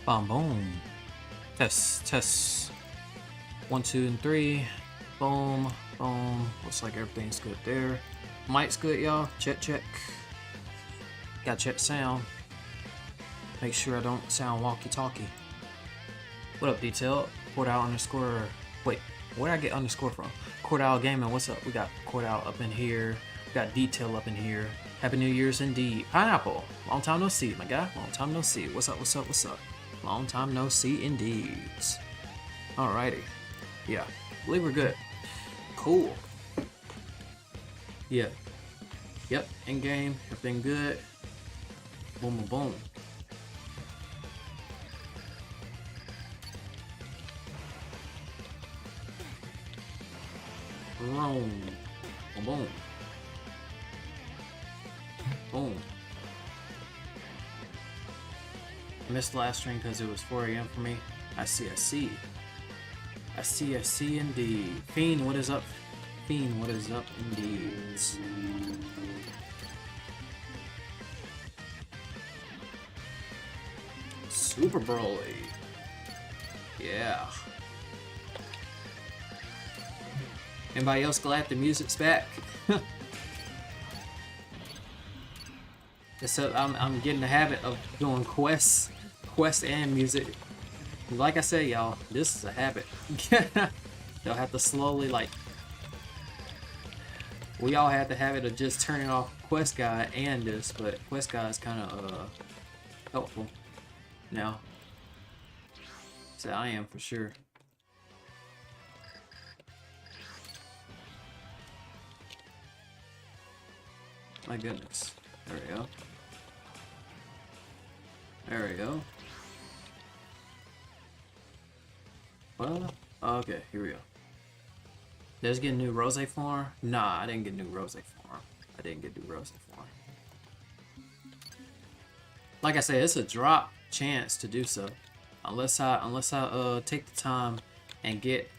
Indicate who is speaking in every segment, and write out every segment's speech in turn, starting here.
Speaker 1: Boom, boom. Test, test. 1, 2, and 3. Boom, boom. Looks like everything's good there. Mic's good, y'all. Check, check. Gotta check sound. Make sure I don't sound walkie-talkie. What up, Detail? Cordal underscore. Wait, where did I get underscore from? Cordal Gaming, what's up? We got Cordal up in here. We got Detail up in here. Happy New Year's indeed. Pineapple, long time no see, my guy. Long time no see. What's up, what's up, what's up? Long time no see indeed. Alrighty. Yeah, I believe we're good. Cool. Yeah. Yep, in game, everything good. Boom, boom, boom. Boom, boom, boom. Boom. I missed the last stream because it was 4 AM for me. I see, I see. I see, I see indeed. Fiend, what is up? Fiend, what is up indeed? Super Broly. Yeah. Anybody else glad the music's back? Except I'm getting the habit of doing quests and music. Like I said, y'all, this is a habit. They'll have to slowly, like, we all have the habit of just turning off Quest Guide and this, but Quest Guide is kind of helpful now. So I am for sure. My goodness. There we go. There we go. Well, okay, here we go. Did I get a new Rose form? Nah, I didn't get a new Rose form. I didn't get new Rose form. Like I said, it's a drop chance to do so. Unless I take the time and get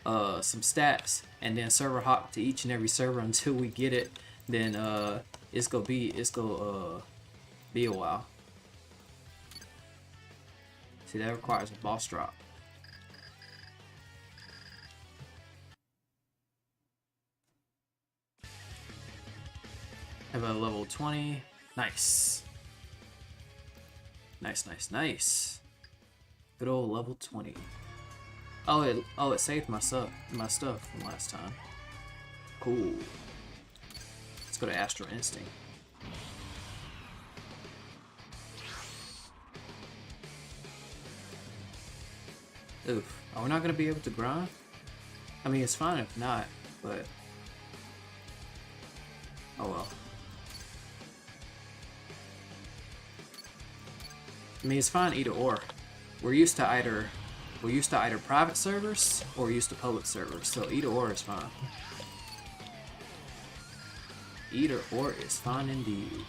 Speaker 1: some stats and then server hop to each and every server until we get it, then it's gonna be a while. See, that requires a boss drop. Have a level 20. Nice. Nice, nice, nice. Good old level 20. Oh, it saved my stuff from last time. Cool. Let's go to Astral Instinct. Oof. Are we not gonna be able to grind? I mean, it's fine if not, but oh well. I mean, it's fine either or. We're used to either private servers or we're used to public servers, so either or is fine. Either or is fine indeed.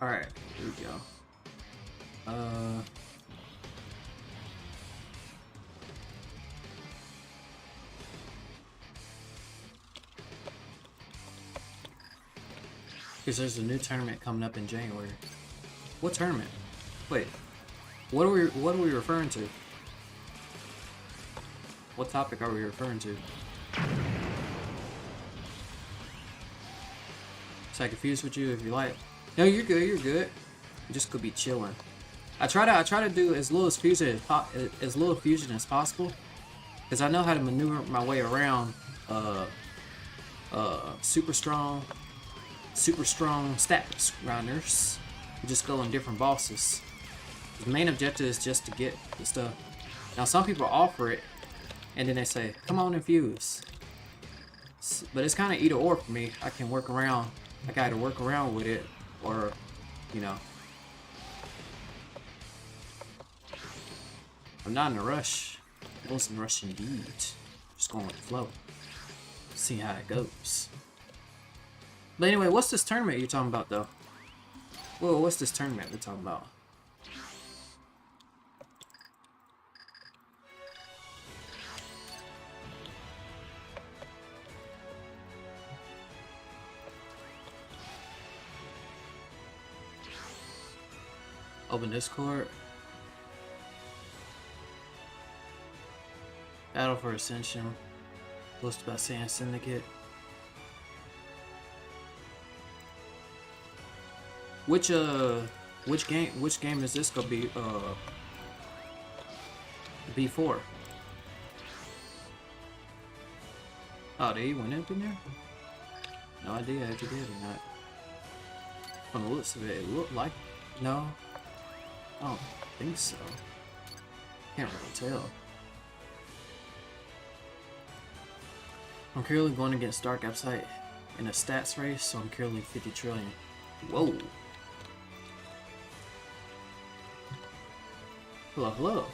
Speaker 1: Alright, here we go. Because there's a new tournament coming up in January. What tournament? Wait, what are we referring to? What topic are we referring to? So I confused with you if you like. No, you're good. You're good. You just could be chilling. I try to do as little fusion as possible, because I know how to maneuver my way around super strong stat grinders. You just go in different bosses. The main objective is just to get the stuff. Now some people offer it, and then they say, "Come on, infuse." But it's kind of either or for me. I can work around. I gotta work around with it, or, you know, I'm not in a rush. I wasn't rushing indeed. Just going with the flow. See how it goes. But anyway, what's this tournament you're talking about, though? Whoa, what's this tournament we're talking about? Open Discord. Battle for Ascension. Posted by Sand Syndicate. Which game is this gonna be for? Oh, did he win up in there? No idea if he did or not. From the looks of it, it looked like no. I don't think so. Can't really tell. I'm currently going against Dark Appetite in a stats race, so I'm currently 50 trillion. Whoa. Hello, hello.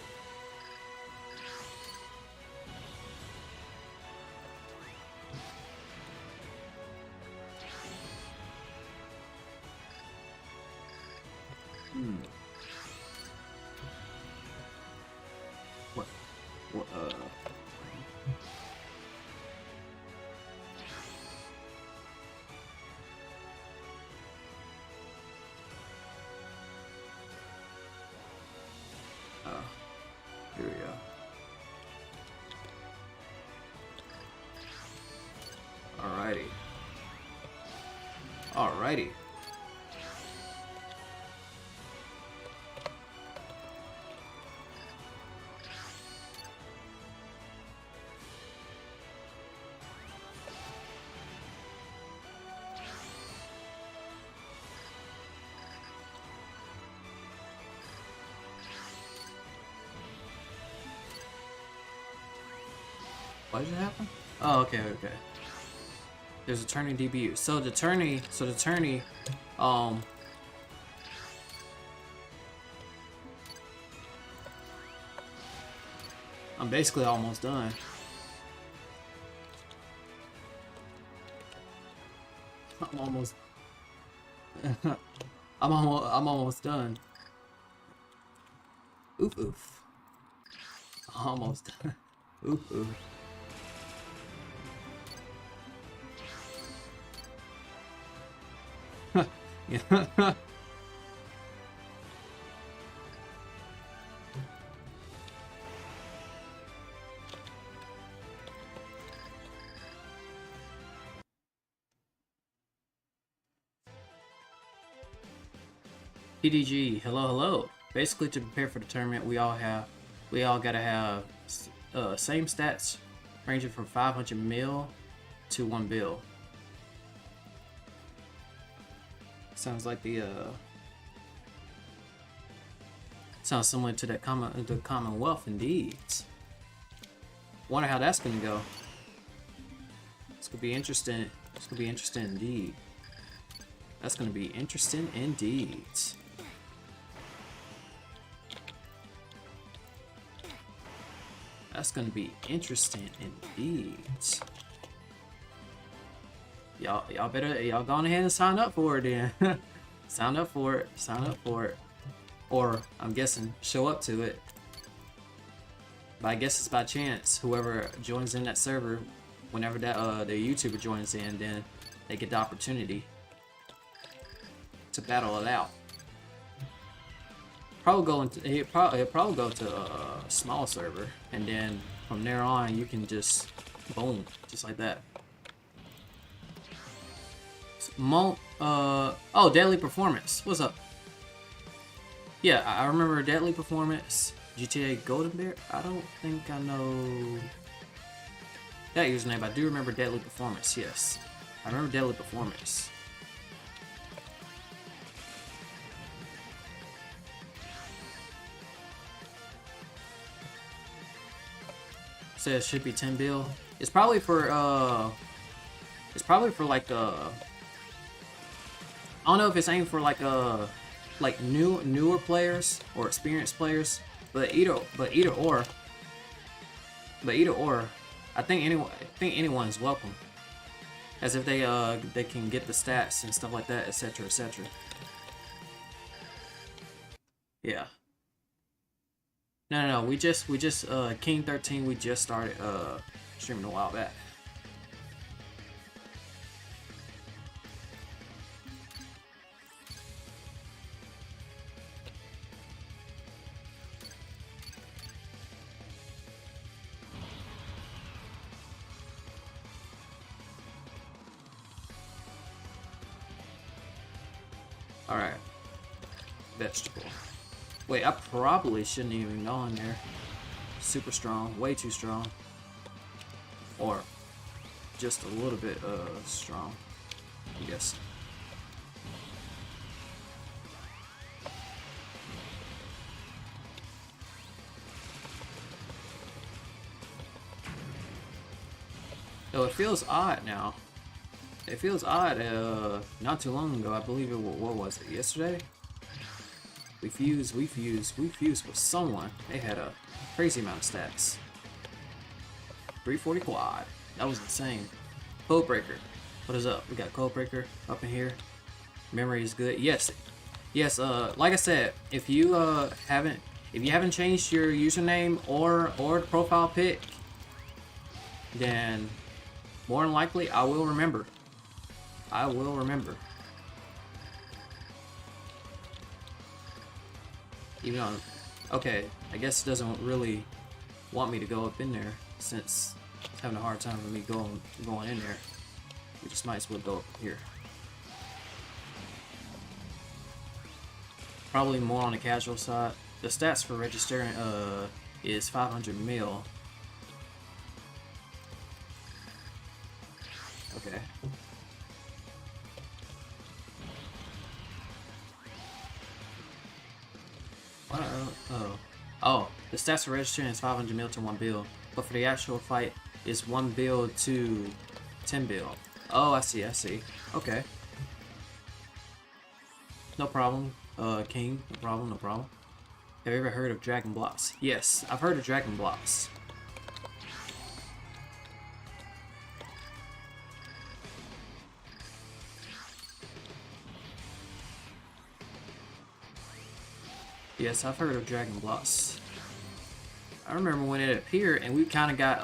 Speaker 1: What? Here we go. Alrighty. Alrighty. Why did it happen? Oh, okay, okay. There's a turning DBU. So the tourney, I'm basically almost done. I'm almost I'm almost done. Oof oof. Almost done. Oof oof. Yeah. PDG, hello, hello. Basically, to prepare for the tournament, we all gotta have same stats, ranging from 500 mil to 1 bill. Sounds like sounds similar to that the Commonwealth, indeed. Wonder how that's gonna go. It's gonna be interesting. It's gonna be interesting indeed. That's gonna be interesting indeed. That's gonna be interesting indeed. Y'all better go on ahead and sign up for it then. Sign up for it. Or I'm guessing show up to it. But I guess it's by chance. Whoever joins in that server, whenever that the YouTuber joins in, then they get the opportunity to battle it out. It'll probably go to a small server, and then from there on you can just boom, just like that. Oh, Deadly Performance. What's up? Yeah, I remember Deadly Performance. GTA Golden Bear. I don't think I know that username. I do remember Deadly Performance. Yes, I remember Deadly Performance. Says should be 10 bill. It's probably for like I don't know if it's aimed for like newer players or experienced players, but either or, I think anyone is welcome, as if they can get the stats and stuff like that, etc., etc. Yeah. No, we just King 13. We just started streaming a while back. Alright. Vegetable. Wait, I probably shouldn't even go in there. Super strong. Way too strong. Or just a little bit strong, I guess. Oh, it feels odd now. It feels odd. Not too long ago, I believe it. What was it? Yesterday? We fused with someone. They had a crazy amount of stats. 340 quad. That was insane. Codebreaker. What is up? We got Codebreaker up in here. Memory is good. Yes. Yes, like I said, if you haven't changed your username or profile pic, then more than likely I will remember. I will remember. Even on, okay, I guess it doesn't really want me to go up in there since it's having a hard time with me going in there. We just might as well go up here. Probably more on the casual side. The stats for registering is 500 mil. Okay. What? Oh, the stats for registering is 500 mil to 1 bill, but for the actual fight is 1 bill to 10 bill. Oh, I see. Okay. No problem, King. No problem. Have you ever heard of Dragon Blox? Yes, I've heard of Dragon Blox. Yes, I've heard of Dragon Blox. I remember when it appeared and we kind of got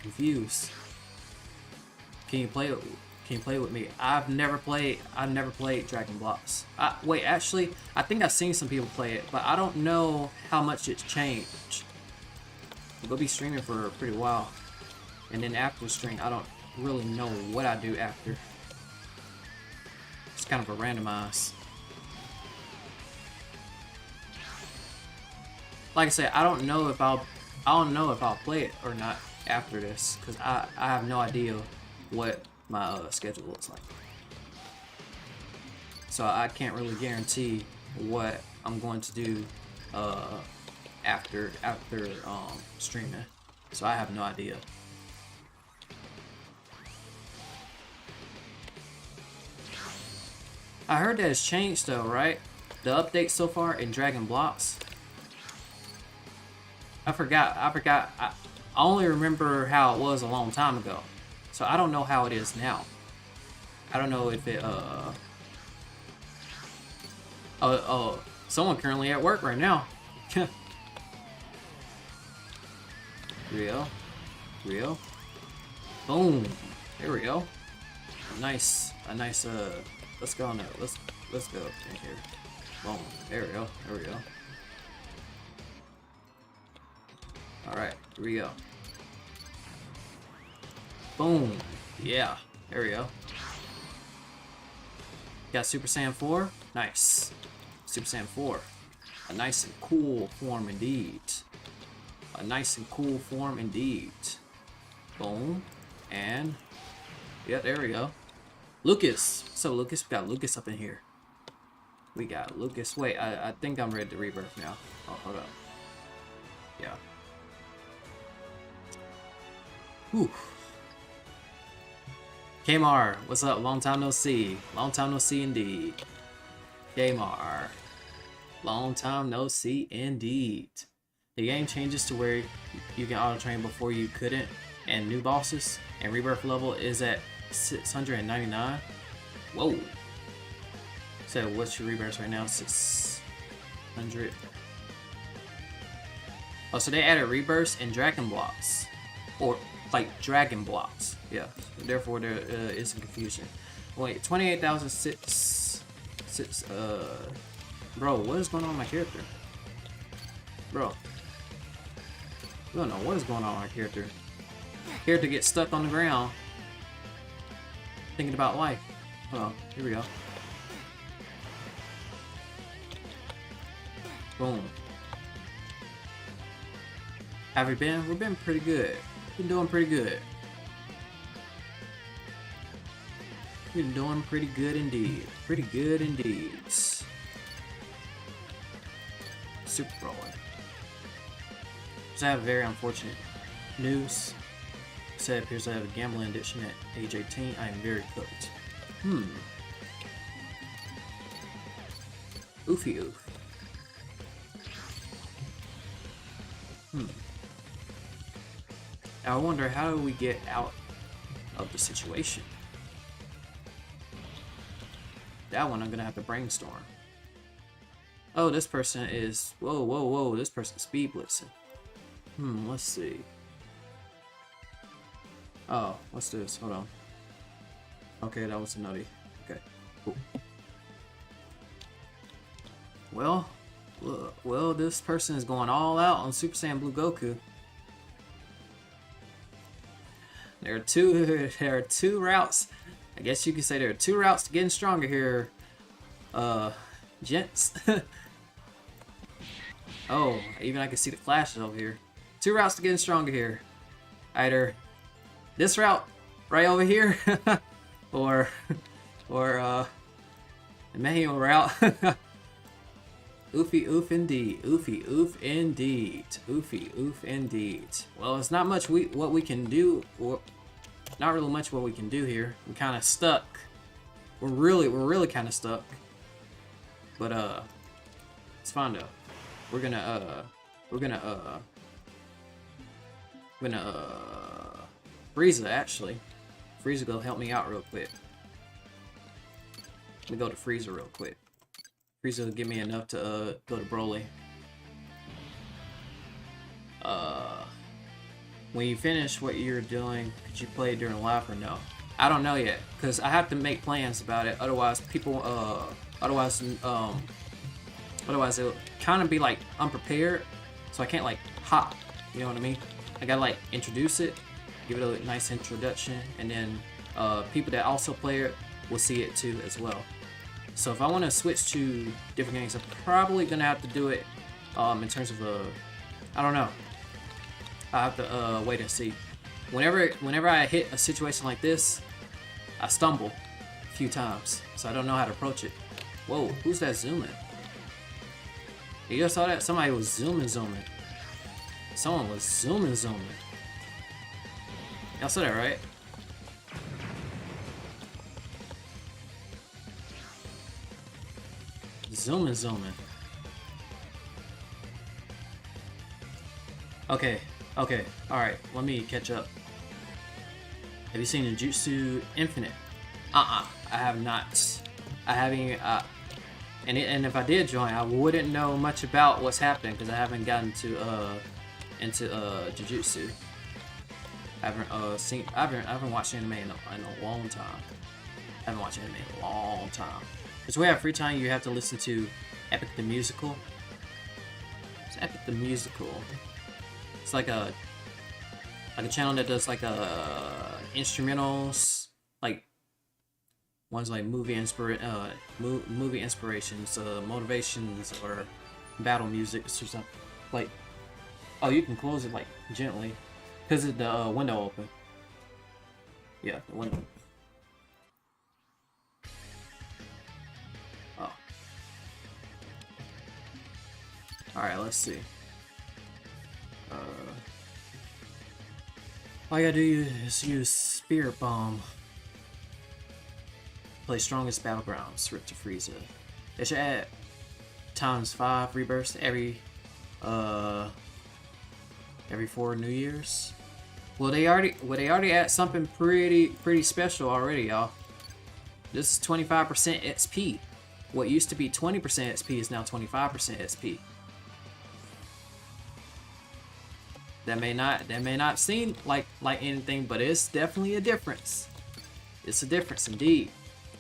Speaker 1: confused. Can you play with me? I've never played Dragon Blox. Wait, actually, I think I've seen some people play it, but I don't know how much it's changed. We'll be streaming for a pretty while, and then after the stream, I don't really know what I do after. It's kind of a randomize. Like I said, I don't know if I'll play it or not after this, because I have no idea what my schedule looks like. So I can't really guarantee what I'm going to do after streaming. So I have no idea. I heard that it's changed though, right? The update so far in Dragon Blox. I forgot. I only remember how it was a long time ago. So I don't know how it is now. I don't know if it, someone currently at work right now. Real. Boom. There we go. A nice, let's go on there. Let's go in here. Boom. There we go. Alright, here we go. Boom. Yeah, there we go. Got Super Saiyan 4. Nice. Super Saiyan 4. A nice and cool form indeed. Boom. And yeah, there we go. Lucas. So Lucas, we got Lucas up in here. Wait, I think I'm ready to rebirth now. Oh, hold up. Yeah. Whew. Kmar, what's up? Long time no see. Long time no see indeed. Kmar. Long time no see indeed. The game changes to where you can auto-train before you couldn't, and new bosses, and rebirth level is at 699. Whoa. So what's your rebirth right now? 600. Oh, so they added rebirths and Dragon Blox. Or like Dragon Blox, yeah. Therefore, there is some confusion. Wait, 28,006. Bro, what is going on with my character? Bro, I don't know what is going on with my character. Character gets stuck on the ground, thinking about life. Oh, here we go. Boom. Have we been? We've been pretty good. Been doing pretty good. Been doing pretty good indeed. Pretty good indeed. Super rolling. So I have very unfortunate news. Said appears I have a gambling addiction at age 18. I am very cooked. Oofy oof. I wonder, how do we get out of the situation? That one I'm gonna have to brainstorm. Oh, this person is... Whoa, whoa, whoa. This person's speed blitzing. Let's see. Oh, what's this? Hold on. Okay, that was a nutty. Okay, cool. Well, this person is going all out on Super Saiyan Blue Goku. There are two routes. I guess you could say there are two routes to getting stronger here, gents. Oh, even I can see the flashes over here. Two routes to getting stronger here. Either this route right over here, or the manual route. Oofy oof indeed. Oofy oof indeed. Oofy oof indeed. Well, it's not much what we can do, or not really much what we can do here. We're kind of stuck. We're really kind of stuck. But it's fine though. We're gonna Frieza actually. Frieza gonna help me out real quick. Let me go to Frieza real quick. Frieza will give me enough to go to Broly. When you finish what you're doing, could you play during live or no? I don't know yet, because I have to make plans about it. Otherwise, people, otherwise it'll kind of be like unprepared. So I can't like hop. You know what I mean? I gotta like introduce it, give it a nice introduction, and then people that also play it will see it too as well. So if I want to switch to different games, I'm probably gonna have to do it in terms of I don't know. I have to wait and see. Whenever I hit a situation like this, I stumble a few times, so I don't know how to approach it. Whoa, who's that zooming? You just saw that? Somebody was zooming. Someone was zooming. Y'all saw that, right? Zooming. Okay, alright, let me catch up. Have you seen Jujutsu Infinite? I have not. I haven't, and if I did join, I wouldn't know much about what's happening, because I haven't gotten to, into, Jujutsu. I haven't watched anime in a long time. I haven't watched anime in a long time. Because when we have free time, you have to listen to Epic the Musical. It's Epic the Musical. It's like a channel that does like instrumentals, like ones like movie inspirations, motivations, or battle music or something. Like, oh, you can close it like gently, because the window open. Yeah, the window. Oh. All right, let's see. All you gotta do is use Spirit Bomb. Play strongest battlegrounds, Rip to Frieza. They should add ×5 rebirths every 4 New Years. Well, they already had something pretty special already, y'all. This is 25% XP. What used to be 20% XP is now 25% XP. That may not seem like anything, but it's definitely a difference. It's a difference indeed.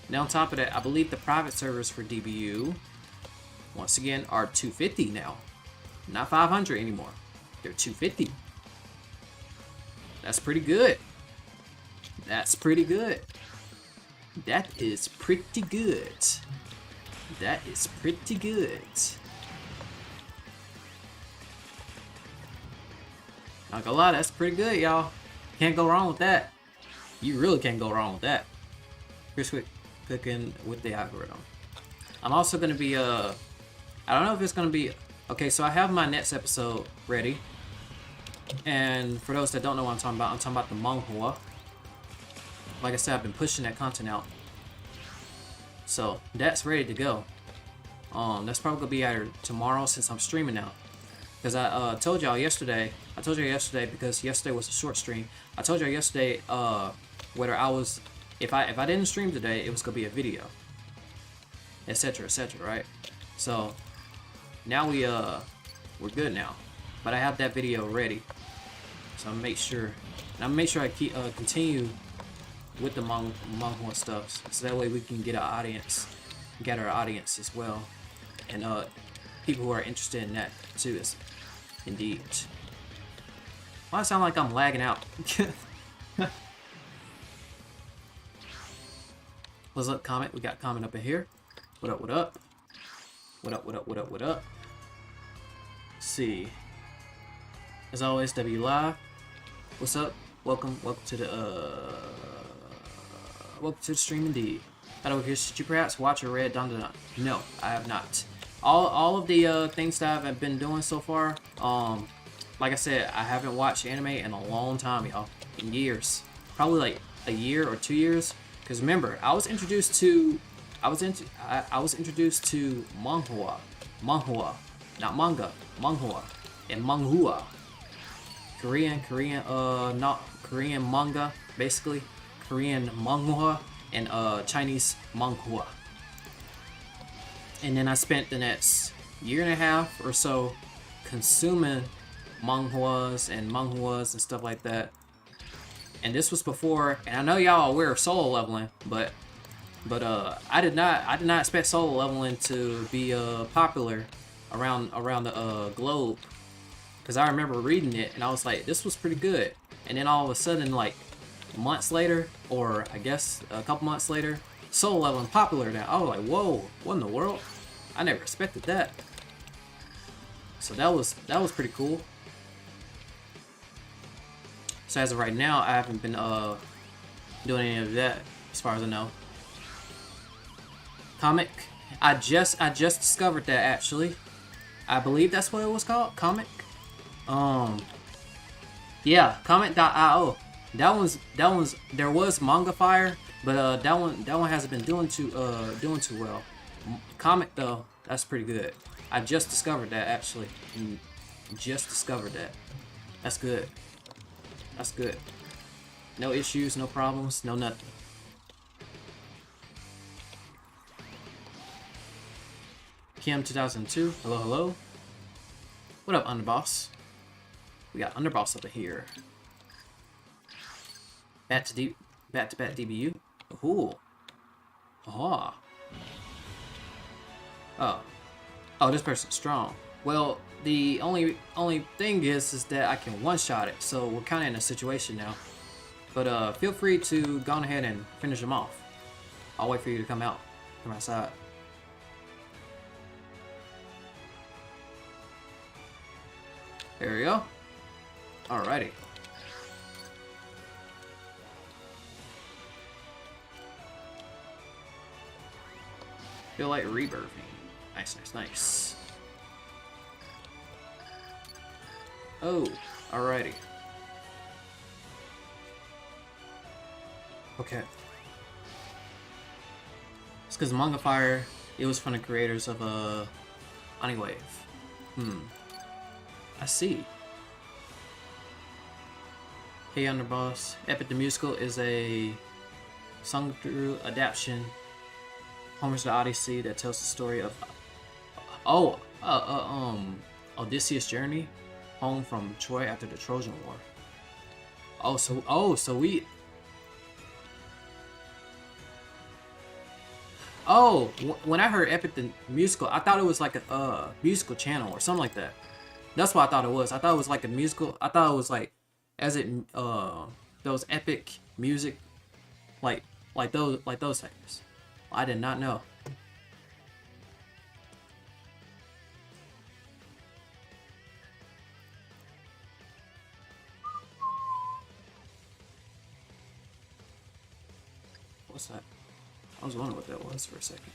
Speaker 1: Now on top of that, I believe the private servers for DBU, once again, are 250 now. Not 500 anymore. They're 250. That's pretty good. That's pretty good. That is pretty good. That is pretty good. Not gonna lie, that's pretty good, y'all. Can't go wrong with that. You really can't go wrong with that. Here's quick cooking with the algorithm. I'm also gonna be I don't know if it's gonna be okay. So I have my next episode ready, and for those that don't know what I'm talking about the manhwa. Like I said, I've been pushing that content out, so that's ready to go. That's probably gonna be either tomorrow since I'm streaming now. Because I told y'all yesterday. I told you yesterday because yesterday was a short stream. I told y'all yesterday whether I was if I didn't stream today, it was gonna be a video, etc., etc. Right? So now we're good now. But I have that video ready, so I'm make sure I keep continue with the manga stuff, so that way we can get our audience as well, and people who are interested in that too. Is indeed. Why I sound like I'm lagging out? What's up, comment? We got comment up in here. What up? What up? What up? What up? What up? What up? Let's see. As always, W Live. What's up? Welcome to the stream indeed. Hello, here. Should you perhaps watch or read Don Don? No, I have not. All of the things that I've been doing so far, like I said, I haven't watched anime in a long time, y'all. In years. Probably like a year or 2 years. Because remember, I was introduced to manhwa. Manhwa. Not manga. Manhwa. And manhua. Korean manga, basically. Korean manhwa and Chinese manhwa. And then I spent the next year and a half or so consuming manhwas and stuff like that. And this was before, and I know y'all are aware of solo leveling, but I did not expect solo leveling to be popular around the globe, because I remember reading it and I was like, this was pretty good. And then all of a sudden, like months later, or I guess a couple months later, solo leveling popular now. I was like, whoa, what in the world? I never expected that. So that was pretty cool. So as of right now, I haven't been doing any of that, as far as I know. Comic, I just discovered that, actually. I believe that's what it was called, comic. Yeah, comic.io. That one's there was Manga Fire, but that one hasn't been doing too well. Comic though, that's pretty good. I just discovered that, actually. Just discovered that. That's good. That's good. No issues, no problems, no nothing. Kim 2002. Hello, hello. What up, Underboss? We got Underboss over here. Back to back DBU. Ooh. Ah. Oh, this person's strong. Well, the only thing is that I can one-shot it, so we're kind of in a situation now. But feel free to go on ahead and finish them off. I'll wait for you to come outside. There we go. Alrighty. Feel like rebirthing. Nice, nice, nice. Oh, alrighty. Okay. It's because Manga Fire, it was from the creators of Anywave. I see. Hey Underboss. Epic the Musical is a sung through adaptation Homer's The Odyssey that tells the story of Odysseus' journey home from Troy after the Trojan War. When I heard Epic the Musical, I thought it was like a musical channel or something like that. That's what I thought it was. I thought it was like a musical. I thought it was like those epic music, like those things. I did not know. What's that? I was wondering what that was for a second.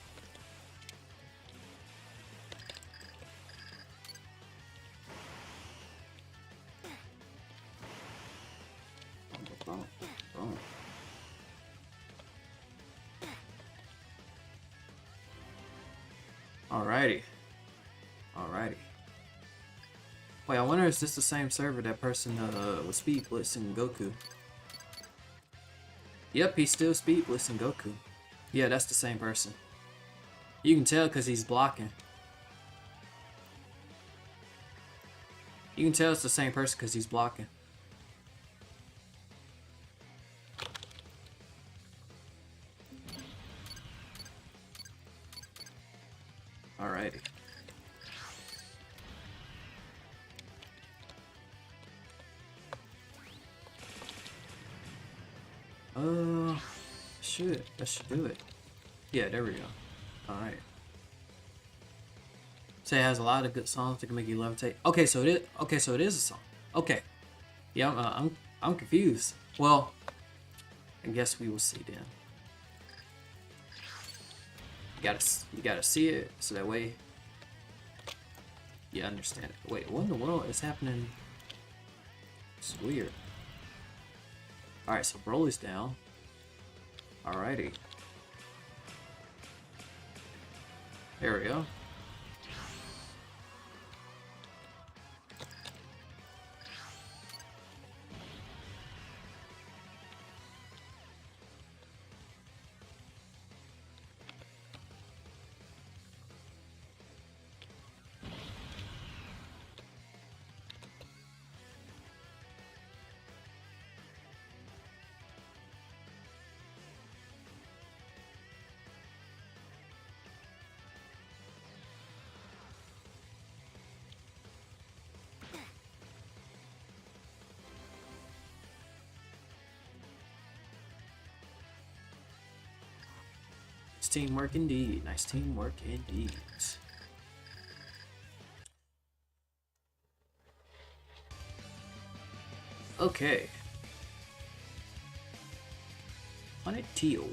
Speaker 1: Boom, boom. Alrighty. Alrighty. Wait, I wonder is this the same server that person was speed blitzing Goku? Yep, he's still speed blitzing Goku. Yeah, that's the same person. You can tell because he's blocking. You can tell it's the same person because he's blocking. Alrighty. That should do it. Yeah, there we go. Alright. Say it has a lot of good songs that can make you levitate. Okay, so it is a song. Okay. Yeah, I'm confused. Well, I guess we will see then. You gotta see it so that way you understand it. Wait, what in the world is happening? It's weird. Alright, so Broly's down. Alrighty. There we go. Nice teamwork indeed. Nice teamwork indeed. Okay. Planet Teal.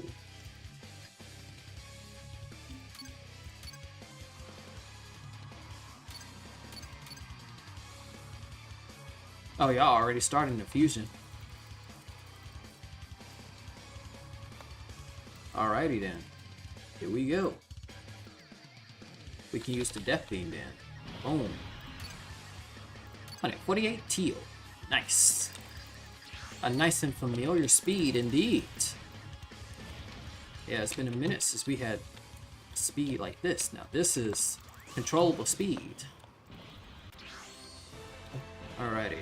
Speaker 1: Oh, y'all already starting the fusion. Alrighty then. Here we go. We can use the Death Beam then. Boom. 148 Teal. Nice. A nice and familiar speed indeed. Yeah, it's been a minute since we had speed like this. Now this is controllable speed. Alrighty.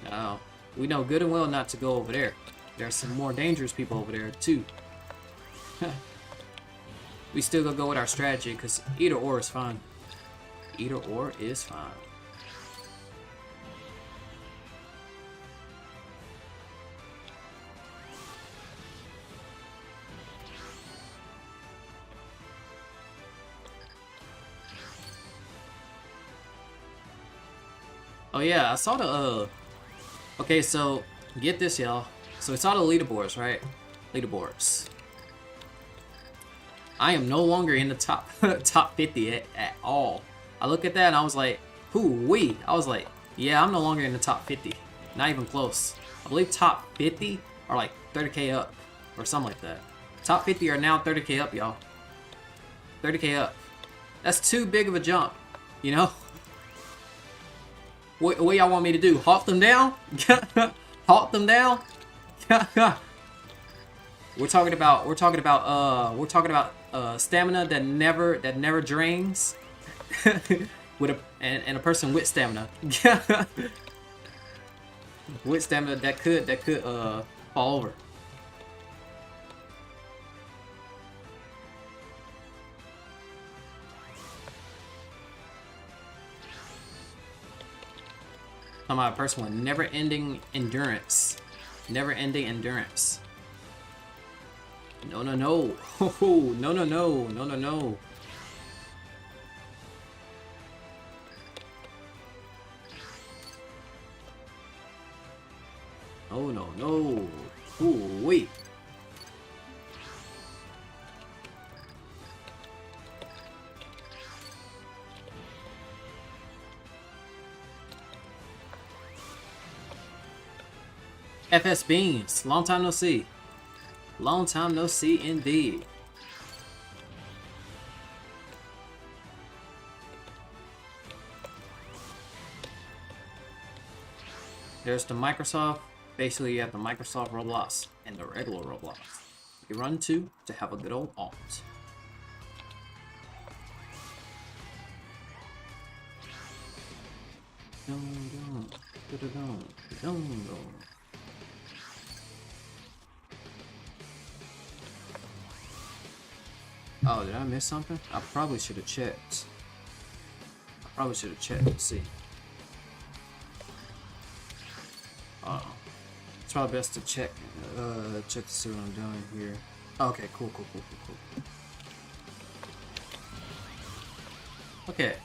Speaker 1: Now, we know good and well not to go over there. There's some more dangerous people over there too. We still gonna go with our strategy because either or is fine. Either or is fine. Oh yeah, I saw the okay, so get this, y'all. So it's all the leaderboards, right? Leaderboards. I am no longer in the top top 50 at all. I look at that and I was like, hoo-wee. I was like, yeah, I'm no longer in the top 50. Not even close. I believe top 50 are like 30k up or something like that. Top 50 are now 30k up, y'all. 30k up. That's too big of a jump, you know? What y'all want me to do? Halt them down? Halt them down? We're talking about stamina that never drains. With a person with stamina. With stamina that could fall over. I'm a person with never-ending endurance. Never-ending endurance. No, no, no. Oh, no, no, no. No, no, no. Oh, no, no. Ooh, wait. FS Beans, long time no see. Long time no see indeed. There's the Microsoft. Basically, you have the Microsoft Roblox and the regular Roblox. You run two to have a good old alt. Oh, did I miss something? I probably should have checked. To see. It's probably best to check to see what I'm doing here. Okay, cool. Okay.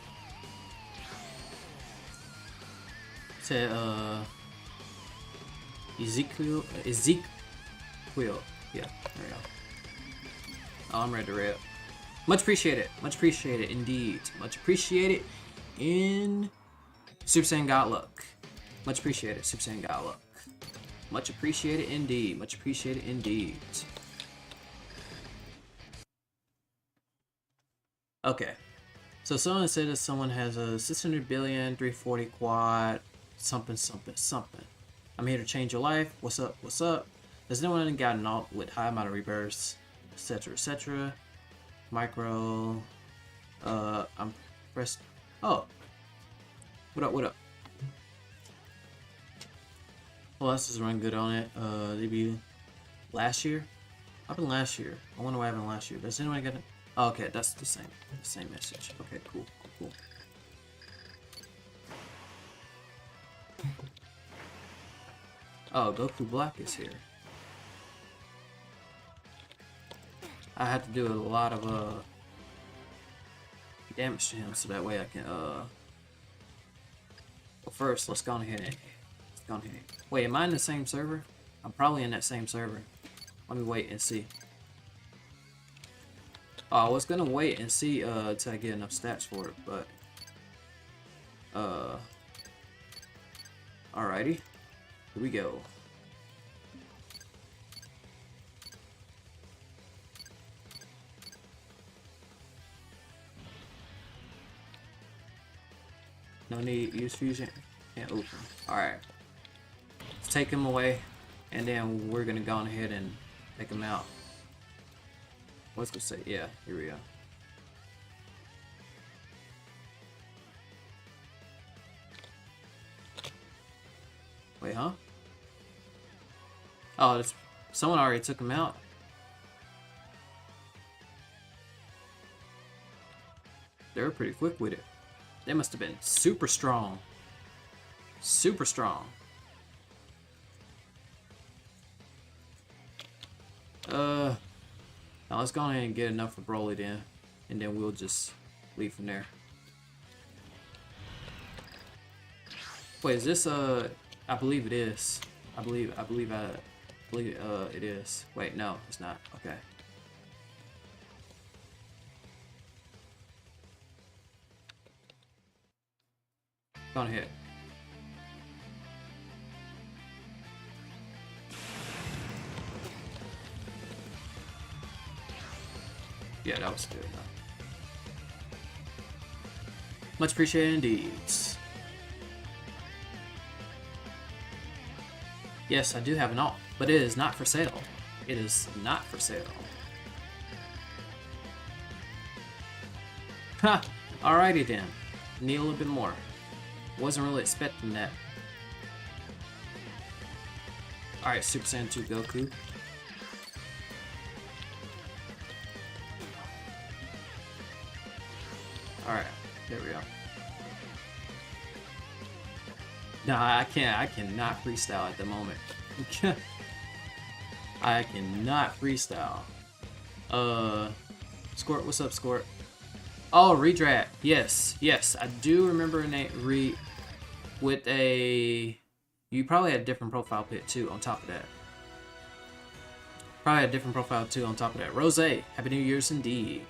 Speaker 1: Say Ezekiel. Yeah, there we go. Oh, I'm ready to rip. Much appreciated indeed. Much appreciated in Super Saiyan God Luck. Much appreciated, Super Saiyan God Luck. Much appreciated indeed. Much appreciated indeed. Okay. So someone said that someone has a 600 billion, 340 quad, something. I'm here to change your life. What's up? Does anyone got an alt with high amount of rebirths, etc. Micro. I'm pressed. Oh. What up? Well, this is running good on it. Maybe last year? I've been last year. I wonder what happened last year. Does anyone get it? Oh, okay, that's the same message. Okay, cool. Oh, Goku Black is here. I had to do a lot of damage to him so that way I can well, first let's go ahead. Wait, am I in the same server? I'm probably in that same server. Let me wait and see. Oh, I was gonna wait and see till I get enough stats for it, but alrighty. Here we go. No need use fusion. Can't open. Alright. Let's take him away and then we're gonna go on ahead and take him out. What's gonna say? Yeah, here we go. Wait, huh? Oh, someone already took him out. They were pretty quick with it. They must have been super strong. Now let's go ahead and get enough for Broly then, and then we'll just leave from there. Wait, is this I believe it is. I believe it is. Wait, no, it's not. Okay. Go on ahead. Yeah, that was good enough. Much appreciated indeed. Yes, I do have an alt, but it is not for sale. It is not for sale. Ha! Alrighty then. Need a little bit more. Wasn't really expecting that. Alright, Super Saiyan 2 Goku. Alright, there we go. No, I cannot freestyle at the moment. I cannot freestyle. Squirt, what's up, Squirt? Oh, redraft. Yes, I do remember a with a. You probably had a different profile pic too. On top of that, Rose, Happy New Year's indeed.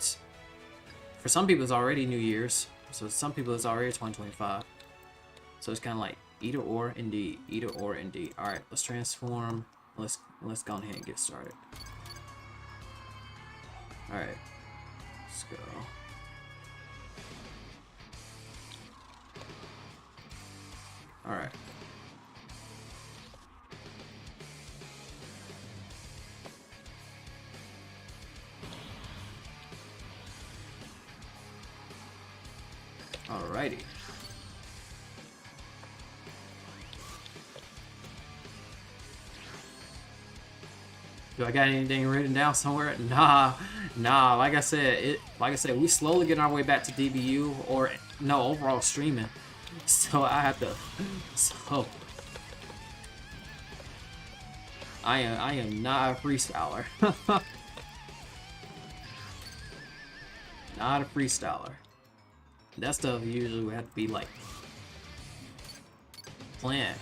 Speaker 1: For some people, it's already New Year's. So some people, it's already 2025. So it's kind of like Either or indeed. Either or indeed. Alright, let's transform. Let's go ahead and get started. Alright. Let's go. Alright. Alrighty. Do I got anything written down somewhere? Nah. Like I said, we slowly get our way back to DBU or no overall streaming. So I have to. So I am not a freestyler. Not a freestyler. That stuff usually would have to be like planned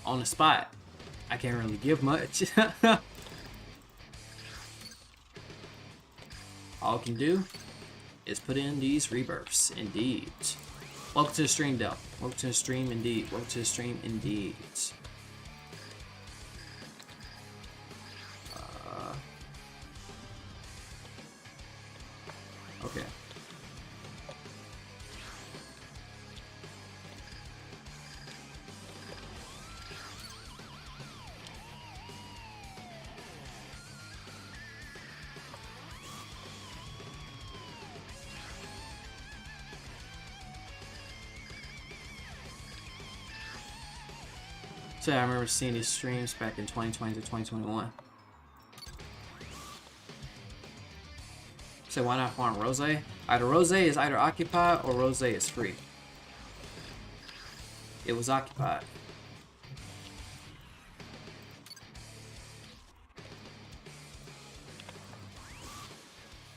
Speaker 1: on the spot. I can't really give much. All I can do is put in these rebirths, indeed. Welcome to the stream, Del. Welcome to the stream, indeed. Welcome to the stream, indeed. Okay. So I remember seeing these streams back in 2020 to 2021. So why not farm Rose? Either Rose is either occupied or Rose is free. It was occupied.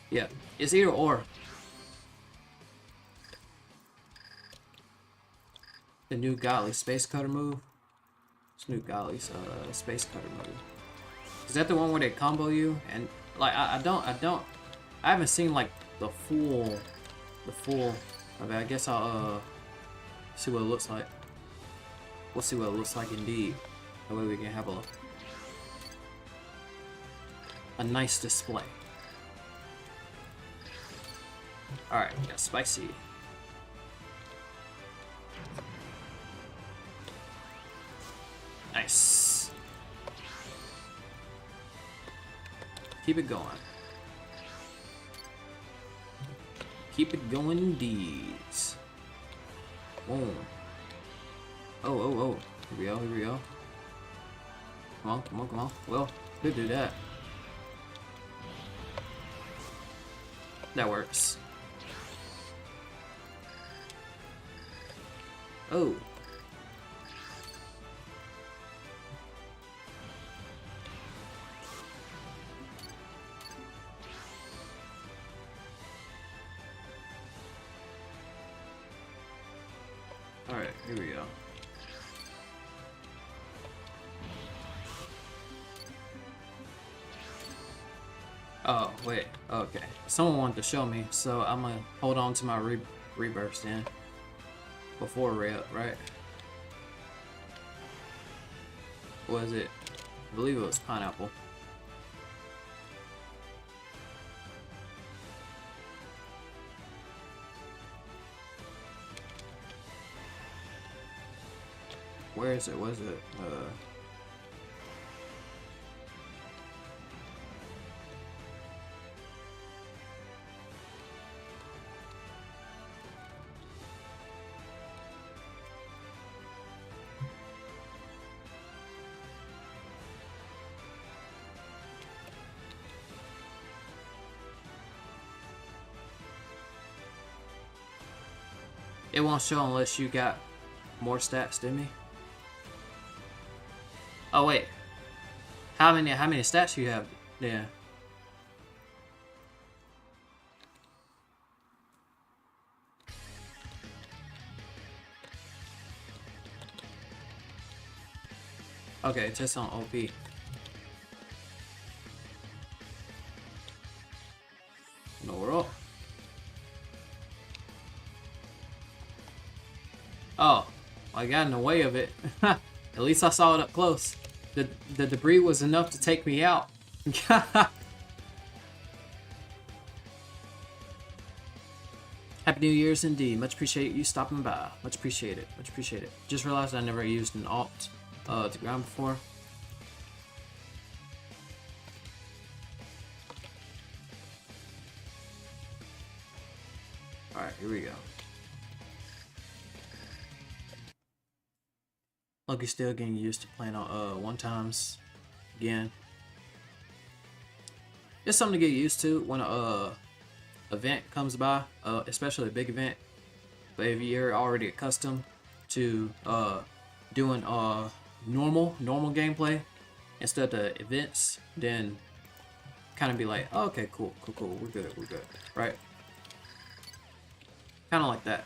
Speaker 1: Yeah, it's either or. The new godly space cutter move. New Golly's space cutter move. Is that the one where they combo you? And like I haven't seen like the full I mean, I guess I'll see what it looks like. We'll see what it looks like indeed. That way we can have a nice display. Alright, yeah, spicy. Nice. Keep it going. Keep it going indeed. Boom. Oh. Here we go. Come on. Well, could do that. That works. Oh. Alright, here we go. Oh, wait. Okay. Someone wanted to show me, so I'm gonna hold on to my rebirths then. Before right? What is it? I believe it was pineapple. Where is it? What is it? It won't show unless you got more stats than me. Oh wait, how many stats you have? Yeah. Okay, just on OP. No roll. Oh, I got in the way of it. At least I saw it up close. The debris was enough to take me out. Happy New Year's indeed. Much appreciate you stopping by. Much appreciate it. Much appreciate it. Just realized I never used an alt to ground before. Alright, here we go. Lucky still getting used to playing on one times again. It's something to get used to when a event comes by, especially a big event. But if you're already accustomed to doing normal gameplay instead of the events, then kind of be like, oh, okay, cool, we're good, right? Kind of like that.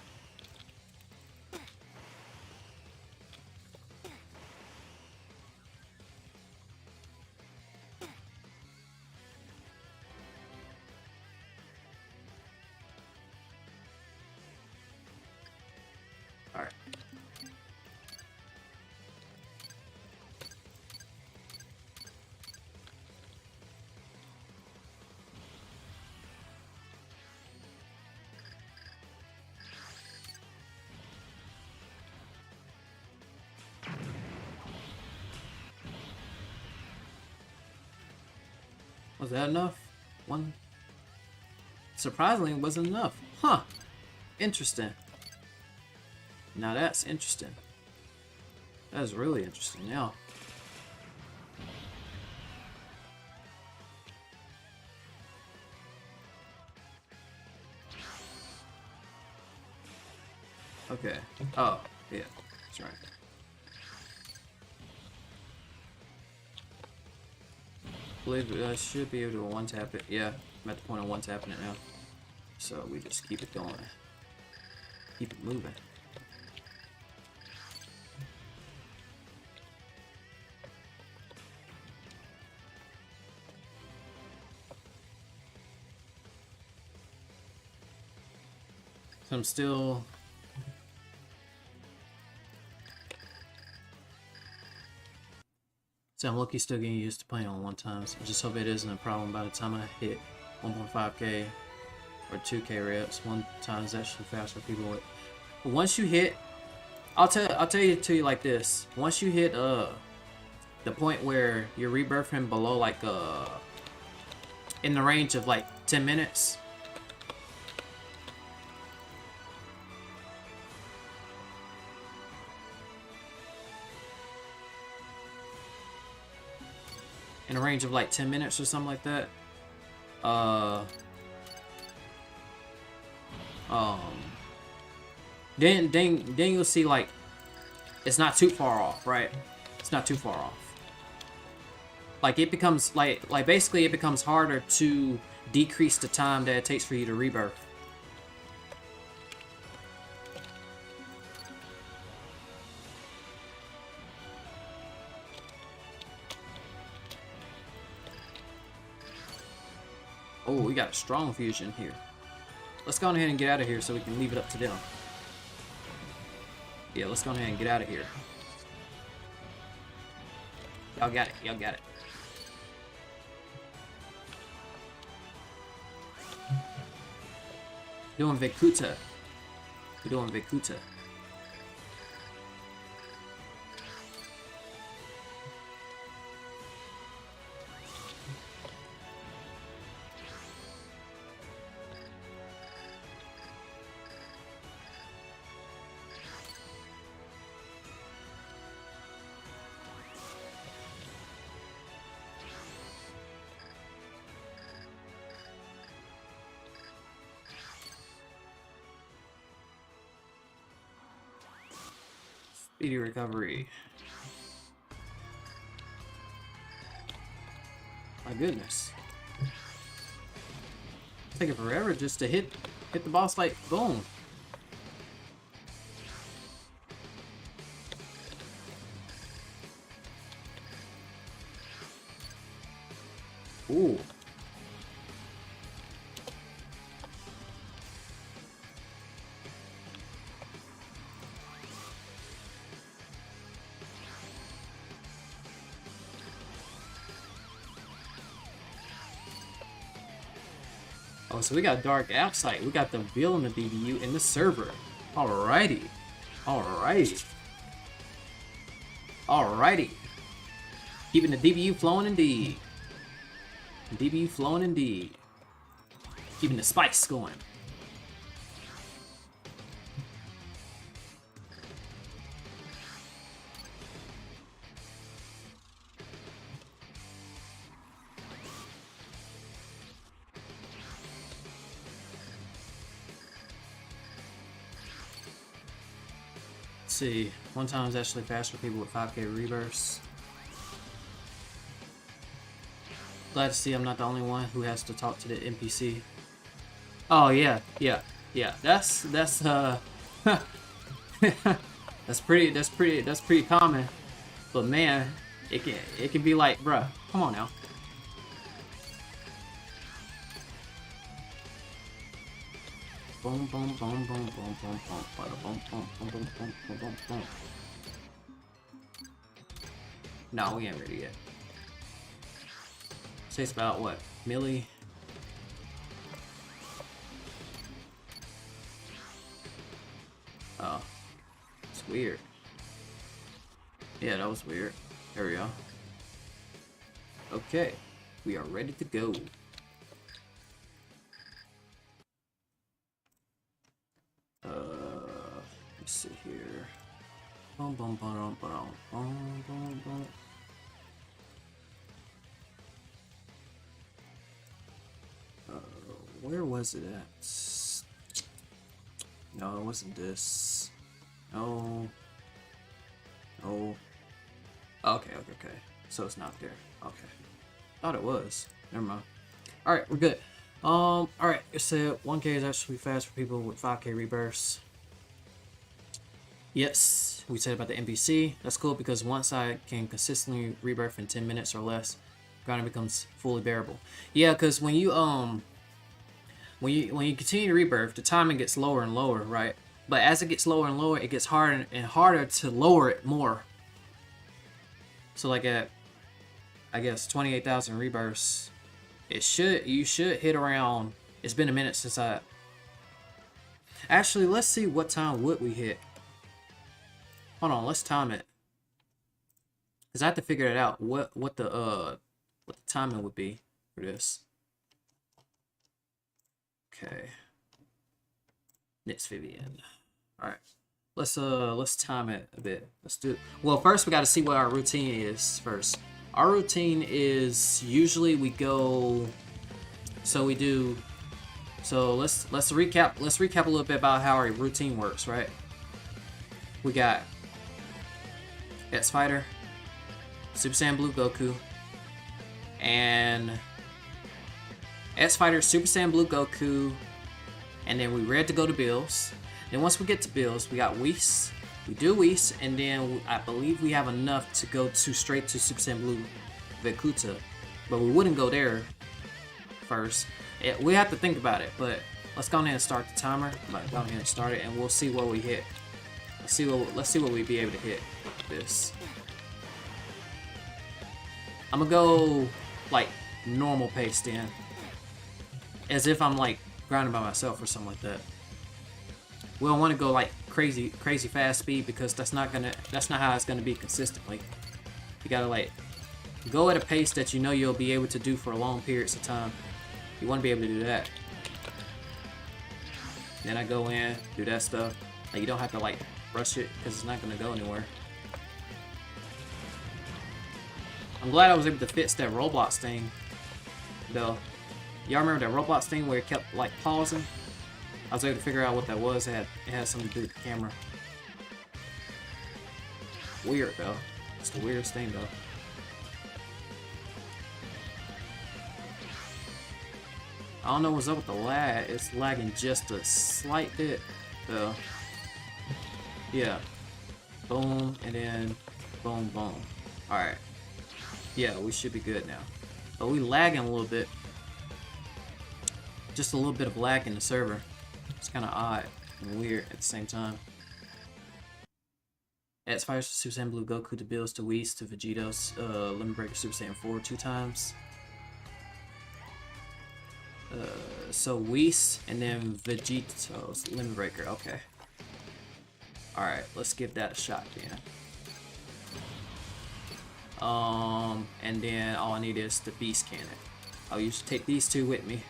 Speaker 1: All right. Was that enough? One. Surprisingly, it wasn't enough. Huh. Interesting. Now that's interesting. That is really interesting, yeah. Okay. Oh, yeah. That's right. I believe I should be able to one-tap it. Yeah, I'm at the point of one-tapping it now. So we just keep it going. Keep it moving. So I'm still... So I'm lucky still getting used to playing on one times. I just hope it isn't a problem by the time I hit 1.5k or 2k reps. One time is actually fast for people with. But once you hit, I'll tell you like this. Once you hit the point where you're rebirthing below like in the range of like 10 minutes. In a range of like 10 minutes or something like that. Then you'll see like it's not too far off, right? It's not too far off. Like it becomes like basically it becomes harder to decrease the time that it takes for you to rebirth. Oh, we got a strong fusion here. Let's go ahead and get out of here so we can leave it up to them. Yeah, let's go ahead and get out of here. Y'all got it. Y'all got it. Doing Vikuta. We're doing Vikuta. Speedy recovery. My goodness. It's taking forever just to hit the boss like boom. Ooh. Oh, so we got Dark outside. We got the villain of DBU in the server. Alrighty. Alrighty. Alrighty. Keeping the DBU flowing indeed. DBU flowing indeed. Keeping the spice going. Let's see. One time is actually faster for people with 5K rebirths. Glad to see I'm not the only one who has to talk to the NPC. Oh yeah. That's that's pretty common. But man, it can be like, bruh, come on now. Boom boom boom boom boom boom boom boom boom boom boom boom boom boom. No, we ain't ready yet. Takes about what? Millie? Oh. It's weird. Yeah, that was weird. There we go. Okay. We are ready to go. Let's see here. Boom boom boom boom boom boom boom. Where was it at? No, it wasn't this. No. No. Okay. So it's not there. Okay. Thought it was. Never mind. Alright, we're good. Alright, it said 1K is actually fast for people with 5K rebirths. Yes, we said about the NPC. That's cool because once I can consistently rebirth in 10 minutes or less, grind becomes fully bearable. Yeah, because when you continue to rebirth, the timing gets lower and lower, right? But as it gets lower and lower, it gets harder and harder to lower it more. So like at, I guess, 28,000 rebirths, you should hit around. It's been a minute since I. Actually, let's see what time would we hit. Hold on, let's time it. Cause I have to figure it out. What the timing would be for this. Okay. Nits Vivian. Alright. Let's time it a bit. Let's do it. Well, first we gotta see what our routine is first. Our routine is usually we go, so we do, so let's recap a little bit about how our routine works, right? We got X Fighter, Super Saiyan Blue Goku, and X Fighter, Super Saiyan Blue Goku, and then we ready to go to Bills. Then once we get to Bills, we got Whis. We do Whis, and then I believe we have enough to go straight to Super Saiyan Blue Vegeta. But we wouldn't go there first. We have to think about it, but let's go ahead and start the timer. Go ahead and start it, and we'll see what we hit. Let's see what we be able to hit with this. I'm gonna go like normal pace then, as if I'm like grinding by myself or something like that. We don't want to go like crazy fast speed because that's not how it's gonna be consistently. You gotta like go at a pace that you know you'll be able to do for long periods of time. You want to be able to do that. Then I go in, do that stuff. Like you don't have to like rush it because it's not gonna go anywhere. I'm glad I was able to fix that Roblox thing though. Y'all remember that Roblox thing where it kept like pausing? I was able to figure out what that was. It had something to do with the camera. Weird though. It's the weirdest thing though. I don't know what's up with the lag. It's lagging just a slight bit though. Yeah. Boom, and then boom, boom. Alright. Yeah, we should be good now. But we lagging a little bit. Just a little bit of lag in the server. It's kind of odd and weird at the same time. X Fires to Super Saiyan Blue Goku to Bills to Whis to Vegeto's Lemon Breaker Super Saiyan 4 2 times. so Whis and then Vegito's Limit Breaker. Okay. All right, let's give that a shot then. And then all I need is the Beast Cannon. I'll usually take these two with me.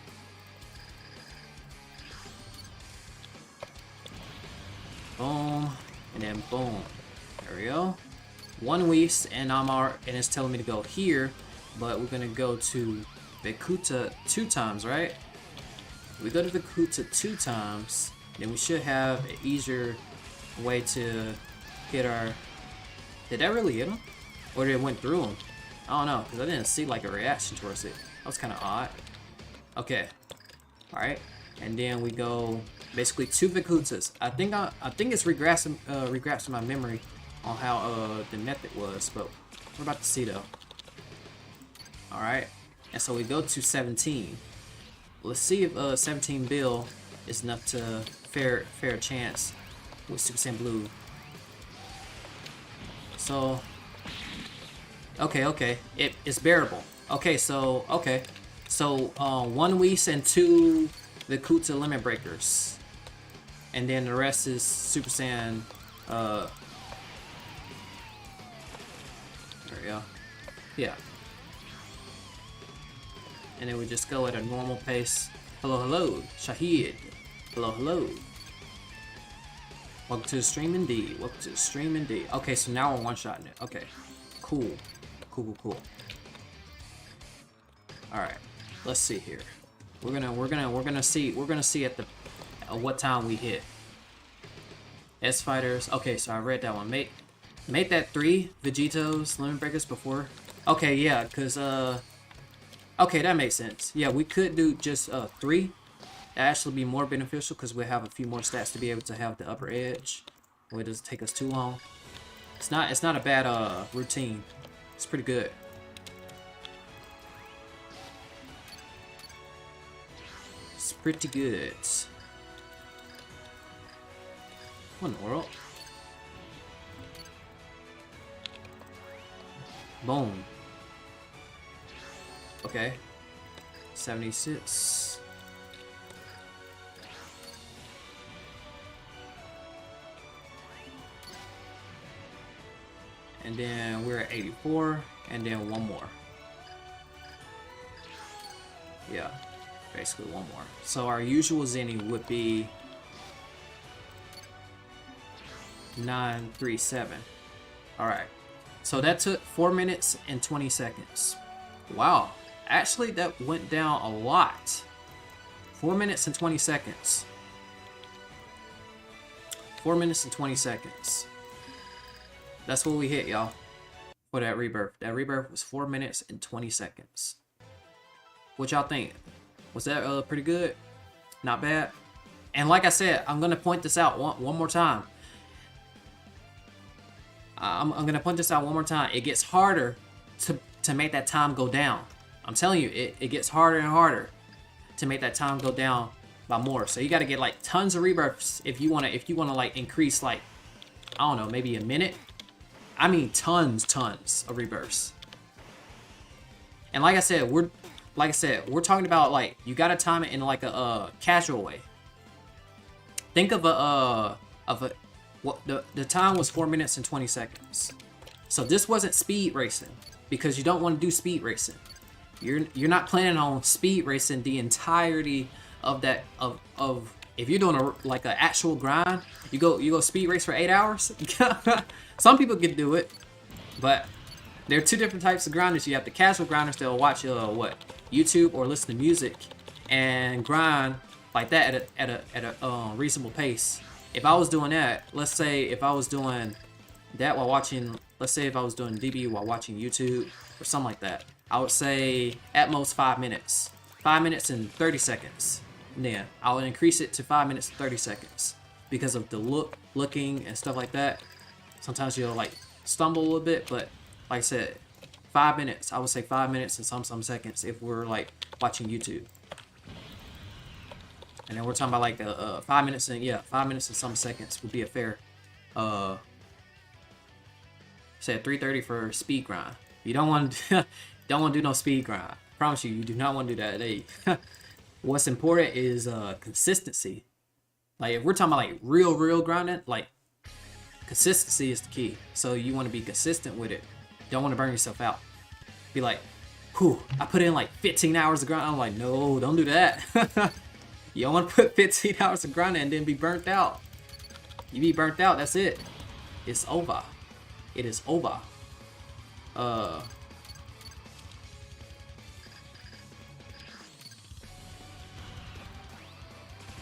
Speaker 1: Boom, and then boom. There we go. One Whis, and and it's telling me to go here, but we're gonna go to Vekuta 2 times, right? We go to Vekuta 2 times, then we should have an easier way to hit our... Did that really hit him? Or did it went through him? I don't know, because I didn't see like a reaction towards it. That was kind of odd. Okay. Alright. And then we go basically 2 Vekutas. I think it's regressing my memory on how the method was, but we're about to see though. Alright. And so we go to 17. Let's see if 17 Bill is enough to fair chance with Super Saiyan Blue. So okay, it's bearable. Okay, so 1 Whis and 2 Vekuta Limit Breakers, and then the rest is Super Saiyan. There we go. Yeah. And then we just go at a normal pace. Hello, Shahid. Hello. Welcome to the stream indeed. Okay, so now we're one-shotting it. Okay, cool. All right, let's see here. We're gonna see at the what time we hit. S Fighters. Okay, so I read that one. Make that 3 Vegetos Limit Breakers before. Okay, yeah, cause okay, that makes sense. Yeah, we could do just 3. That actually be more beneficial because we have a few more stats to be able to have the upper edge. It doesn't take us too long. It's not a bad routine. It's pretty good. It's pretty good. What in the world? Boom. Okay. 76. And then we're at 84, and then one more. Yeah, basically one more. So our usual Zenny would be 937. Alright, so that took 4 minutes and 20 seconds. Wow, actually that went down a lot. 4 minutes and 20 seconds. 4 minutes and 20 seconds. That's what we hit, y'all, for that rebirth. That rebirth was 4 minutes and 20 seconds. What y'all think? Was that pretty good? Not bad? And like I said, I'm going to point this out one more time. I'm going to point this out one more time. It gets harder to make that time go down. I'm telling you, it gets harder and harder to make that time go down by more. So you got to get like tons of rebirths if you want to like increase like, I don't know, maybe a minute. I mean tons of rebirths. And like I said, we're talking about like you gotta time it in like a casual way. Think of what the time was 4 minutes and 20 seconds. So this wasn't speed racing because you don't want to do speed racing. You're not planning on speed racing the entirety of that of if you're doing like an actual grind, you go speed race for 8 hours. Some people can do it, but there are 2 different types of grinders. You have the casual grinders that'll watch YouTube or listen to music and grind like that at a reasonable pace. If I was doing that, let's say if I was doing that while watching, let's say if I was doing DB while watching YouTube or something like that, I would say at most 5 minutes, 5 minutes and 30 seconds. And then I would increase it to 5 minutes and 30 seconds because of the looking and stuff like that. Sometimes you'll like stumble a little bit, but like I said, 5 minutes. I would say 5 minutes and some seconds if we're like watching YouTube. And then we're talking about like 5 minutes and 5 minutes and some seconds would be a fair say 3:30 for speed grind. You don't want to do no speed grind. I promise you, you do not want to do that. what's important is consistency. Like if we're talking about like real grinding, like consistency is the key. So you want to be consistent with it. Don't want to burn yourself out. Be like, whew, I put in like 15 hours of grind. I'm like, no, don't do that. You don't want to put 15 hours of grinding and then be burnt out. You be burnt out, that's it. It's over. It is over.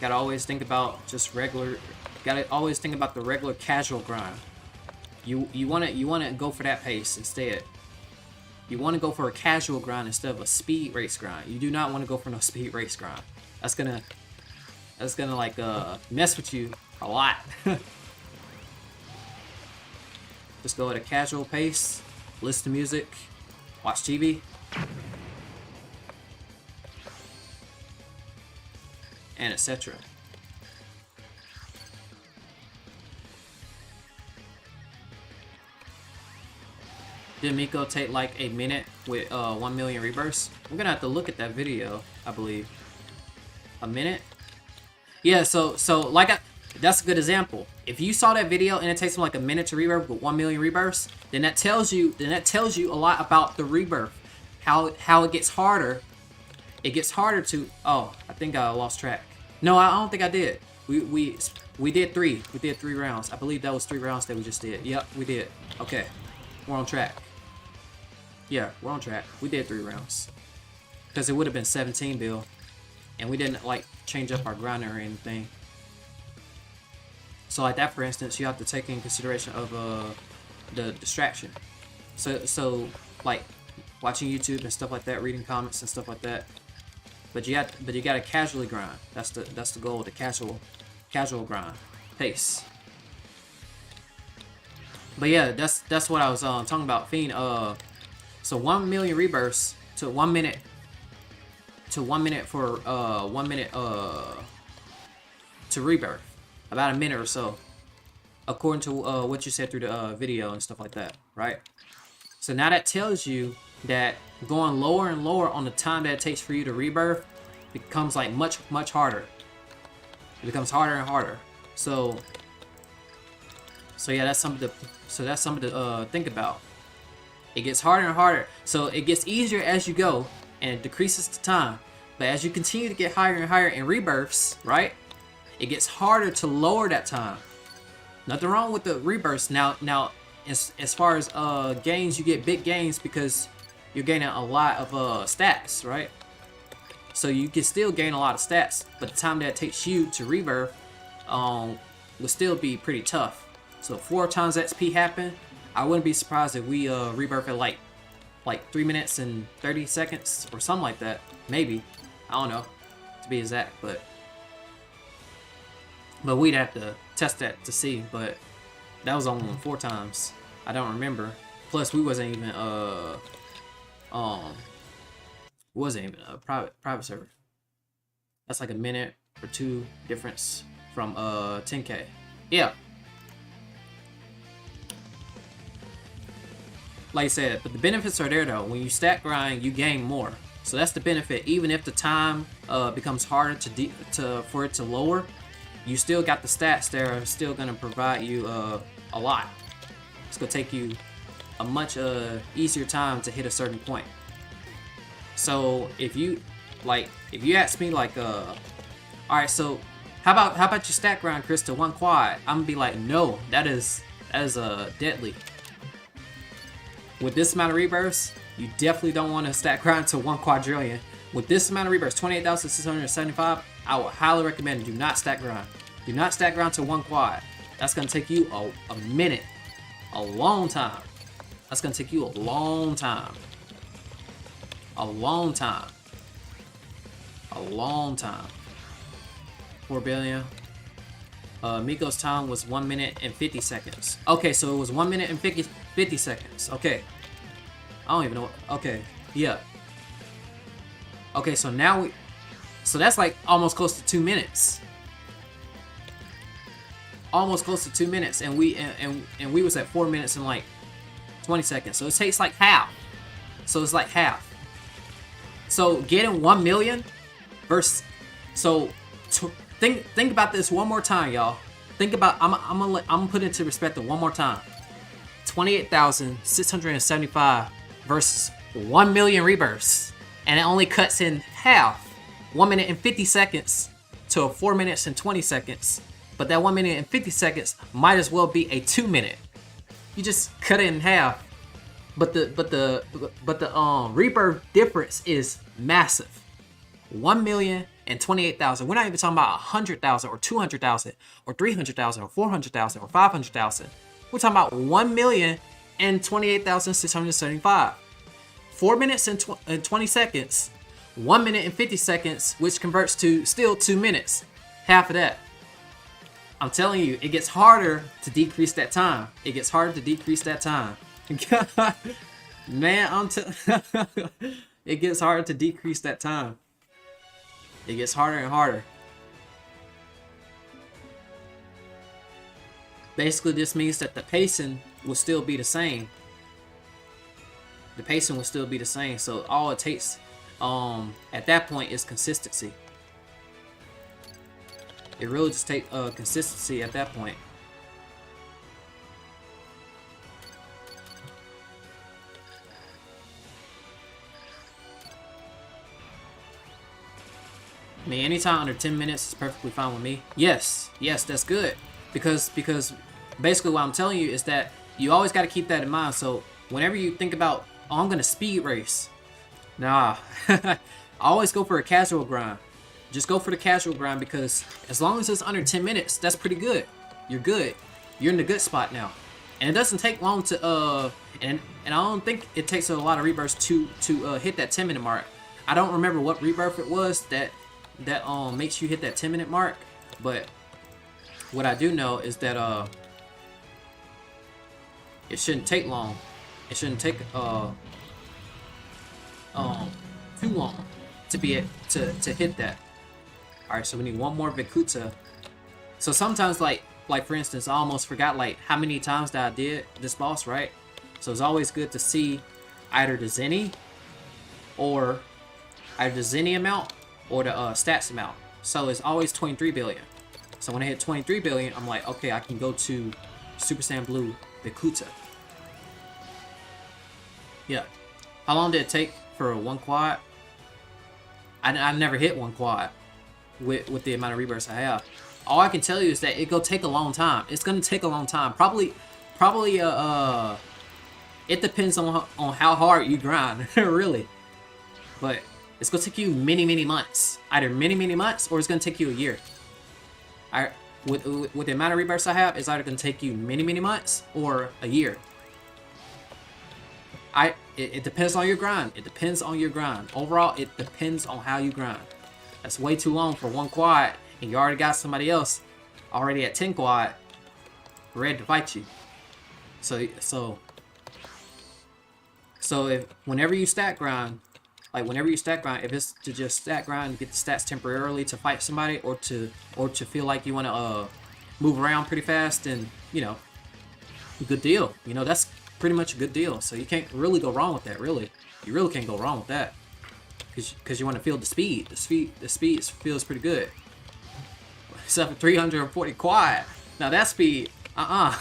Speaker 1: Gotta always think about just regular. Gotta always think about the regular casual grind. You wanna go for that pace instead. You wanna go for a casual grind instead of a speed race grind. You do not want to go for no speed race grind. That's gonna like mess with you a lot. Just go at a casual pace, listen to music, watch TV. And etc. Did Miko take like a minute with 1 million rebirths? I'm gonna have to look at that video, I believe. A minute? Yeah, so like that's a good example. If you saw that video and it takes them like a minute to rebirth with 1 million rebirths, then that tells you a lot about the rebirth. How it gets harder. It gets harder to. Oh, I think I lost track. No, I don't think I did. We did 3. We did 3 rounds. I believe that was 3 rounds that we just did. Yep, we did. Okay, we're on track. Yeah, we're on track. We did 3 rounds. Because it would have been 17 bill. And we didn't like change up our grinder or anything. So like that, for instance, you have to take in consideration of the distraction. So like watching YouTube and stuff like that, reading comments and stuff like that. But you gotta casually grind. That's the goal. The casual grind pace. But yeah, that's what I was talking about. Fiend. So 1 million rebirths to 1 minute. To 1 minute for 1 minute to rebirth. About a minute or so, according to what you said through the video and stuff like that, right? So now that tells you that going lower and lower on the time that it takes for you to rebirth becomes like much harder. It becomes harder and harder. So yeah, that's something to think about. It gets harder and harder. So it gets easier as you go, and it decreases the time. But as you continue to get higher and higher in rebirths, right? It gets harder to lower that time. Nothing wrong with the rebirths. Now, as far as gains, you get big gains because you're gaining a lot of stats, right? So you can still gain a lot of stats, but the time that it takes you to rebirth will still be pretty tough. So 4 times XP happen. I wouldn't be surprised if we rebirth at like 3 minutes and 30 seconds or something like that. Maybe. I don't know, to be exact, but we'd have to test that to see. But that was only 4 times. I don't remember. Plus, we wasn't even a private server. That's like a minute or 2 difference from 10K. Yeah. Like I said, but the benefits are there though. When you stack grind, you gain more. So that's the benefit. Even if the time becomes harder for it to lower, you still got the stats that are still gonna provide you a lot. It's gonna take you a much easier time to hit a certain point. So if you ask me like, all right, so how about you stack grind, Chris, to 1 quad? I'm gonna be like, no, that is deadly. With this amount of rebirths, you definitely don't want to stack grind to 1 quadrillion. With this amount of rebirths, 28,675, I would highly recommend do not stack grind. Do not stack grind to 1 quad. That's going to take you a minute. A long time. That's going to take you a long time. A long time. A long time. 4 billion. Miko's time was 1 minute and 50 seconds. Okay, so it was 1 minute and 50 seconds. Okay. I don't even know. Okay, yeah. Okay, so now so that's like almost close to 2 minutes. Almost close to 2 minutes, and we was at 4 minutes and like 20 seconds. So it takes like half. So it's like half. So getting 1 million versus. So think about this one more time, y'all. Think about. I'm gonna put it into perspective one more time. 28,675 versus 1 million rebirths, and it only cuts in half, 1 minute and 50 seconds to 4 minutes and 20 seconds. But that 1 minute and 50 seconds might as well be a 2 minute. You just cut it in half. But the rebirth difference is massive. 1,028,000. We're not even talking about 100,000 or 200,000 or 300,000 or 400,000 or 500,000. We're talking about 1,028,675. 4 minutes and 20 seconds, 1 minute and 50 seconds, which converts to still 2 minutes. Half of that. I'm telling you, it gets harder to decrease that time. It gets harder to decrease that time. Man, it gets harder to decrease that time. It gets harder and harder. Basically, this means that the pacing will still be the same. The pacing will still be the same. So all it takes at that point is consistency. It really just takes consistency at that point. I mean, anytime under 10 minutes is perfectly fine with me. Yes, that's good. Because basically what I'm telling you is that you always got to keep that in mind. So whenever you think about, oh, I'm going to speed race. Nah, I always go for a casual grind. Just go for the casual grind, because as long as it's under 10 minutes, that's pretty good. You're good. You're in the good spot now. And it doesn't take long to, and I don't think it takes a lot of rebirths to hit that 10-minute mark. I don't remember what rebirth it was that makes you hit that 10-minute mark, but what I do know is that it shouldn't take long. It shouldn't take too long to be to hit that. All right, so we need one more Vikuta. So sometimes, like for instance, I almost forgot like how many times that I did this boss, right? So it's always good to see either the Zenny or either the Zenny amount or the stats amount. So it's always 23 billion. So when I hit 23 billion, I'm like, okay, I can go to Super Saiyan Blue Vikuta. Yeah. How long did it take for one quad? I never hit one quad with the amount of rebirths I have. All I can tell you is that it go take a long time. It's gonna take a long time. Probably it depends on how hard you grind, really. But it's gonna take you many months. Either many months, or it's gonna take you a year. With the amount of rebirths I have, it's either gonna take you many months or a year. It depends on your grind. It depends on your grind. Overall, it depends on how you grind. That's way too long for one quad, and you already got somebody else already at 10 quad ready to fight you. So if whenever you stat grind, if it's to just stat grind and get the stats temporarily to fight somebody, or to feel like you want to move around pretty fast, then good deal. That's pretty much a good deal. So you can't really go wrong with that. Really, you really can't go wrong with that, because you want to feel the speed. The speed feels pretty good. Except for 340 quad. Now that speed, I'm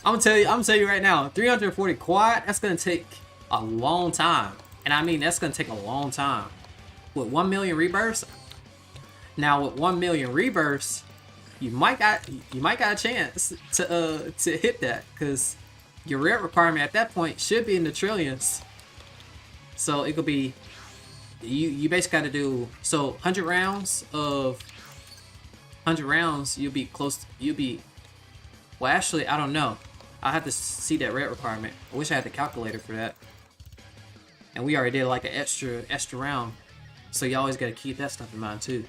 Speaker 1: gonna tell you right now, 340 quad. That's gonna take a long time, and I mean that's gonna take a long time. With 1 million rebirths. Now with 1 million rebirths, you might got a chance to hit that, because your rare requirement at that point should be in the trillions. So it could be you basically got to do 100 rounds, you'll be close. Well, actually, I don't know. I have to see that rare requirement. I wish I had the calculator for that. And we already did like an extra round, so you always got to keep that stuff in mind too.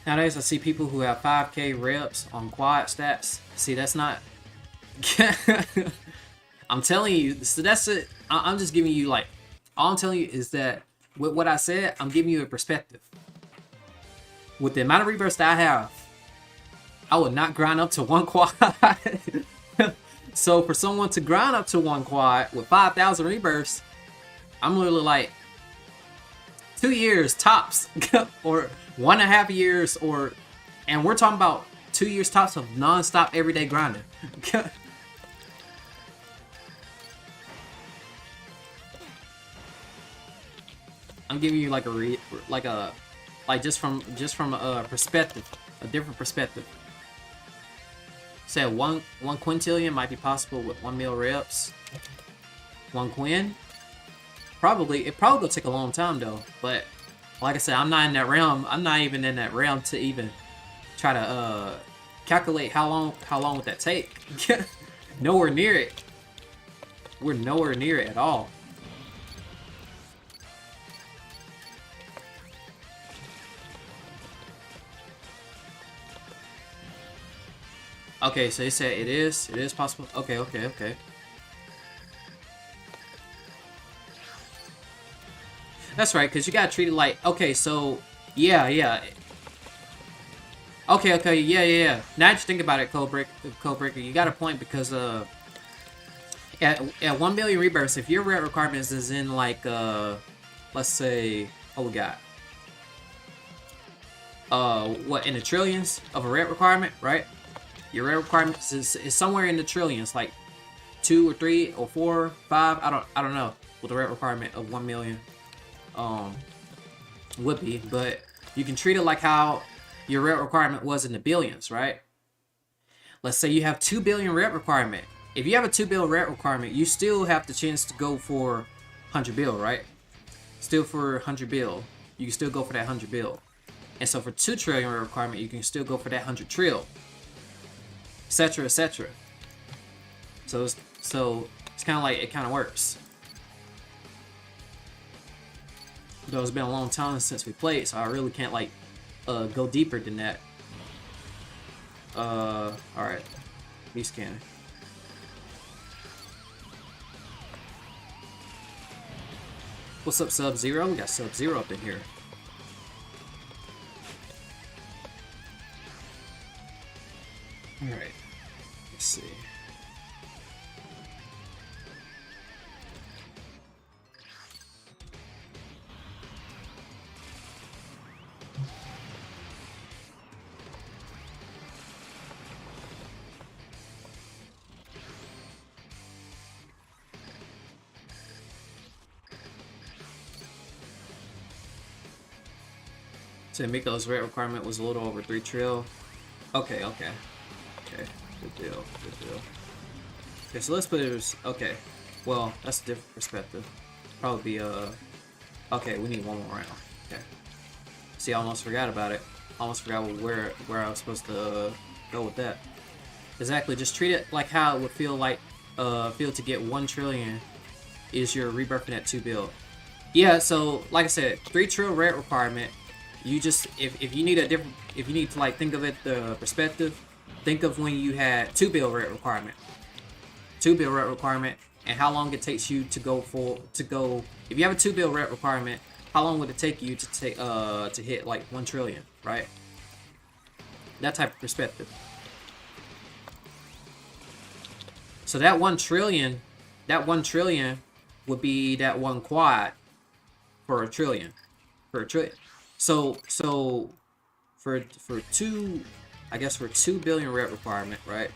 Speaker 1: Nowadays, I see people who have 5k reps on quad stats. See, that's not. I'm telling you, so that's it. I'm just giving you all I'm telling you is that with what I said, I'm giving you a perspective. With the amount of rebirths that I have, I would not grind up to one quad. So for someone to grind up to one quad with 5,000 rebirths, I'm literally like, 2 years tops, or 1.5 years, and we're talking about 2 years tops of non-stop everyday grinding. I'm giving you like just from a perspective, a different perspective. Say one quintillion might be possible with 1 mil reps. 1 quin, it probably will take a long time though. But like I said, I'm not in that realm. I'm not even in that realm to even try to calculate how long would that take. Nowhere near it. We're nowhere near it at all. Okay, so they said it is possible. Okay. That's right, because you gotta treat it like, okay, so, yeah. Okay, yeah. Now that you think about it, Codebreaker, you got a point, because, at 1 billion rebirths, if your rep requirements is in, like, let's say, what we got? What, in the trillions of a rep requirement, right? Your rare requirements is somewhere in the trillions, like 2 or 3 or 4, 5. I don't know what the rare requirement of 1 million would be, but you can treat it like how your rare requirement was in the billions, right? Let's say you have 2 billion rare requirement. If you have a 2 bill rare requirement, you still have the chance to go for 100 bill, right? Still for 100 bill, you can still go for that 100 bill. And so for 2 trillion rare requirement, you can still go for that 100 trill. Etc. So it's kind of like it kind of works. Though it's been a long time since we played, so I really can't like go deeper than that. All right, me scanning. What's up, Sub-Zero? We got Sub-Zero up in here. All right. Let's see. So Miko's rate requirement was a little over 3 trill. Okay. Good deal. Okay, so let's put it as, okay. Well, that's a different perspective. Probably be, okay, we need one more round. Okay. See, I almost forgot about it. Almost forgot where I was supposed to go with that. Exactly, just treat it like how it would feel to get 1 trillion is your rebirthing at 2 bill. Yeah, so like I said, 3 trill rate requirement. You just if you need to like think of it the perspective, think of when you had 2 bill rate requirement. 2 bill rate requirement and how long it takes you to go if you have a 2 bill rate requirement, how long would it take you to hit like 1 trillion, right? That type of perspective. So that 1 trillion would be that 1 quad for a trillion. So for 2, I guess for 2 billion rep requirement, right?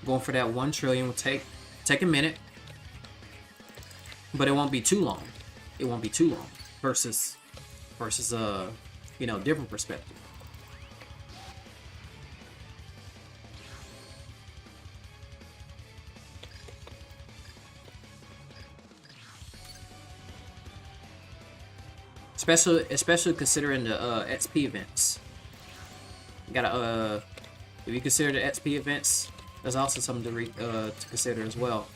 Speaker 1: Going for that 1 trillion will take a minute, but it won't be too long. It won't be too long versus different perspective. Especially considering the XP events. You gotta if you consider the XP events, there's also something to consider as well.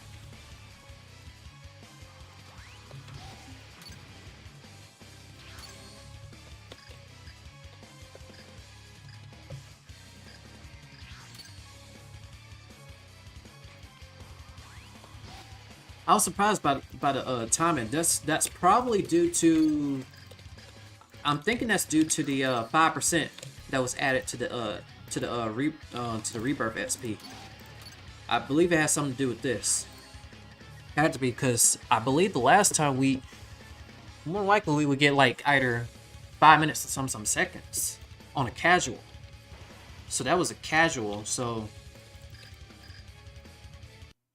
Speaker 1: I was surprised by the timing. That's probably due to. I'm thinking that's due to the 5% that was added to the Rebirth XP. I believe it has something to do with this. It had to be because I believe the last time we more likely we get like either 5 minutes to some seconds on a casual. So that was a casual, so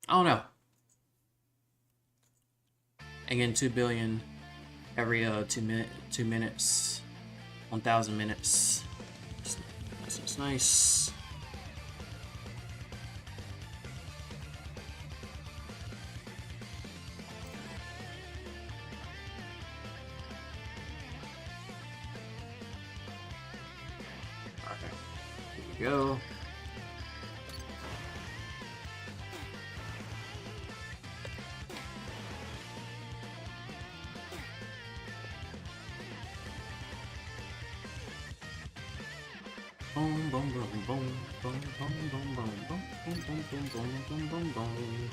Speaker 1: I don't know. Again, 2 billion every 2 minutes, 1,000 minutes. It's nice. Okay, here we go. Boom, boom, boom, boom, boom, boom, boom, boom, boom, boom, boom, boom, boom, boom, boom.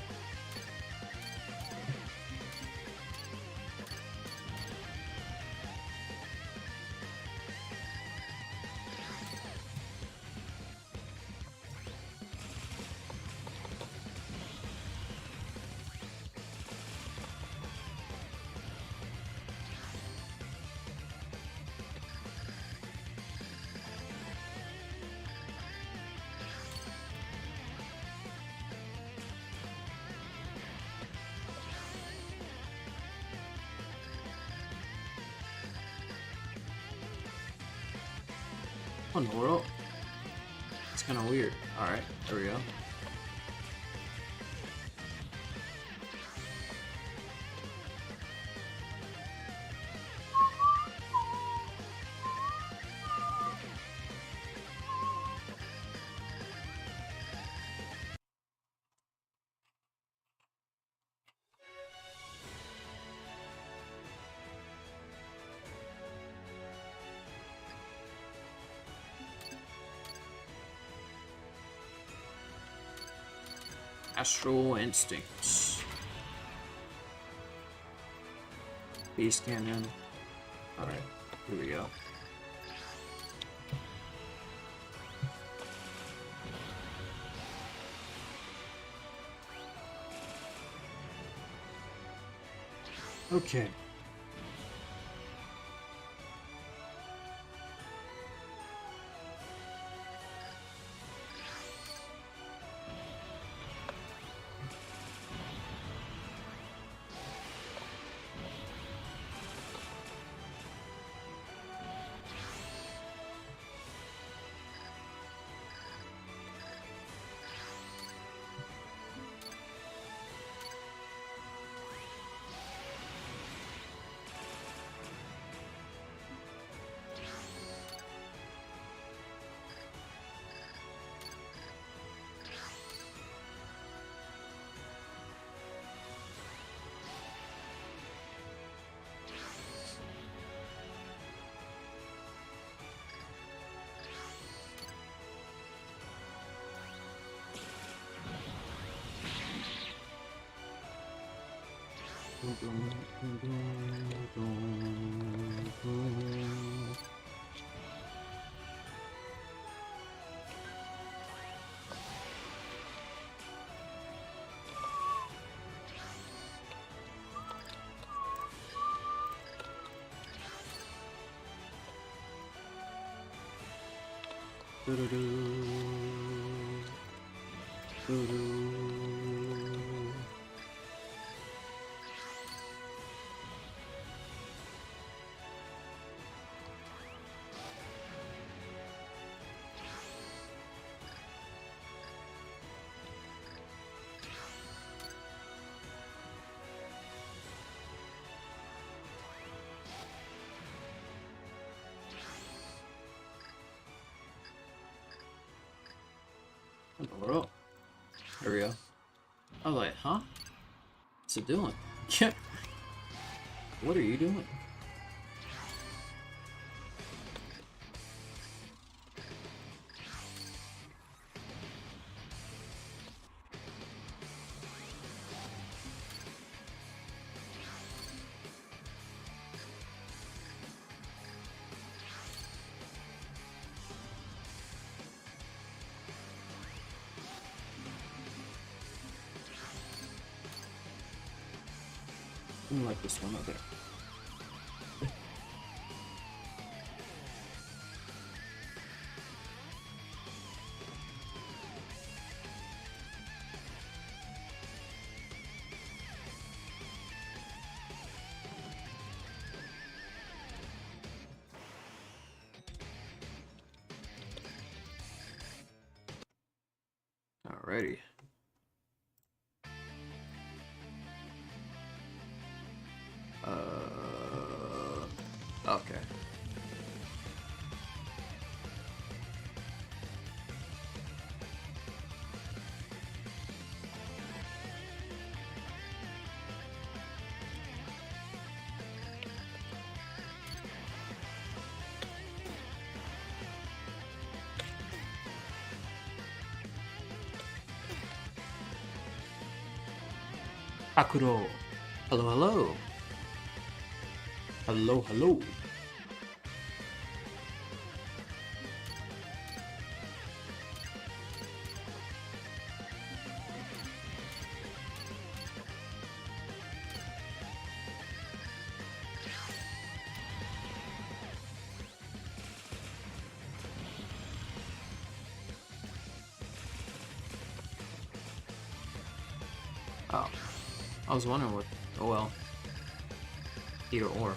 Speaker 1: What in the world? It's kind of weird. Alright, there we go. Astral Instincts. Beast Canyon. Alright, here we go. Okay. What? There we go. I was like, huh? What's it doing? What are you doing? I like this one. Okay. Alrighty. Okay. Hakuro. Hello, hello. Hello, hello. Oh, I was wondering what. Oh well. Either or.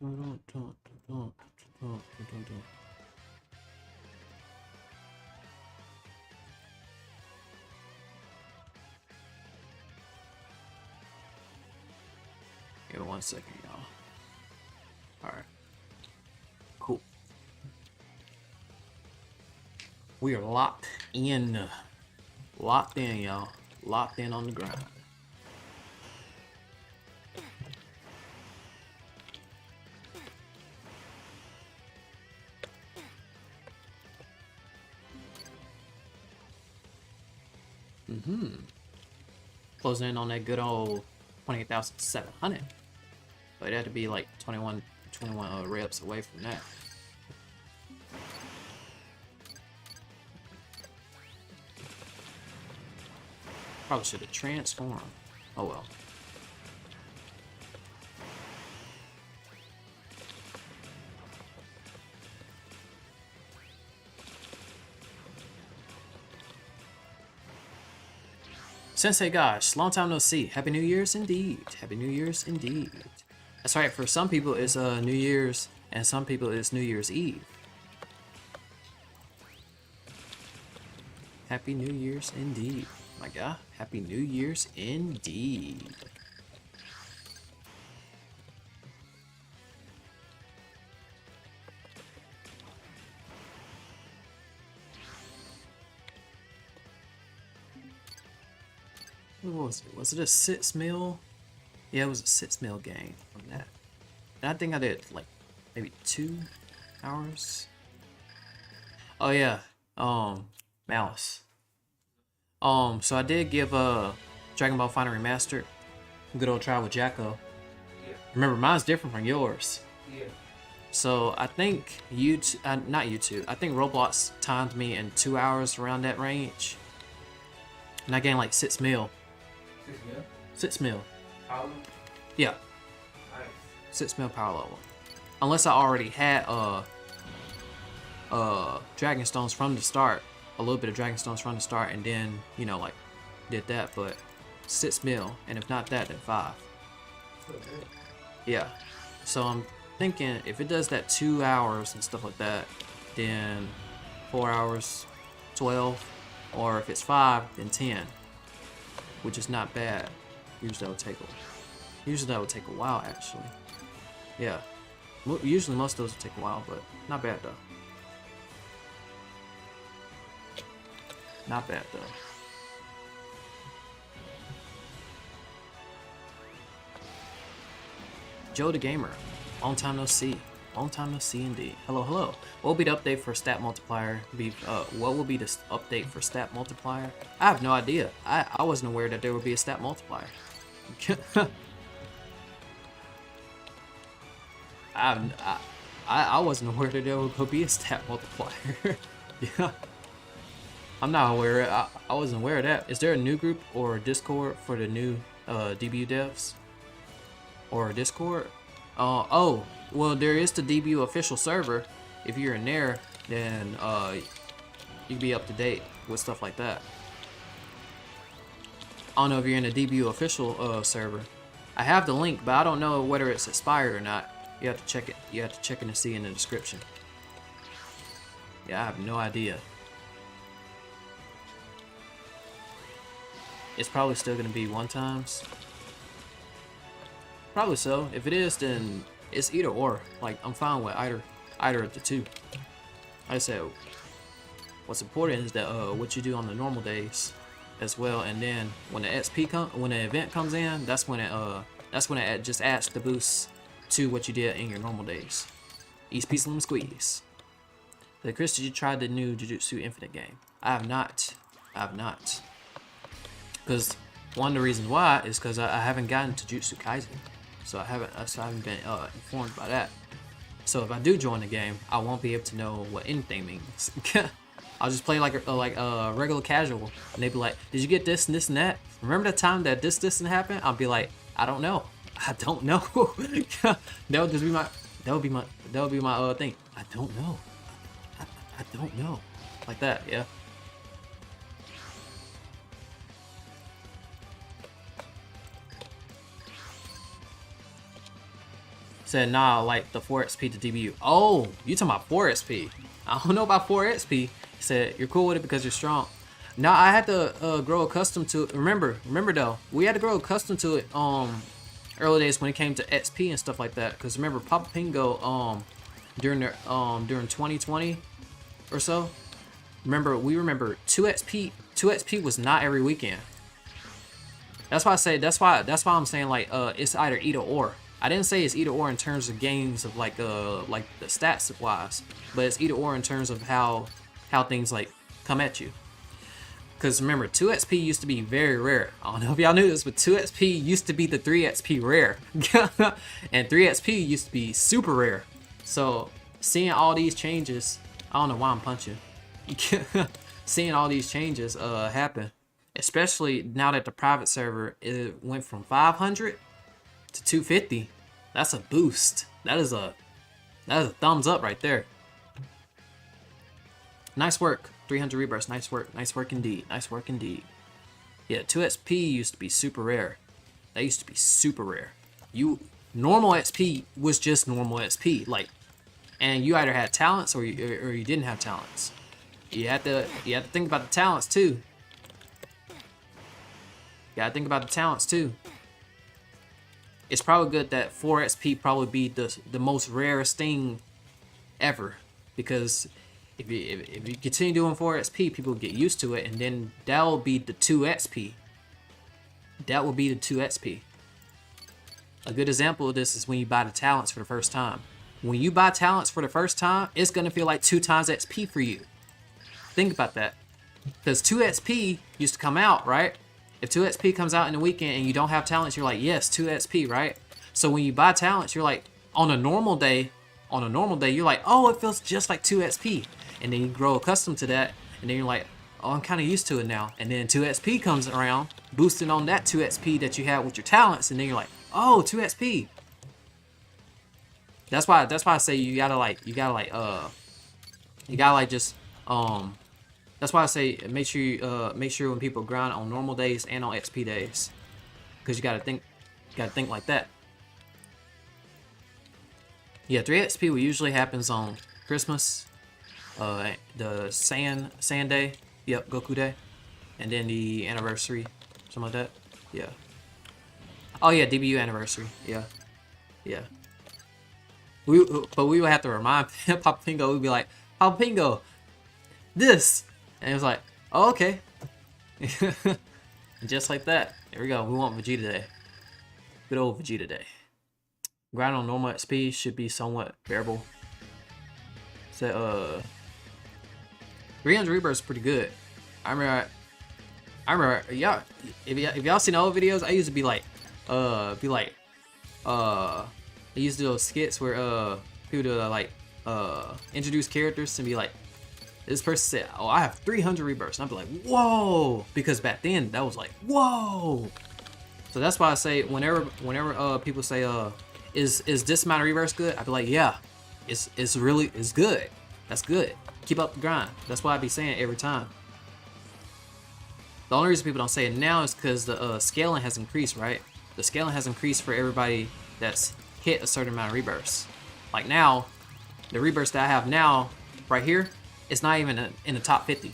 Speaker 1: Give me 1 second, y'all. Alright. Cool. We are locked in. Locked in, y'all. Locked in on the ground. Closing in on that good old 28,700. But it had to be like 21 reps away from that. Probably should have transformed. Oh well. Sensei gosh, long time no see. Happy New Year's indeed. Happy New Year's indeed. That's right, for some people it's New Year's and some people it's New Year's Eve. Happy New Year's indeed. My God, Happy New Year's indeed. What was it? Was it a 6 mil? Yeah, it was a 6 mil gain from that. And I think I did like maybe 2 hours. Oh yeah, Malice. So I did give Dragon Ball Final Remastered a good old try with Jacko.
Speaker 2: Yeah.
Speaker 1: Remember, mine's different from yours.
Speaker 2: Yeah.
Speaker 1: So I think not YouTube. I think Roblox timed me in 2 hours around that range, and I gained like 6 mil.
Speaker 2: 6 mil?
Speaker 1: 6 mil.
Speaker 2: Power?
Speaker 1: Yeah,
Speaker 2: Nice.
Speaker 1: 6 mil power level. Unless I already had Dragon Stones from the start, a little bit of Dragon Stones from the start, and then you know like did that. But 6 mil, and if not that, then 5.
Speaker 2: Okay.
Speaker 1: Yeah. So I'm thinking if it does that 2 hours and stuff like that, then 4 hours, 12, or if it's 5, then 10, which is not bad. Usually that would take a while actually. Yeah. Usually most of those will take a while, but not bad though. Not bad though. Joe the Gamer, long time no see. Long time no see indeed. Hello, hello. What will be the update for stat multiplier? What will be the update for stat multiplier? I have no idea. I wasn't aware that there would be a stat multiplier. I wasn't aware that there would be a stat multiplier. Yeah. I'm not aware. I wasn't aware of that. Is there a new group or Discord for the new DBU devs? Or Discord? Oh, well, there is the DBU official server. If you're in there, then you can be up to date with stuff like that. I don't know if you're in the DBU official server. I have the link, but I don't know whether it's expired or not. You have to check it. You have to check it and see in the description. Yeah, I have no idea. It's probably still gonna be 1x. Probably so. If it is, then it's either or. Like, I'm fine with either of the two. Like I said, what's important is that what you do on the normal days as well, and then when the event comes in, that's when it just adds the boost to what you did in your normal days. East piece lemon squeeze. But Chris, did you try the new Jujutsu Infinite game? I have not. Because one of the reasons why is because I haven't gotten to Jujutsu Kaisen, so I haven't been informed by that. So if I do join the game, I won't be able to know what anything means. I'll just play like a regular casual, and they'd be like, "Did you get this and this and that? Remember the time that this and happened?" I'll be like, "I don't know. I don't know." That would be my thing. I don't know. I don't know. Like that, yeah. Said nah, like the 4 XP to DBU. Oh, you talking about 4 XP? I don't know about 4 XP. He said you're cool with it because you're strong. Now I had to grow accustomed to it. Remember though, we had to grow accustomed to it early days when it came to XP and stuff like that. Because remember, Papa Pingo during 2020 or so. Remember 2 XP. 2 XP was not every weekend. That's why I say that's why I'm saying like it's either or. I didn't say it's either or in terms of games of like the stats wise, but it's either or in terms of how things like come at you. Because remember, 2 XP used to be very rare. I don't know if y'all knew this, but 2 XP used to be the 3 XP rare. And 3 XP used to be super rare. So seeing all these changes, I don't know why I'm punching. Seeing all these changes happen, especially now that the private server it went from 500 to 250. That's a boost. That is a thumbs up right there. Nice work. 300 rebirths. Nice work. Nice work indeed. Nice work indeed. Yeah, 2 XP used to be super rare. That used to be super rare. Normal XP was just normal XP, like, and you either had talents or you didn't have talents. You had to think about the talents too. You gotta think about the talents too. It's probably good that 4 XP probably be the most rarest thing ever, because if you continue doing 4 XP, people get used to it, and then that will be the 2 XP. That will be the 2 XP. A good example of this is when you buy the talents for the first time. When you buy talents for the first time, it's gonna feel like 2 times XP for you. Think about that, because 2 XP used to come out, right? If 2 XP comes out in the weekend and you don't have talents, you're like, yes, 2 XP, right? So when you buy talents, you're like, on a normal day, you're like, oh, it feels just like 2 XP. And then you grow accustomed to that, and then you're like, oh, I'm kind of used to it now. And then 2 XP comes around, boosting on that 2 XP that you had with your talents, and then you're like, oh, 2 XP. That's why I say that's why I say make sure when people grind on normal days and on XP days, because you gotta think like that. Yeah, 3 XP usually happens on Christmas, the sand day, yep, Goku Day, and then the anniversary, something like that. Yeah. Oh yeah, DBU anniversary. Yeah. But we would have to remind Papa Pingo. We'd be like, Papa Pingo, this. And it was like, oh, okay. Just like that. There we go. We want Vegeta Day. Good old Vegeta Day. Grind on normal XP should be somewhat bearable. So, 300 rebirths is pretty good. I remember, y'all, if y'all seen old videos, I used to I used to do those skits where, people do, introduce characters and be like, this person said, oh, I have 300 rebirths. And I'd be like, whoa. Because back then, that was like, whoa. So that's why I say, whenever people say, is this amount of rebirths good? I'd be like, yeah, it's good. That's good. Keep up the grind. That's why I be saying it every time. The only reason people don't say it now is because the scaling has increased, right? The scaling has increased for everybody that's hit a certain amount of rebirths. Like now, the rebirths that I have now, right here, it's not even in the top 50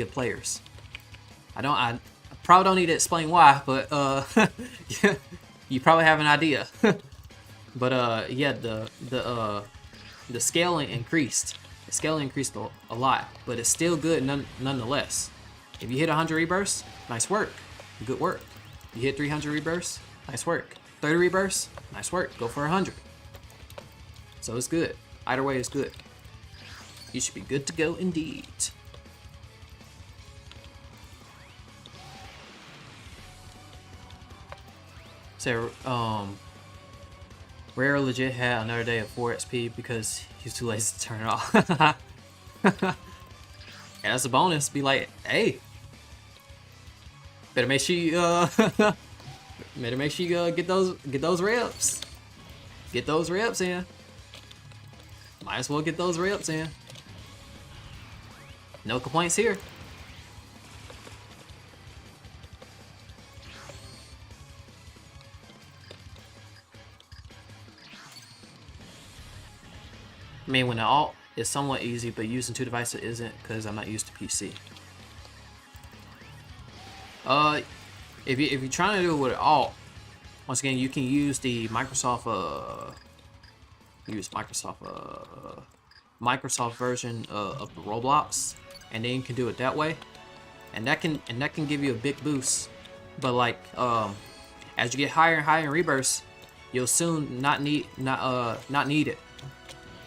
Speaker 1: of players. I probably don't need to explain why, but yeah, you probably have an idea. But yeah, the scaling increased. The scaling increased a lot, but it's still good nonetheless. If you hit 100 rebirths, nice work, good work. You hit 300 rebirths, nice work. 30 rebirths, nice work. Go for 100. So it's good. Either way, it's good. You should be good to go indeed. So, Rare legit had another day of 4 XP because he's too lazy to turn it off. Yeah, that's a bonus. Be like, hey, better make sure you get those reps. Get those reps in. Might as well get those reps in. No complaints here. I mean, when the alt is somewhat easy, but using 2 devices isn't because I'm not used to PC. If you're trying to do it with alt, once again, you can use the Microsoft Microsoft version of the Roblox, and then you can do it that way, and that can give you a big boost. But like as you get higher and higher in Rebirth, you'll soon not need it,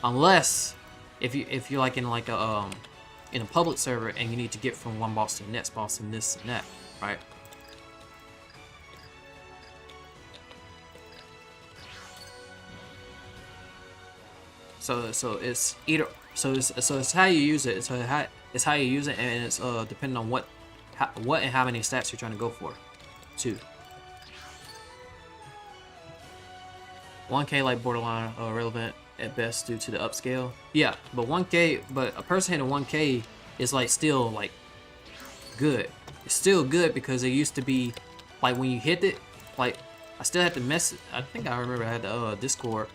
Speaker 1: unless if you're like in a public server and you need to get from one boss to the next boss and this and that, right? So it's either it's how you use it. It's how you use it, and it's depending on what and how many stats you're trying to go for, too. 1K like borderline relevant at best due to the upscale. Yeah, but 1K, but a person hitting 1K is like still like good. It's still good because it used to be like when you hit it, like I still had to message. I think I remember I had the Discord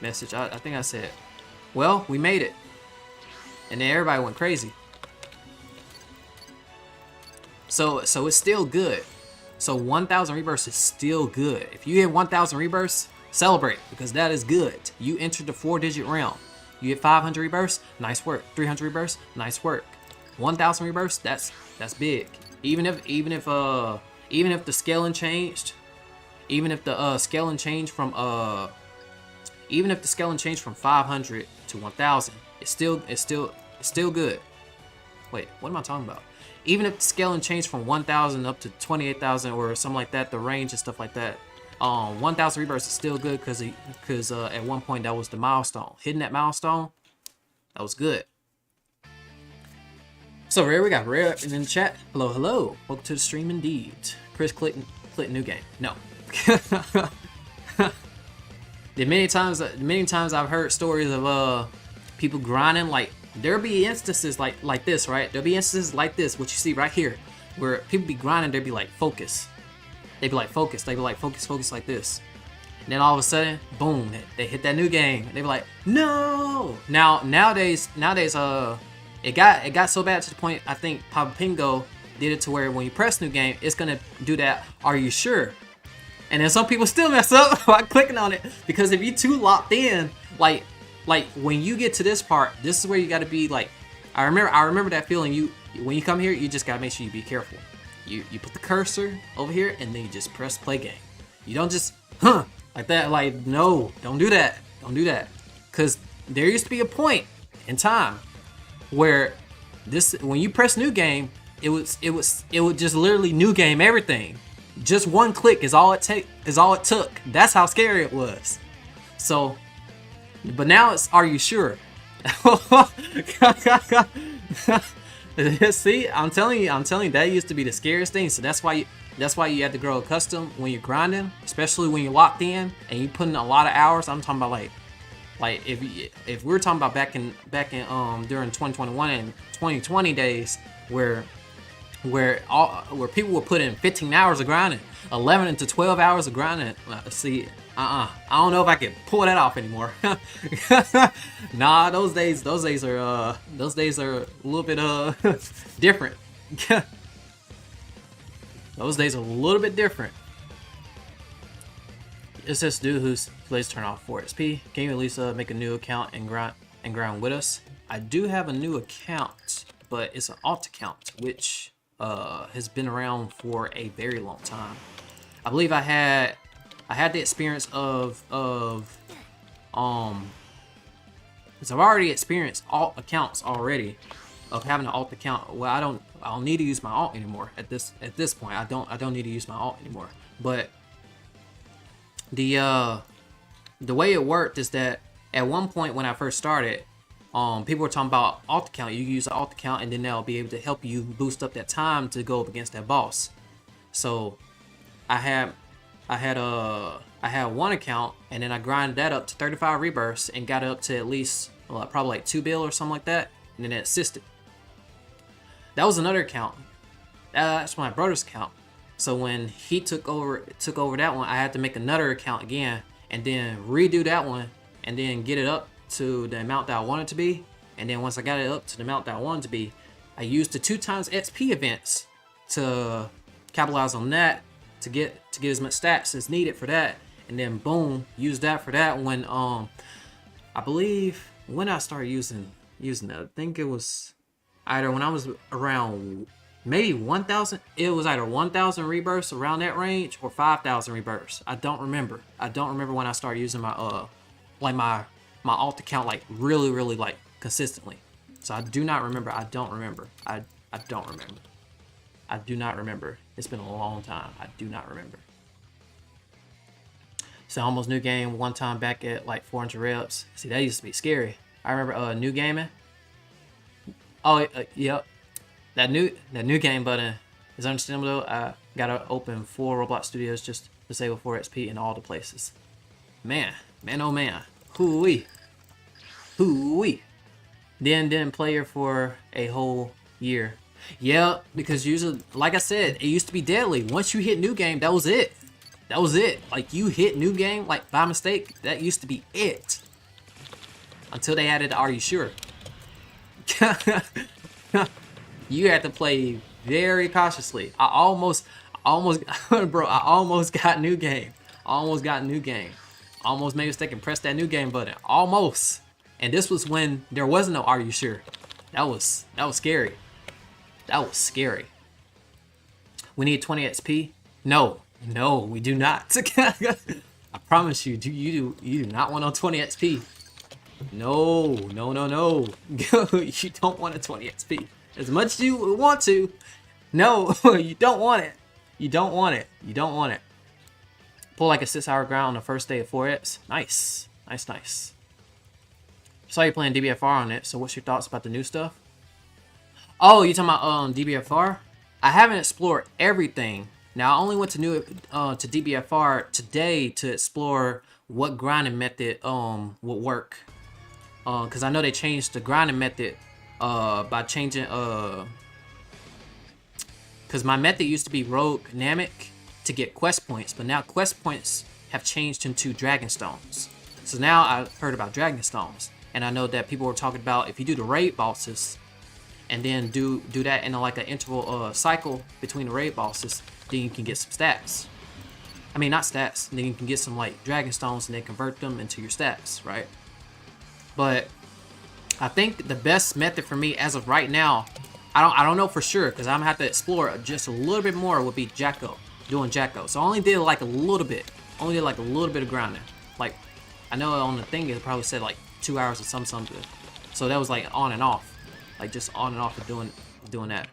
Speaker 1: message. I think I said, well, we made it, and then everybody went crazy. So it's still good. So 1,000 rebirths is still good. If you hit 1,000 rebirths, celebrate, because that is good. You entered the 4-digit realm. You hit 500 rebirths, nice work. 300 rebirths, nice work. 1,000 rebirths, that's big. Even if the scaling changed, even if the scaling changed from 500 to 1,000, it's still good. Wait, what am I talking about? Even if the scaling changed from 1,000 up to 28,000 or something like that, the range and stuff like that, 1,000 rebirths is still good because at one point that was the milestone. Hitting that milestone, that was good. So Rare, we got Rare in the chat. Hello, hello. Welcome to the stream indeed. Chris, click new game. No. The many times I've heard stories of people grinding, like there'll be instances like this, right? There'll be instances like this, what you see right here, where people be grinding, they'll be like focus. They'd be like focus. They'd be like focus like this. And then all of a sudden, boom, they hit that new game. They be like, no. Nowadays, it got so bad to the point I think Papa Pingo did it to where when you press new game, it's gonna do that. Are you sure? And then some people still mess up by clicking on it, because if you're too locked in, like when you get to this part, this is where you got to be like. I remember that feeling. When you come here, you just gotta make sure you be careful. You put the cursor over here and then you just press play game. You don't just like that. Like, no, don't do that. Don't do that. Cause there used to be a point in time where when you press new game, it would just literally new game everything. Just one click is all it took. That's how scary it was. So, but now it's, are you sure? See, I'm telling you, that used to be the scariest thing. So that's why you have to grow accustomed when you're grinding, especially when you're locked in and you put in a lot of hours. I'm talking about like if we're talking about back in during 2021 and 2020 days where people were putting in 15 hours of grinding, 11 to 12 hours of grinding. See, I don't know if I can pull that off anymore. Nah, those days are a little bit different. Those days are a little bit different. It's this dude who's plays turn off 4XP. Can you at least make a new account and grind with us? I do have a new account, but it's an alt account, which has been around for a very long time. I believe I had the experience of because I've already experienced alt accounts already, of having an alt account. Well, I don't need to use my alt anymore at this point. I don't need to use my alt anymore. But the way it worked is that at one point when I first started, people were talking about alt account. You use an alt account and then they'll be able to help you boost up that time to go up against that boss. So I had one account, and then I grinded that up to 35 rebirths and got it up to at least probably like 2 bill or something like that, and then it assisted. That was another account. That's my brother's account. So when he took over that one, I had to make another account again and then redo that one and then get it up to the amount that I want it to be, and then once I got it up to the amount that I want it to be, I used the 2 times XP events to capitalize on that to get as much stats as needed for that, and then boom, use that for that when I believe when I started using that, I think it was either when I was around maybe 1,000. It was either 1,000 rebirths around that range or 5,000 rebirths. I don't remember when I started using my like my alt account like really like consistently. So I do not remember. I don't remember. I don't remember. I do not remember. It's been a long time. I do not remember. So almost new game one time back at like 400 reps. See, that used to be scary. I remember new gaming. Oh, yep. That new game button is understandable though. I gotta open 4 Roblox studios just to disable 4 XP in all the places. Man, oh man. Hoo-wee. Then didn't play her for a whole year. Yeah, because usually, like I said, it used to be deadly. Once you hit new game, that was it. That was it. Like you hit new game, like by mistake, that used to be it. Until they added, are you sure? You had to play very cautiously. I almost, bro, I almost got new game. Almost made a mistake and pressed that new game button. Almost. And this was when there was no are you sure. That was scary. That was scary. We need 20 XP? No, we do not. I promise you, you do not want no 20 XP. No. You don't want a 20 XP. As much as you want to. No, you don't want it. You don't want it. Pull like a 6-hour grind on the first day of 4X. Nice. Saw you playing DBFR on it, so what's your thoughts about the new stuff? Oh, you talking about DBFR? I haven't explored everything. Now I only went to DBFR today to explore what grinding method would work. Cause I know they changed the grinding method by changing cause my method used to be Rogue Namek to get quest points, but now quest points have changed into Dragon Stones. So now I've heard about Dragon Stones, and I know that people were talking about if you do the raid bosses and then do that in like an interval cycle between the raid bosses, then you can get some stats. I mean, not stats. Then you can get some like Dragon Stones and they convert them into your stats, right? But I think the best method for me as of right now, I don't know for sure because I'm gonna have to explore just a little bit more, would be doing Jacko. So I only did like a little bit. Of grinding. Like I know on the thing it probably said like 2 hours or something. So that was like on and off. Like just on and off of doing that.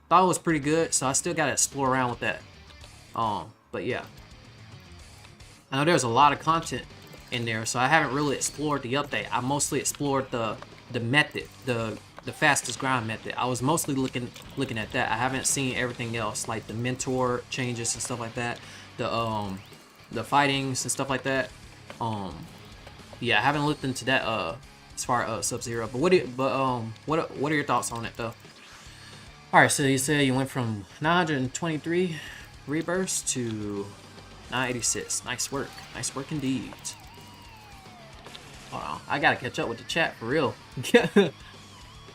Speaker 1: Thought it was pretty good, so I still gotta explore around with that. But yeah. I know there's a lot of content in there, so I haven't really explored the update. I mostly explored the method, the fastest grind method. I was mostly looking at that. I haven't seen everything else, like the mentor changes and stuff like that, the fightings and stuff like that. Yeah, I haven't looked into that as far as Sub-Zero. But what are your thoughts on it though? All right, so you say you went from 923 rebirths to 986. Nice work indeed. Hold on, I gotta catch up with the chat for real.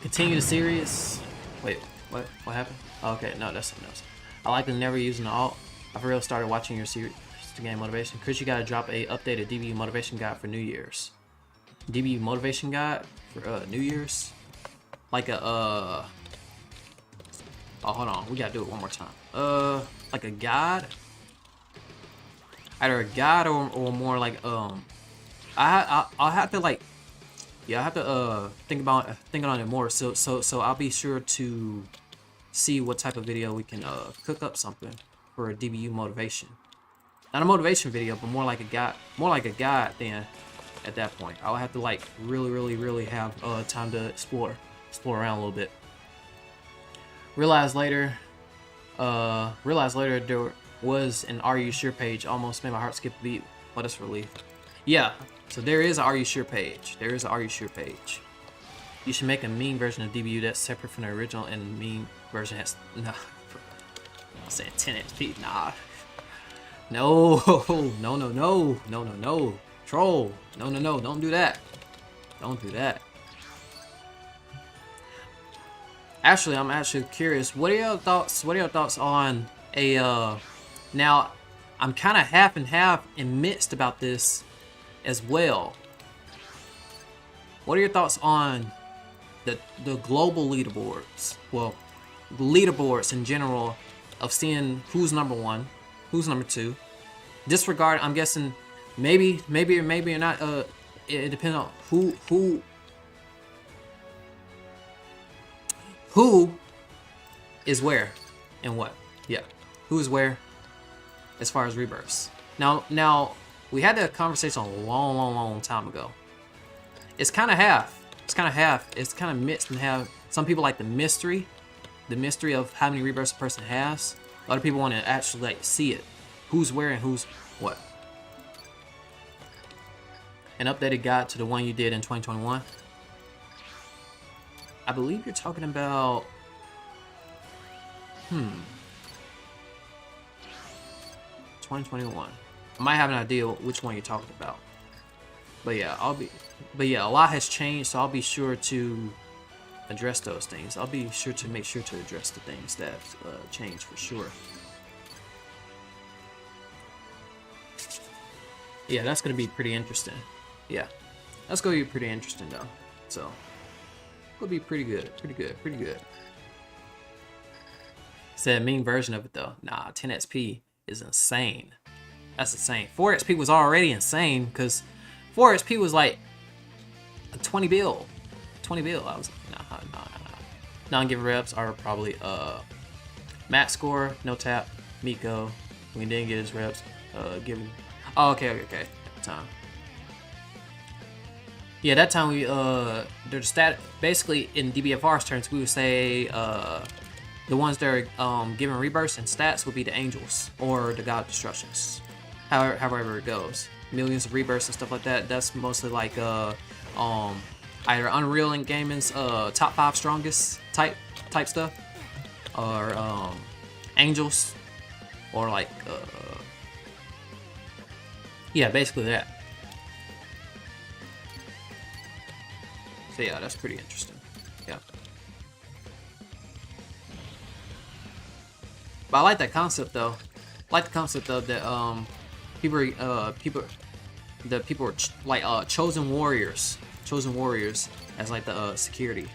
Speaker 1: Continue the series. Wait, what happened? Oh, okay, no, that's something else. I likely never using the alt. I for real started watching your series to gain motivation. Chris, you gotta drop a updated DBU motivation guide for New Year's. DBU motivation guide for New Year's? Like a oh, hold on, we gotta do it one more time. Like a guide? Either a guide or more like I'll have to like, yeah, I have to think on it more. So I'll be sure to see what type of video we can cook up something for a DBU motivation. Not a motivation video, but more like a guide. Then at that point, I'll have to like really have time to explore around a little bit. Realized later there was an Are You Sure page. Almost made my heart skip a beat. What a relief. Yeah, so there is an Are You Sure page. You should make a meme version of DBU that's separate from the original, and the meme version has I'm saying 10 XP. Nah. No. Troll. No, don't do that. Don't do that. Actually, I'm actually curious. What are your thoughts? What are your thoughts on a? Now, I'm kind of half and half and mixed about this as well. What are your thoughts on the global leaderboards? Well, leaderboards in general, of seeing who's number one, who's number two. Disregard. I'm guessing maybe or not. It depends on who is where and what. Yeah, who is where as far as rebirths. Now we had that conversation a long time ago. It's kind of half. It's kind of half. It's kind of mixed and half. Some people like the mystery of how many rebirths a person has. A lot of people want to actually like see it, who's where and who's what. An updated guide to the one you did in 2021. I believe you're talking about 2021. I might have an idea which one you're talking about. But yeah, a lot has changed, so I'll be sure to address those things. I'll be sure to make sure to address the things that have changed for sure. Yeah, that's gonna be pretty interesting. Yeah, that's gonna be pretty interesting though. So, it'll be pretty good. Said mean version of it though. Nah, 10 XP is insane. That's insane. 4 XP was already insane because 4 XP was like a 20 bill. 20 bill. I was like, nah. Non-given reps are probably max score, no tap, Miko. We didn't get his reps. Given. Oh, okay. Time. Yeah, that time we the stat basically in DBFR's terms we would say the ones that are given rebirths and stats would be the angels or the god of destructions. However it goes. Millions of rebirths and stuff like that. That's mostly like either Unreal and Gaming's top 5 strongest type stuff, or angels, or like yeah, basically that. So yeah, that's pretty interesting. Yeah. But I like that concept though. I like the concept of that people are like chosen warriors as like the security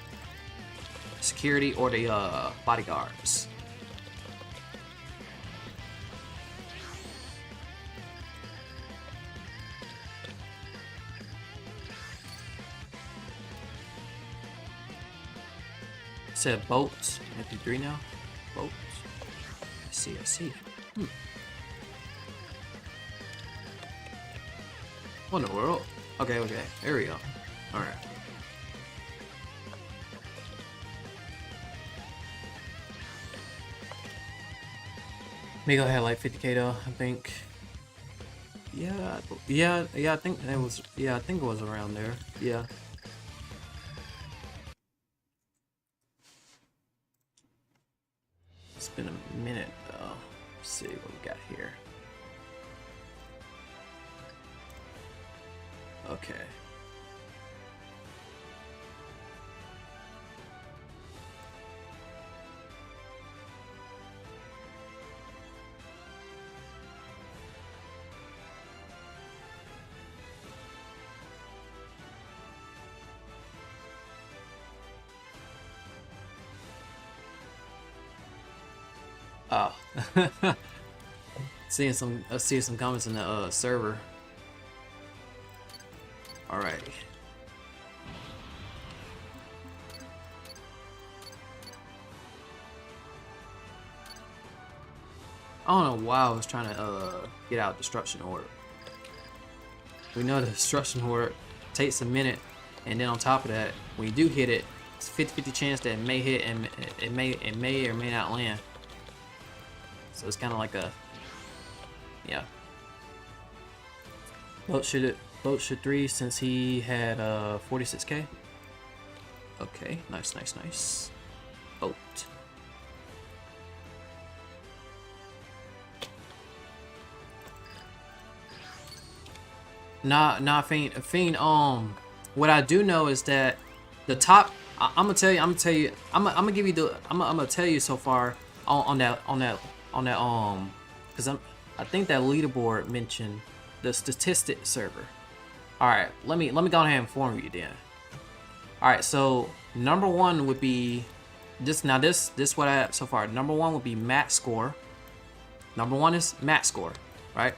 Speaker 1: or the bodyguards. Said boats. 53 now. Boats. I see. What in the world? Okay. There we go. Alright. Miko had like 50k though, I think. Yeah, I think it was around there. Yeah. It's been a minute though. Let's see what we got here. Okay. Oh. seeing some comments in the server. Alrighty. I don't know why I was trying to get out Destruction Order. We know the Destruction Order takes a minute, and then on top of that, when you do hit it, it's 50-50 chance that it may hit and it may or may not land. So it's kind of like a, yeah. Boat should 3 since he had 46k. Okay, nice. Boat. Nah, Fiend. what I do know is that the top. I'm gonna tell you. I'm gonna give you the. I'm gonna tell you so far on that. Because I think that leaderboard mentioned the statistic server. All right, let me go ahead and inform you then. All right, so number one would be this. Now this what I have so far. Number one would be max score. Number one is max score, right?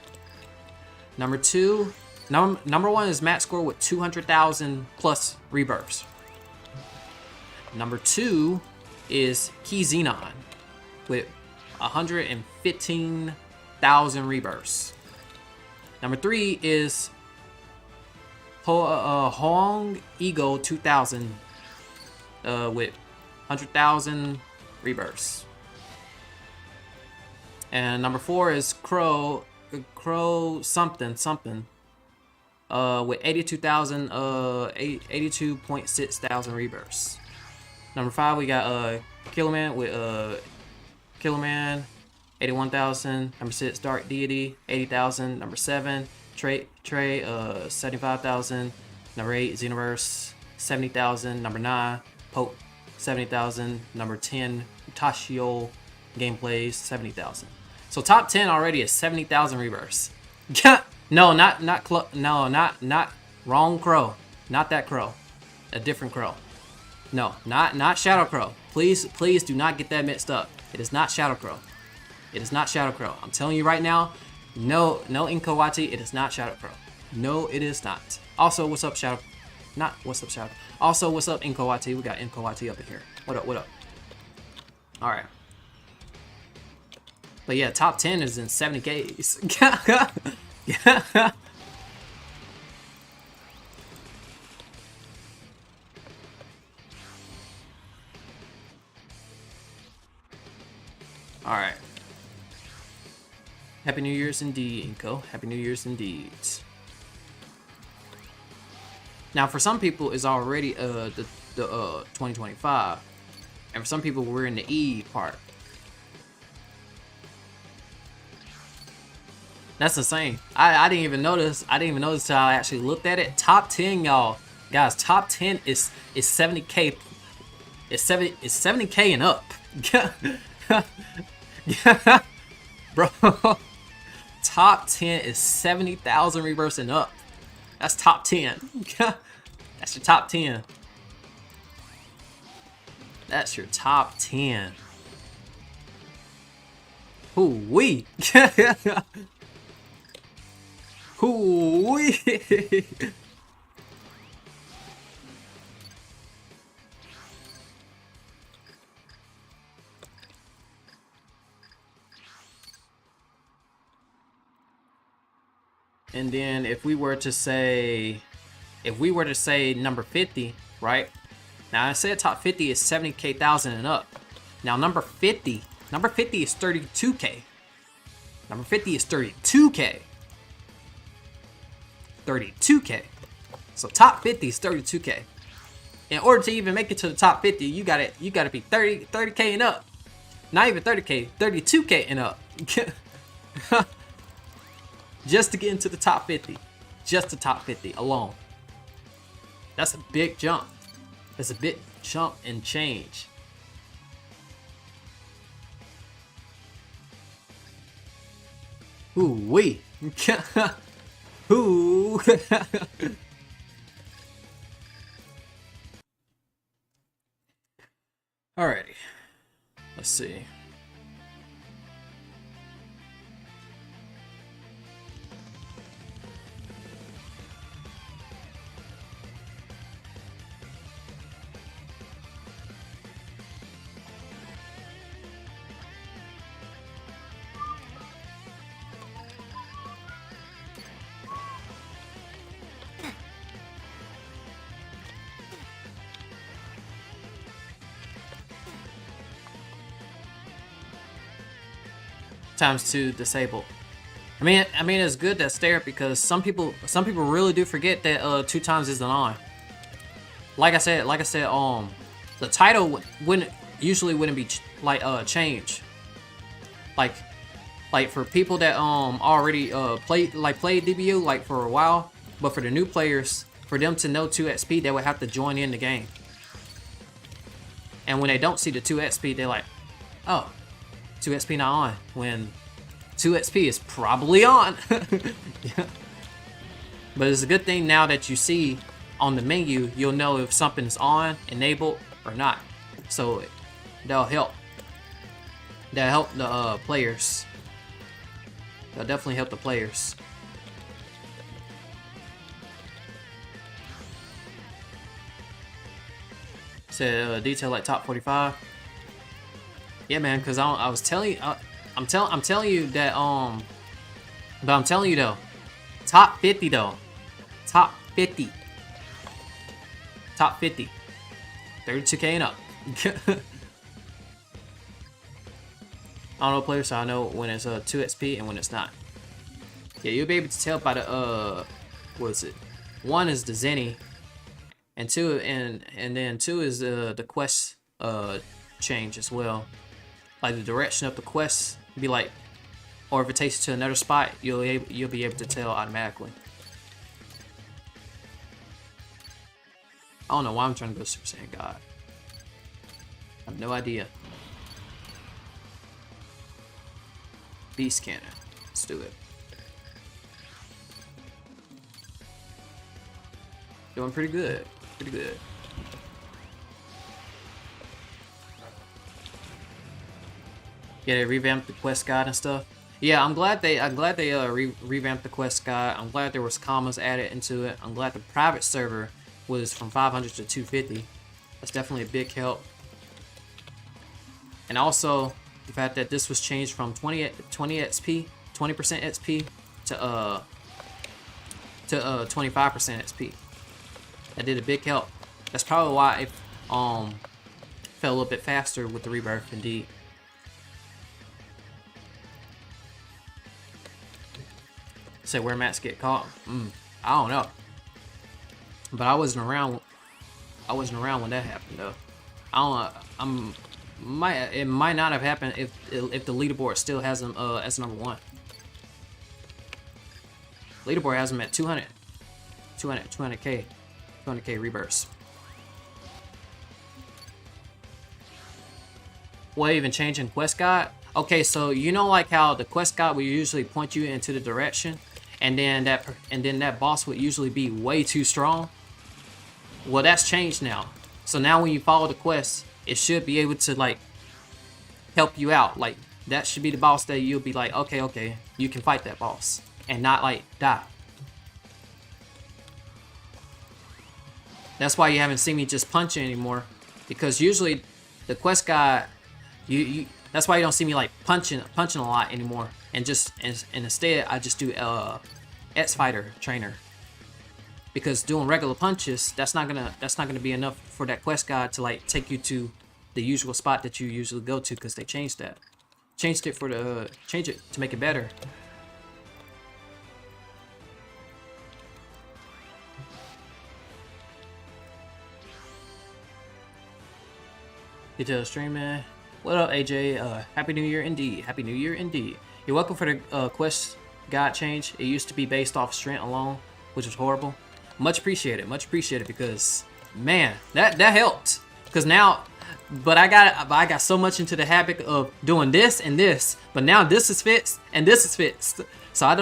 Speaker 1: Number two, number one is max score with 200,000 plus rebirths. Number two is Key Xenon with 115,000 rebirths. Number three is Hong Ego 2000 with 100,000 rebirths. And number four is Crow something with 82.6 thousand rebirths. Number five, we got Killerman with Killerman 81,000. Number six, Dark Deity 80,000. Number seven, Trey 75,000. Number eight, Xenoverse 70,000. Number nine, Pope 70,000. Number 10, Tashio Gameplays 70,000. So top 10 already is 70,000 rebirths. No, not wrong crow. Not that crow. A different crow. No, not Shadow Crow. Please do not get that mixed up. It is not Shadow Crow. It is not Shadow Crow. I'm telling you right now, no Inkowati, it is not Shadow Crow. No, it is not. Also, what's up, Shadow? Not what's up, Shadow. Also, what's up, Inkowati? We got Inkowati up in here. What up, what up? Alright. But yeah, top 10 is in 70Ks. Alright. Happy New Year's indeed, Inko. Happy New Year's indeed. Now, for some people, it's already the 2025. And for some people, we're in the E part. That's insane. I didn't even notice. I didn't even notice till I actually looked at it. Top 10, y'all. Guys, top 10 is 70K. It's 70K and up. Bro. Top 10 is 70,000 rebirths and up. That's top 10. That's your top 10. That's your top 10. Hoo-wee. Hoo-wee. And then if we were to say number 50, right? Now I said top 50 is 70K thousand and up. Now number 50 is 32K. Number 50 is 32K. 32K. So top 50 is 32K. In order to even make it to the top 50, you gotta be 30K and up. Not even 30K, 32K and up. Just to get into the top 50. Just the top 50 alone. That's a big jump. That's a big jump and change. Ooh-wee. Ooh. Alrighty. Let's see. ×2 disabled. I mean it's good that's there because some people really do forget that 2 times isn't on. Like I said, the title wouldn't be changed. Like for people that already played DBU like for a while, but for the new players, for them to know 2 XP, they would have to join in the game. And when they don't see the 2 XP, they're like, oh, 2 XP not on. When 2 XP is probably on. Yeah. But it's a good thing now that you see on the menu, you'll know if something's on, enabled, or not. So that'll help. That'll help the players. That'll definitely help the players. Said detail like top 45. Yeah, man, because I was telling you, I'm telling you that but I'm telling you though, top 50 though, top 50, 32K and up. I don't know players, so I know when it's 2 XP and when it's not. Yeah, you'll be able to tell by the what is it? 1 is the Zenny, and 2 and then 2 is the quest change as well. Like the direction of the quest be like, or if it takes you to another spot, you'll be able to tell automatically. I don't know why I'm trying to go Super Saiyan God. I have no idea. Beast Cannon. Let's do it. Doing pretty good. Pretty good. Yeah, they revamped the quest guide and stuff. Yeah, I'm glad they revamped the quest guide. I'm glad there was commas added into it. I'm glad the private server was from 500 to 250. That's definitely a big help. And also the fact that this was changed from 20 XP, 20% XP to 25% XP. That did a big help. That's probably why it fell a little bit faster with the Rebirth, indeed. Say where mats get caught. I don't know. But I wasn't around. I wasn't around when that happened though. I don't. It might not have happened if the leaderboard still has them as number 1. Leaderboard has them at 200k rebirths. What, even changing quest guide? Okay, so you know like how the quest guide will usually point you into the direction, and then that boss would usually be way too strong. Well, that's changed now. So now when you follow the quest, it should be able to like help you out. Like that should be the boss that you'll be like, okay, you can fight that boss and not like die. That's why you haven't seen me just punch anymore, because usually the quest guide, that's why you don't see me like punching a lot anymore, and instead I just do X Fighter Trainer, because doing regular punches, that's not gonna be enough for that quest guide to like take you to the usual spot that you usually go to, because they changed it to make it better. Get to the stream, man. What up, AJ? Happy New Year indeed. Happy New Year indeed. You're welcome for the quest guide change. It used to be based off strength alone, which was horrible. Much appreciated, because man, that helped. Because now, but I got so much into the habit of doing this and this, but now this is fixed and this is fixed. So I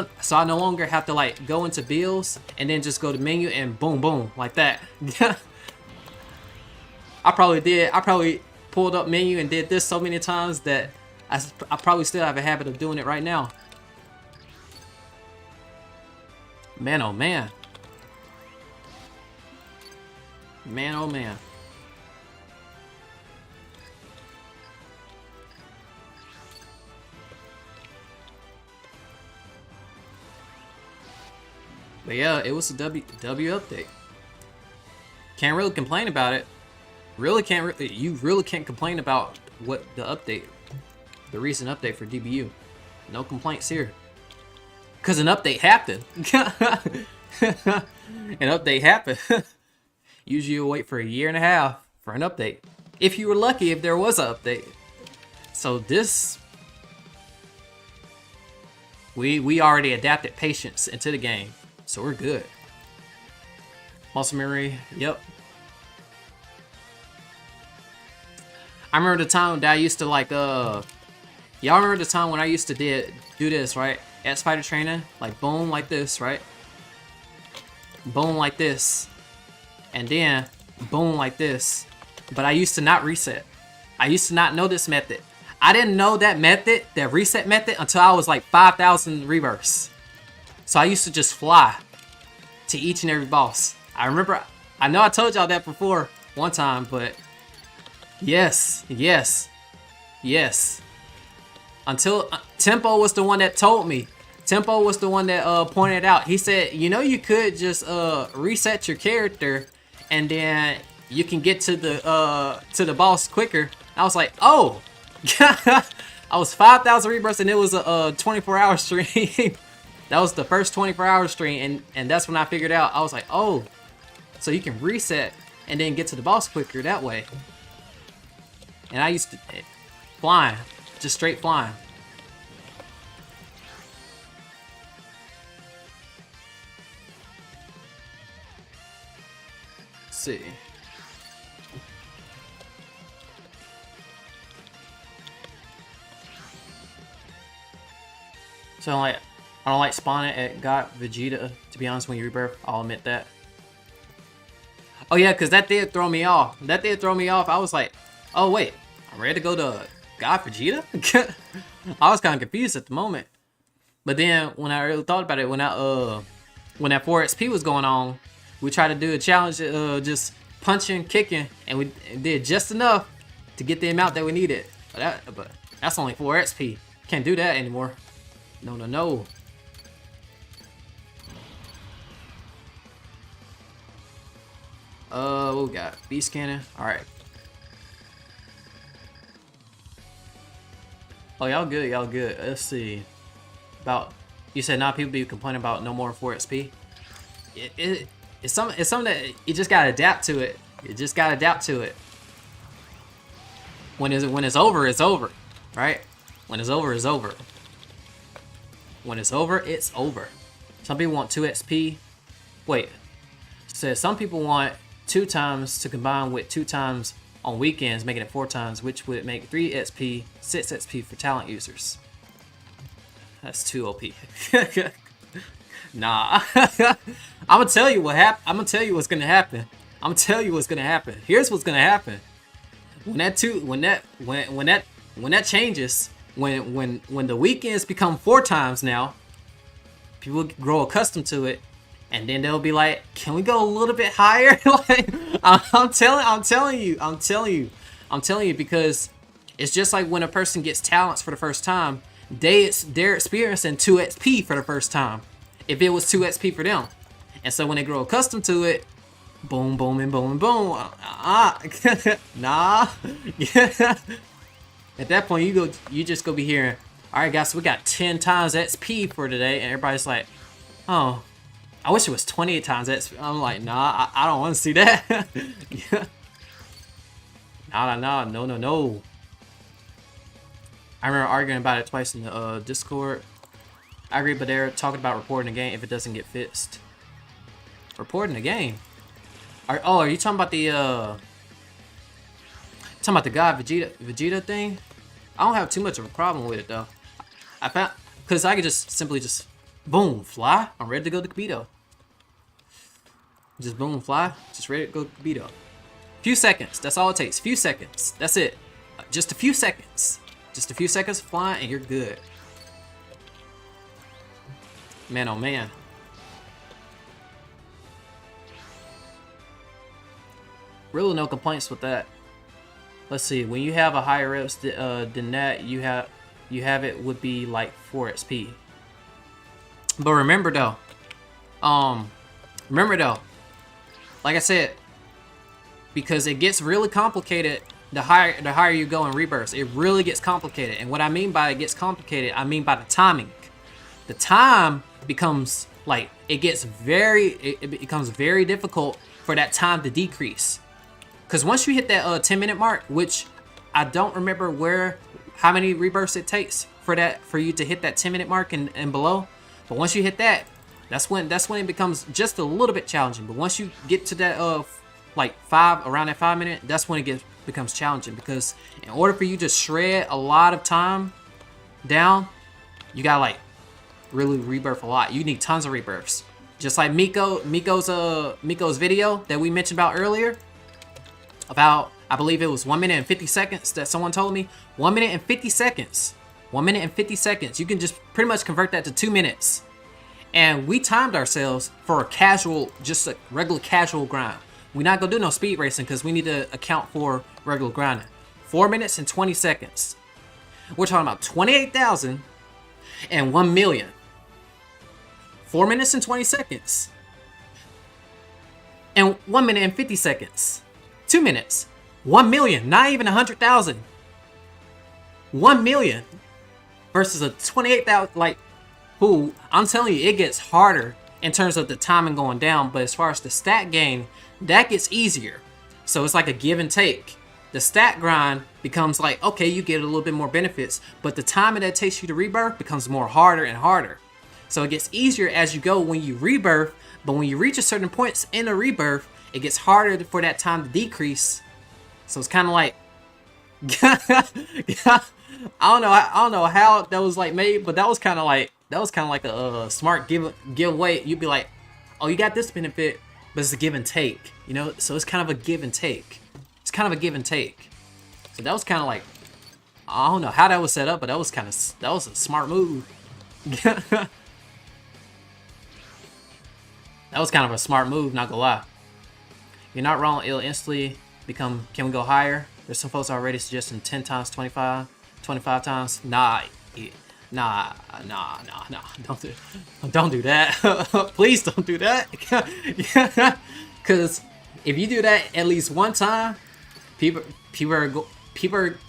Speaker 1: no longer have to like go into builds and then just go to menu and boom like that. I probably pulled up menu and did this so many times that I probably still have a habit of doing it right now. Man, oh man. Man, oh man. But yeah, it was a W update. Can't really complain about it. You really can't complain about what the recent update for DBU. No complaints here. Cause an update happened. An update happened. Usually you'll wait for a year and a half for an update. If you were lucky, if there was an update. So this, we already adapted patience into the game. So we're good. Muscle memory. Yep. I remember the time that I used to like y'all remember the time when I used to do this, right? X Fighter training, like boom like this, right? Boom like this. And then boom like this. But I used to not reset. I used to not know this method. I didn't know that method, that reset method, until I was like 5,000 rebirths. So I used to just fly to each and every boss. I remember, I know I told y'all that before one time, but yes. Until Tempo was the one that told me. Tempo was the one that pointed out. He said, you know, you could just reset your character and then you can get to the boss quicker. I was like, oh. I was 5,000 rebirths and it was a 24-hour stream. That was the first 24-hour stream, and that's when I figured out. I was like, oh, so you can reset and then get to the boss quicker that way. And I used to flying, just straight flying. Let's see. So I don't like spawning at God Vegeta, to be honest, when you rebirth. I'll admit that. Oh yeah, because that did throw me off. I was like, oh wait, I'm ready to go to God Vegeta? I was kind of confused at the moment. But then when I really thought about it, when that 4 XP was going on, we tried to do a challenge, just punching, kicking, and we did just enough to get the amount that we needed. But that's only 4 XP. Can't do that anymore. No. What we got? Beast Cannon. Alright. Oh, y'all good. Let's see. You said not people be complaining about no more 4 XP. It's something that you just gotta adapt to it. When it's over, it's over. Right? When it's over, it's over. When it's over, it's over. Some people want 2 XP. Wait. Says some people want 2 times to combine with 2 times on weekends, making it 4 times, which would make 3 XP, 6 XP for talent users. That's too OP. Nah. I'm gonna tell you what happened. I'm gonna tell you what's gonna happen. Here's what's gonna happen. When that changes, when the weekends become 4 times now, people grow accustomed to it, and then they'll be like, "Can we go a little bit higher?" Like, I'm telling you, because it's just like when a person gets talents for the first time, they're experiencing 2 XP for the first time. If it was 2 XP for them, and so when they grow accustomed to it, boom, boom, and boom, and boom. Nah. At that point, you just go be hearing, all right, guys, so we got 10 times XP for today, and everybody's like, oh, I wish it was 28 times XP. I'm like, nah, I don't want to see that. Nah, no. I remember arguing about it twice in the Discord. I agree, but they're talking about reporting the game if it doesn't get fixed. Reporting the game? Are you talking about the God Vegeta thing? I don't have too much of a problem with it though. I found, because I could just simply boom, fly. I'm ready to go to Kibito. Just boom, fly. Just ready to go to Kibito. Few seconds. That's all it takes. Few seconds. That's it. Just a few seconds. Just a few seconds flying and you're good. Man, oh man. Really no complaints with that. Let's see. When you have a higher reps than that, you have it would be like 4 XP. But remember though, like I said, because it gets really complicated the higher you go in rebirths. It really gets complicated. And what I mean by it gets complicated, I mean by the timing. The time becomes like it becomes very difficult for that time to decrease. Because once you hit that 10-minute mark, which I don't remember how many rebirths it takes for you to hit that 10-minute mark and below, but once you hit that, That's when it becomes just a little bit challenging. But once you get to that like around that 5 minute, that's when it becomes challenging, because in order for you to shred a lot of time down, you gotta like really rebirth a lot. You need tons of rebirths. Just like Miko's video that we mentioned about earlier, about, I believe it was 1 minute and 50 seconds that someone told me. 1 minute and 50 seconds. 1 minute and 50 seconds. You can just pretty much convert that to 2 minutes. And we timed ourselves for a casual, just a regular casual grind. We're not gonna do no speed racing because we need to account for regular grinding. 4 minutes and 20 seconds. We're talking about 28,000 and 1 million. 4 minutes and 20 seconds. And 1 minute and 50 seconds. 2 minutes. 1 million, not even 100,000. 1 million versus a 28,000, like, who, I'm telling you, it gets harder in terms of the timing going down, but as far as the stat gain, that gets easier. So it's like a give and take. The stat grind becomes like, okay, you get a little bit more benefits, but the time that it takes you to rebirth becomes more harder and harder. So it gets easier as you go when you rebirth, but when you reach a certain points in a rebirth, it gets harder for that time to decrease. So it's kind of like, I don't know how that was like made, but that was kind of like a smart giveaway. You'd be like, oh, you got this benefit, but it's a give and take, you know? So it's kind of a give and take. It's kind of a give and take. So that was kind of like, I don't know how that was set up, but that was a smart move. That was kind of a smart move, not gonna lie. You're not wrong, it'll instantly become, can we go higher? There's some folks already suggesting 10 times 25 times. Nah, don't do that. Please don't do that. Because if you do that at least one time, people are,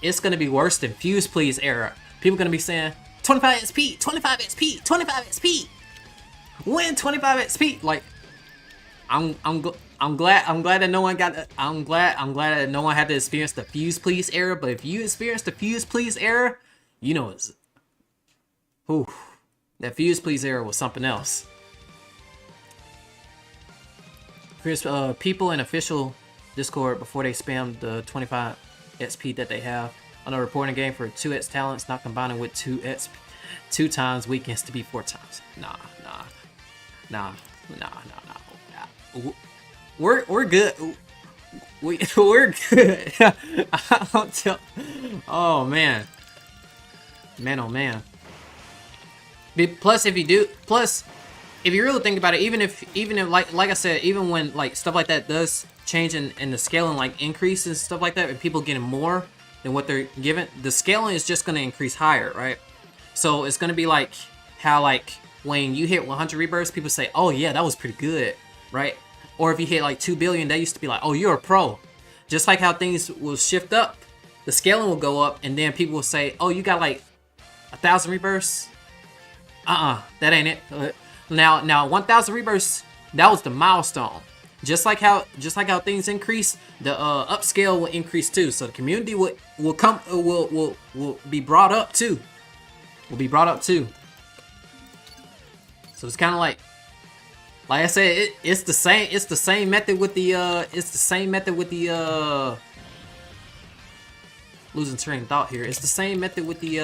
Speaker 1: it's gonna be worse than Fuse Please era. People are gonna be saying 25 XP, 25 XP, 25 XP. Win 25 XP. Like, I'm glad that no one got. I'm glad that no one had to experience the Fuse Please era. But if you experienced the Fuse Please era, you know it's. Whew, that Fuse Please era was something else. Here's people in official Discord before they spam the 25 XP that they have on a reporting game for 2x talents, not combining with 2x 2 times weekends to be 4 times. Nah. We're good. We're good. I don't tell. Oh man. Oh man. Plus, if you really think about it, even if like I said, even when like stuff like that does change and the scaling like increases stuff like that, and people getting more than what they're given, the scaling is just gonna increase higher, right? So it's gonna be like how like when you hit 100 rebirths, people say, "Oh yeah, that was pretty good," right? Or if you hit like 2 billion, they used to be like, "Oh, you're a pro." Just like how things will shift up, the scaling will go up, and then people will say, "Oh, you got like 1,000 rebirths." That ain't it. Now 1,000 rebirths, that was the milestone. Just like how things increase, the upscale will increase too. So the community will be brought up too. So it's kind of like I said, it's the same method with the losing train of thought here. It's the same method with the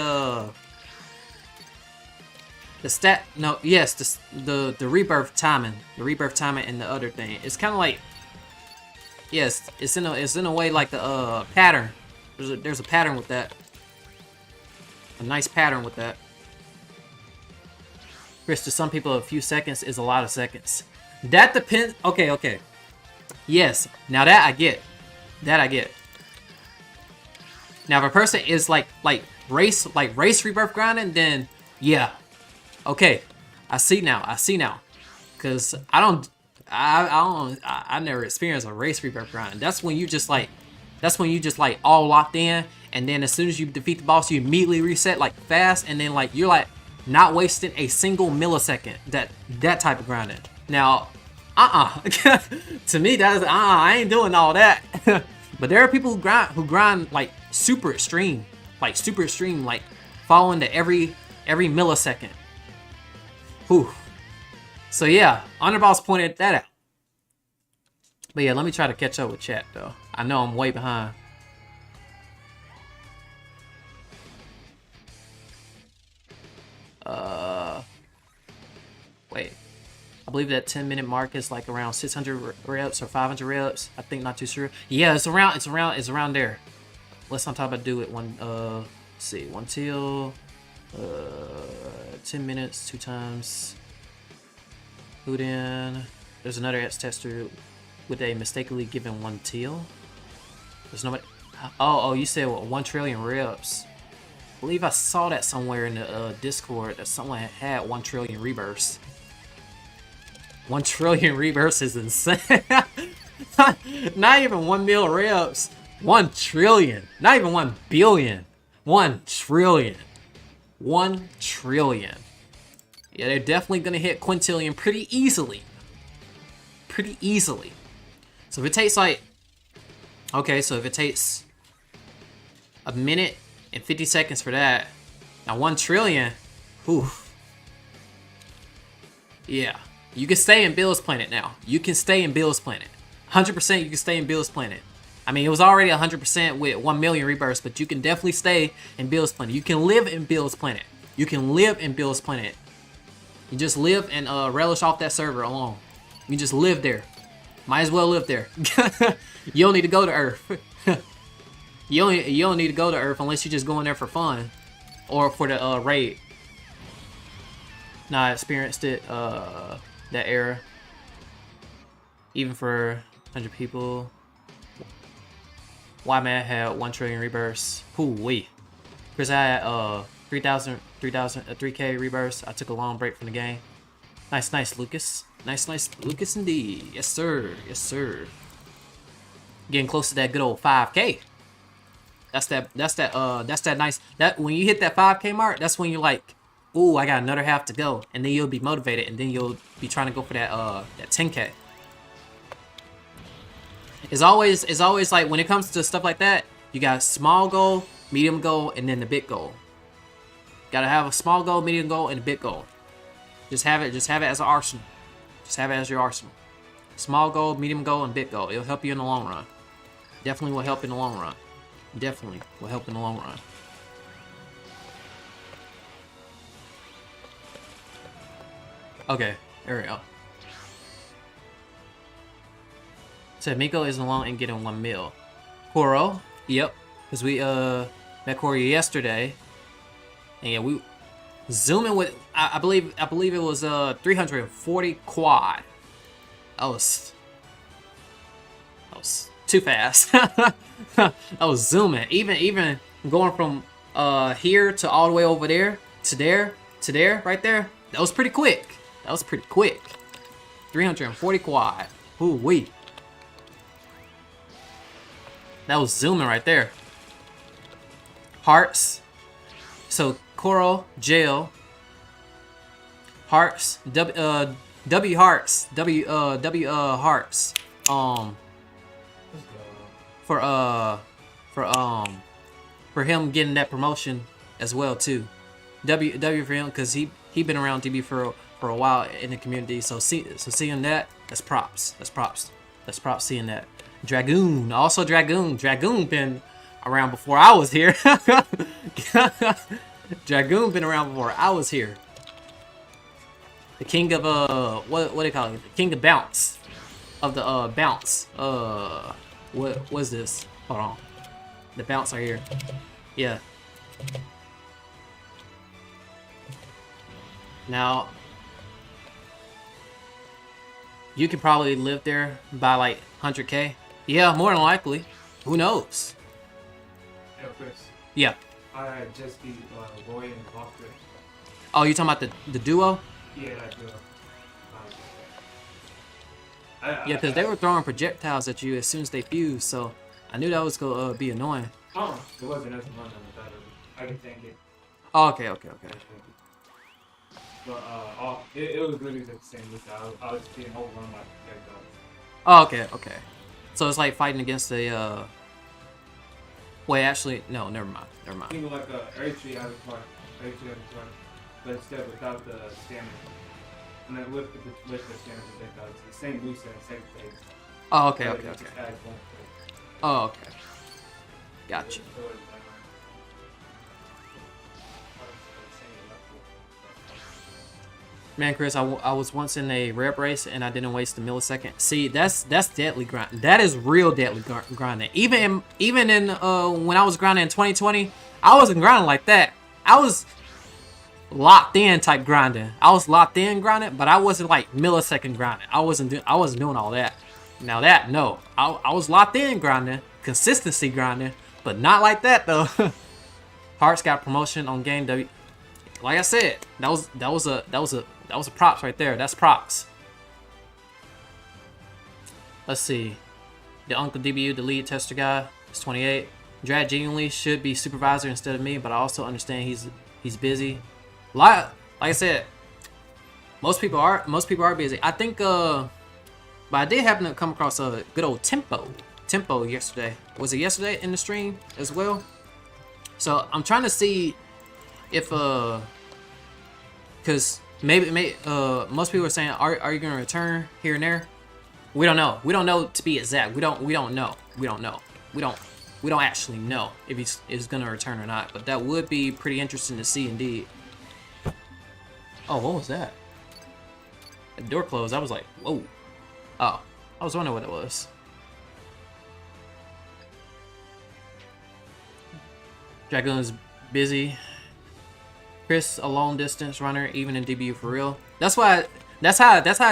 Speaker 1: rebirth timing, and the other thing. It's kind of like, yes, it's in a way like the pattern. There's a pattern with that. A nice pattern with that. Chris, to some people, a few seconds is a lot of seconds. That depends. Okay. Yes, now that I get. Now, if a person is like race rebirth grinding, then yeah. Okay, I see now. Cause I never experienced a race rebirth grind. That's when you just like all locked in, and then as soon as you defeat the boss, you immediately reset like fast, and then like you're like not wasting a single millisecond. That type of grinding. Now, to me that is I ain't doing all that. But there are people who grind like super extreme, like following to every millisecond. Whew. So yeah, Underboss pointed that out. But yeah, let me try to catch up with chat though. I know I'm way behind. Wait. I believe that 10-minute mark is like around 600 reps or 500 reps. I think, not too sure. Yeah, it's around there. Let's not talk about do it one. Let's see, 1 till 10 minutes, 2 times. Put in. There's another X tester with a mistakenly given 1 till. There's nobody. Oh, you said what, 1 trillion reps. I believe I saw that somewhere in the Discord that someone had 1 trillion rebirths. 1 trillion rebirths is insane. Not even 1 mil reps. 1 trillion. Not even 1 billion. 1 trillion. 1 trillion. Yeah, they're definitely gonna hit quintillion pretty easily. Pretty easily. So if it takes like, okay, so if it takes a minute and 50 seconds for that, now 1 trillion, whew. Yeah, you can stay in Bill's Planet now. You can stay in Bill's Planet. 100% you can stay in Bill's Planet. I mean, it was already 100% with 1 million rebirths, but you can definitely stay in Bill's Planet. You can live in Bill's Planet. You can live in Bill's Planet. You just live and relish off that server alone. You just live there. Might as well live there. You don't need to go to Earth. You don't need to go to Earth unless you're just going there for fun or for the raid. Nah, I experienced it that era. Even for 100 people. Y-Man had 1 trillion rebirths. Hoo-wee. Chris, I had 3K rebirths. I took a long break from the game. Nice, Lucas. Nice, Lucas indeed. Yes, sir. Yes, sir. Getting close to that good old 5K. That's that nice, that when you hit that 5K mark, that's when you're like, ooh, I got another half to go. And then you'll be motivated, and then you'll be trying to go for that 10K. It's always like when it comes to stuff like that, you got a small goal, medium goal, and then the big goal. Gotta have a small goal, medium goal, and a big goal. Just have it as an arsenal. Just have it as your arsenal. Small goal, medium goal, and big goal. It'll help you in the long run. Definitely will help in the long run. Definitely will help in the long run. Okay, there we go. So Miko is alone and getting 1 mil. Koro, yep, because we met Koro yesterday, and yeah, we zooming with I believe it was 340 quad. That was too fast. I was zooming, even going from here to all the way over there to there right there. That was pretty quick. 340 quad. Ooh wee. That was zooming right there. Hearts. So Koro, jail. Hearts. W hearts. W hearts. For him getting that promotion as well too. W for him because he been around DB for a while in the community. So seeing that's props. That's props seeing that. Dragoon, also Dragoon been around before I was here. Dragoon been around before I was here. The king of what do you call it? The king of bounce. Of the bounce. What was this? Hold on. The bounce right here. Yeah. Now you can probably live there by like 100K. Yeah, more than likely. Who knows?
Speaker 2: Yeah, Chris.
Speaker 1: Yeah.
Speaker 2: I just beat Roy and Blox.
Speaker 1: Oh, you talking about the duo?
Speaker 2: Yeah, that duo.
Speaker 1: Yeah, because they were throwing projectiles at you as soon as they fused, so I knew that was gonna be annoying.
Speaker 2: Oh, it wasn't as much on the battle. I can thank it.
Speaker 1: Oh, okay.
Speaker 2: But it was really the same. I was being overrun by projectiles.
Speaker 1: Oh, okay. So it's like fighting against the wait, actually, no, never mind.
Speaker 2: Think of like a Earth Tree out of part. But instead without the stamina. and then lift the channel to deck out. It's the same moveset, same thing.
Speaker 1: Oh, okay,
Speaker 2: So
Speaker 1: okay,
Speaker 2: it
Speaker 1: okay.
Speaker 2: just adds one play.
Speaker 1: Oh, okay. Gotcha.
Speaker 2: So it's like,
Speaker 1: Man, Chris, I was once in a rep race and I didn't waste a millisecond. See, that's deadly grinding. That is real deadly grinding. Even in when I was grinding in 2020, I wasn't grinding like that. I was locked in type grinding. I was locked in grinding, but I wasn't like millisecond grinding. I wasn't doing all that. Now that no, I was locked in grinding, consistency grinding, but not like that though. Hearts got promotion on game W. Like I said, that was a props right there. That's props. Let's see. The Uncle DBU, the lead tester guy, is 28. Drat genuinely should be supervisor instead of me, but I also understand he's busy. Like I said, most people are busy. I think but I did happen to come across a good old Tempo yesterday. Was it yesterday in the stream as well? So I'm trying to see if because maybe most people are saying are you gonna return here and there? We don't know. We don't know to be exact. We don't know. We don't actually know if he's gonna return or not. But that would be pretty interesting to see indeed. Oh, what was that? The door closed. I was like, whoa. Oh, I was wondering what it was. Dragoon's busy. Chris, a long distance runner, even in DBU for real. That's how I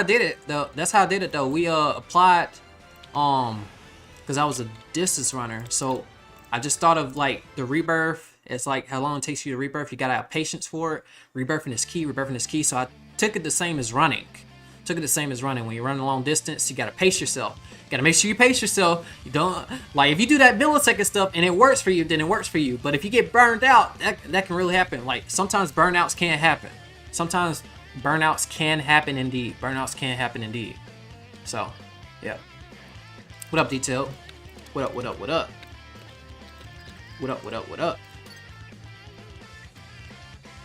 Speaker 1: did it though. That's how I did it though. We applied because I was a distance runner. So I just thought of like the rebirth. It's like how long it takes you to rebirth. You gotta have patience for it. Rebirthing is key. So I took it the same as running. When you run a long distance, you gotta pace yourself. You gotta make sure you pace yourself. You don't like if you do that millisecond stuff and it works for you, then it works for you. But if you get burned out, that can really happen. Like sometimes burnouts can't happen. Sometimes burnouts can happen indeed. So, yeah. What up, Detailed? What up?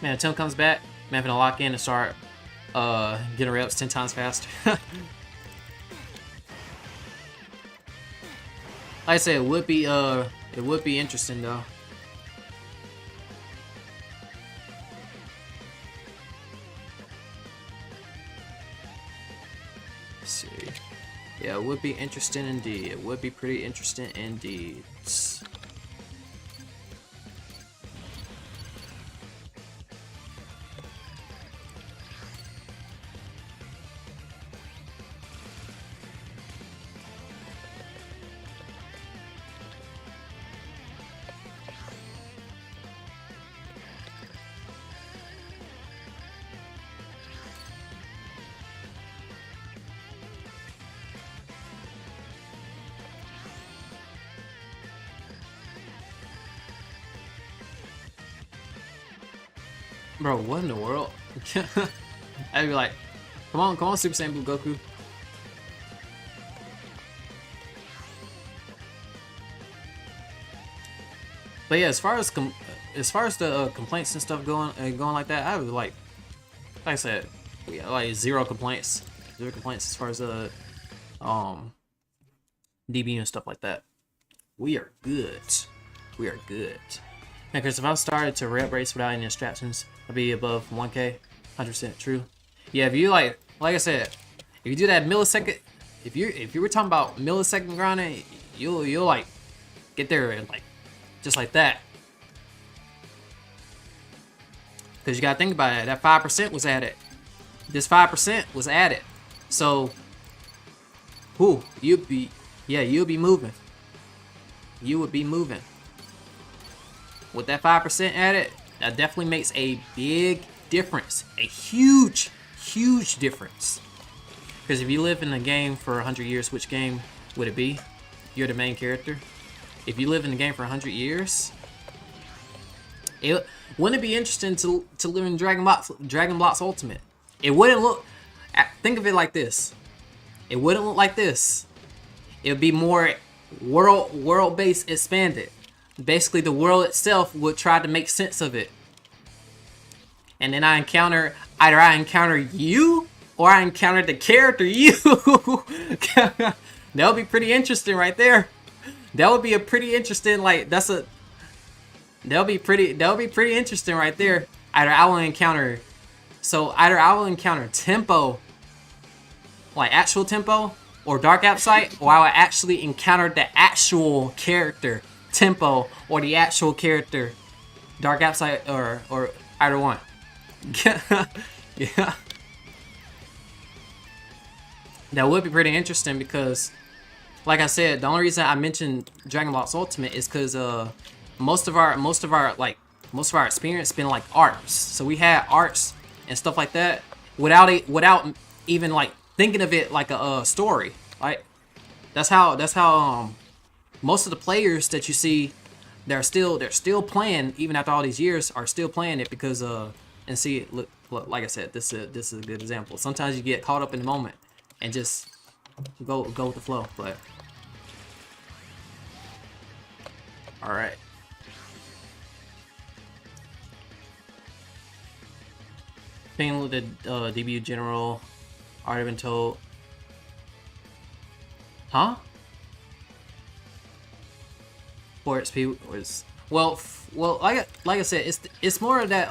Speaker 1: Man, if Tim comes back, man, I'm gonna lock in and start getting reps 10 times faster. Like I said, it would be interesting though. Let's see. Yeah, it would be interesting indeed. It would be pretty interesting indeed. Bro, what in the world? I'd be like, come on, Super Saiyan Blue Goku. But yeah, as far as the complaints and stuff going like that, I would like I said, yeah, like zero complaints as far as the DB and stuff like that. We are good. Because if I started to rep race without any distractions, I'd be above 1K, 100% true. Yeah, if you like I said, if you do that millisecond, if you were talking about millisecond grinding, you'll like get there and like just like that. Because you gotta think about it, that 5% was added. This 5% was added, so you'll be moving. You would be moving. With that 5% added, that definitely makes a big difference. A huge difference. Because if you live in a game for 100 years, which game would it be? You're the main character. If you live in the game for 100 years, wouldn't it be interesting to live in Dragon Blox Ultimate? It wouldn't look... Think of it like this. It wouldn't look like this. It would be more world-based expanded. Basically, the world itself would try to make sense of it. And then I encounter you, or I encountered the character you. That would be pretty interesting right there. That would be a pretty interesting, like, that would be pretty interesting right there. Either I will encounter tempo, like actual tempo, or dark appsite, or I will actually encounter the actual character tempo, or the actual character dark appsite, or either one. Yeah. That would be pretty interesting because, like I said, the only reason I mentioned Dragon Blox Ultimate is because most of our experience been like arts. So we had arts and stuff like that without even like thinking of it like a story. Right? That's how most of the players that you see, they're still playing even after all these years, are still playing it because and see, look, like I said, this is a good example. Sometimes you get caught up in the moment and just go with the flow. But all right. Paying the debut general, already been told. Huh? 4 XP was well, like I said, it's more of that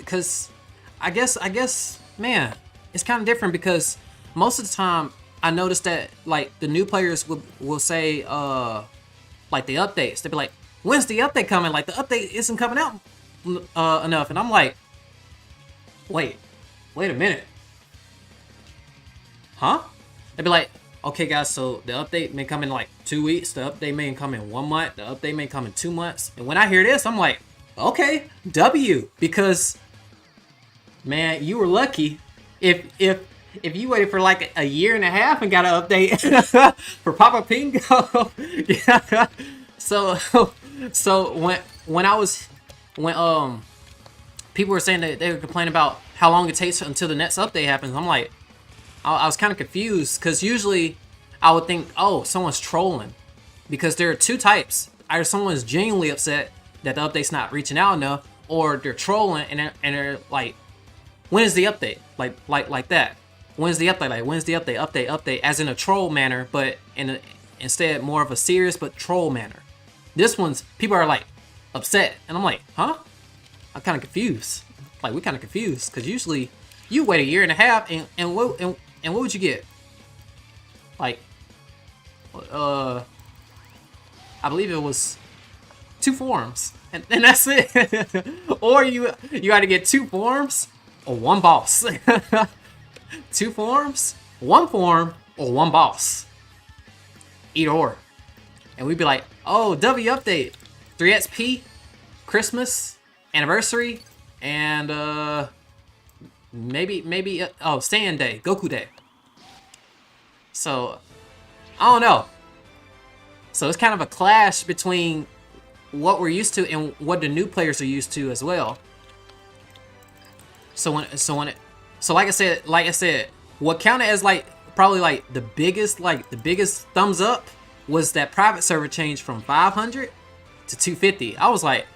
Speaker 1: cause I guess man, it's kind of different because most of the time I noticed that like the new players will say like the updates, they'll be like, when's the update coming? Like the update isn't coming out enough, and I'm like, wait a minute, huh? They'd be like, okay guys, so the update may come in like 2 weeks, the update may come in 1 month, the update may come in 2 months. And when I hear this, I'm like, okay, W, because man, you were lucky if you waited for like a year and a half and got an update for Papa Pingo. Yeah. So when people were saying that they were complaining about how long it takes until the next update happens, I'm like, I was kind of confused because usually I would think, oh, someone's trolling, because there are two types. Either someone's genuinely upset that the update's not reaching out enough, or they're trolling and they're like, when is the update? Like that. When's the update? Like, when's the update? Update, as in a troll manner, but instead more of a serious but troll manner. This one's, people are like upset, and I'm like, huh? I'm kind of confused. Like, we're kind of confused because usually you wait a year and a half, and what would you get? Like, I believe it was 2 forms, and that's it. Or you either get 2 forms or 1 boss. 2 forms, 1 form, or 1 boss. Either or. And we'd be like, oh, W update, 3 XP, Christmas, anniversary, and maybe oh, Saiyan Day, Goku Day. So I don't know. So it's kind of a clash between what we're used to and what the new players are used to as well. So like I said, what counted as like probably like the biggest thumbs up was that private server change from 500 to 250. I was like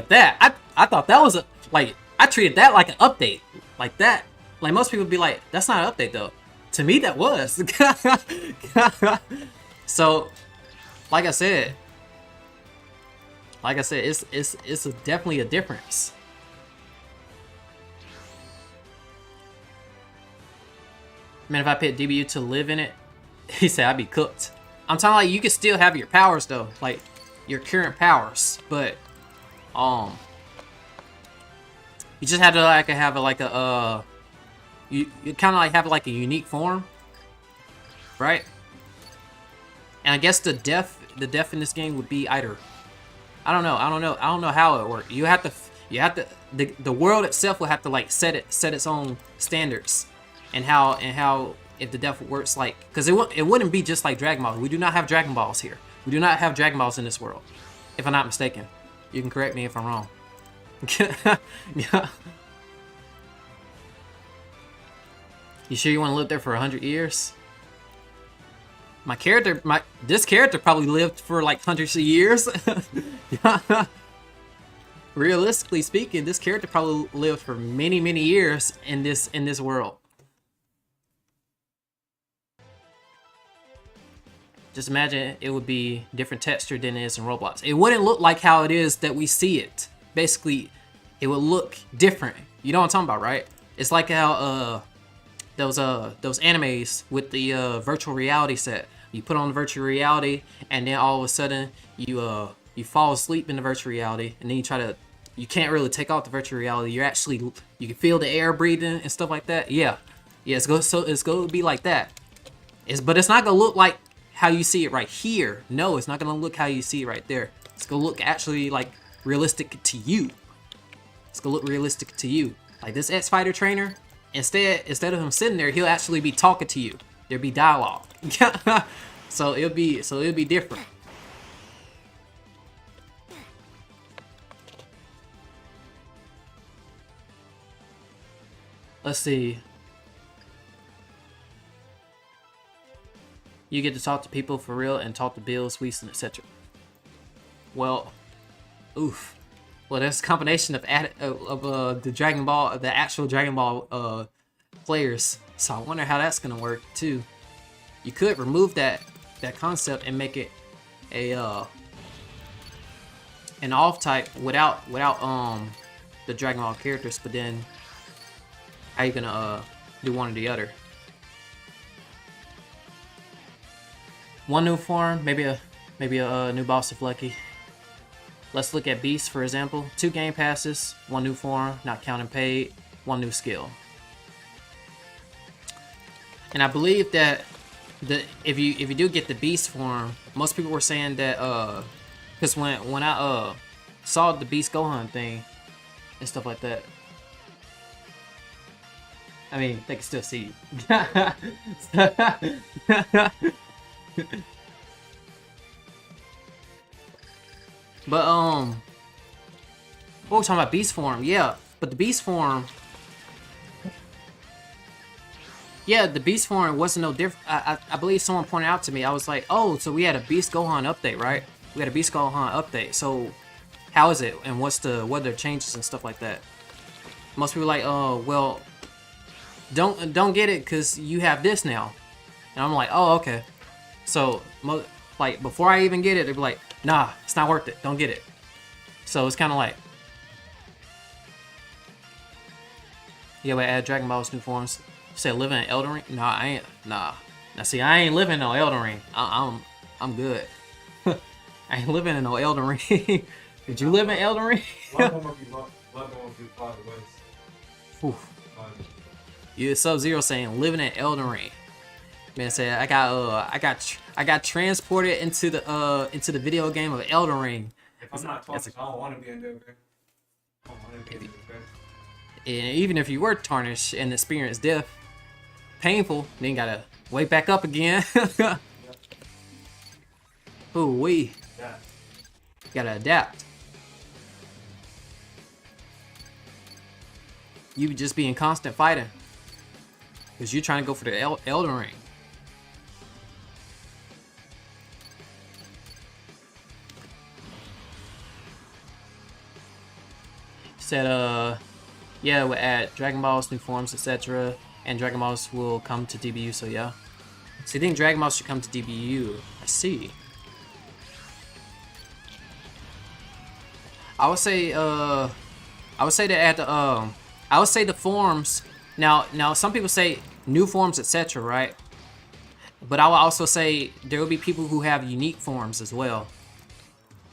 Speaker 1: that. I thought that was I treated that like an update. Like that. Like most people would be like, that's not an update though. To me that was. So like I said, it's definitely a difference. Man, if I picked DBU to live in it, he said I'd be cooked. I'm talking like you can still have your powers though, like your current powers, but you just have to you kind of like have like a unique form, right? And I guess the death in this game would be either, I don't know how it would work. You have to the world itself will have to like set its own standards, and how if the death works, like, because it wouldn't be just like Dragon Ball. We do not have Dragon Balls here. We do not have Dragon Balls in this world, if I'm not mistaken. You can correct me if I'm wrong. Yeah. You sure you want to live there for 100 years? This character probably lived for like hundreds of years. realistically speaking, this character probably lived for many, many years in this world. Just imagine it would be different texture than it is in Roblox. It wouldn't look like how it is that we see it. Basically, it would look different. You know what I'm talking about, right? It's like how those animes with the virtual reality set. You put on the virtual reality, and then all of a sudden you fall asleep in the virtual reality, and then you can't really take off the virtual reality. You can feel the air breathing and stuff like that. Yeah, it's going to be like that. But it's not gonna look like how you see it right here. No, it's not gonna look how you see it right there. It's gonna look actually like realistic to you. It's gonna look realistic to you. Like this X Fighter trainer, instead of him sitting there, he'll actually be talking to you. There'll be dialogue. so it'll be different. Let's see. You get to talk to people for real and talk to Bills, Weaston, etc. Well, oof. Well, there's a combination of the Dragon Ball, the actual Dragon Ball players. So I wonder how that's gonna work too. You could remove that concept and make it a an off type without the Dragon Ball characters. But then how you gonna do one or the other? One new form, maybe a new boss if lucky. Let's look at Beast for example. 2 game passes, 1 new form, not counting paid, 1 new skill. And I believe that if you do get the Beast form, most people were saying that because when I saw the Beast Gohan thing and stuff like that, I mean they can still see you. But what we're talking about, Beast form, yeah. But the Beast form, yeah, the Beast form wasn't no different. I believe someone pointed out to me. I was like, oh, so we had a Beast Gohan update, right? We had a Beast Gohan update. So how is it, and what are the changes and stuff like that? Most people are like, oh, well, don't get it because you have this now. And I'm like, oh, okay. So, like, before I even get it, they'd be like, nah, it's not worth it. Don't get it. So, it's kind of like, yeah, we add Dragon Ball's new forms. You said living in Elden Ring? Nah, I ain't. Nah. Now, see, I ain't living in no Elden Ring. I'm good. I ain't living in no Elden Ring. Did you live in Elden Ring? You Sub-Zero saying living in Elden Ring. Man said I got transported into the video game of Elden Ring.
Speaker 2: If I'm not tarnished, I don't want to be in there. I don't want to be in there.
Speaker 1: And even if you were tarnished and experienced death, painful, then you gotta wake back up again. Ooh wee. Yeah. Gotta adapt. You just be in constant fighting. Because you're trying to go for the Elden Ring. Said, yeah, we'll add Dragon Balls, new forms, etc. And Dragon Balls will come to DBU, so yeah. So you think Dragon Balls should come to DBU? I see. I would say that at the I would say the forms. Now some people say new forms, etc. Right? But I would also say there will be people who have unique forms as well.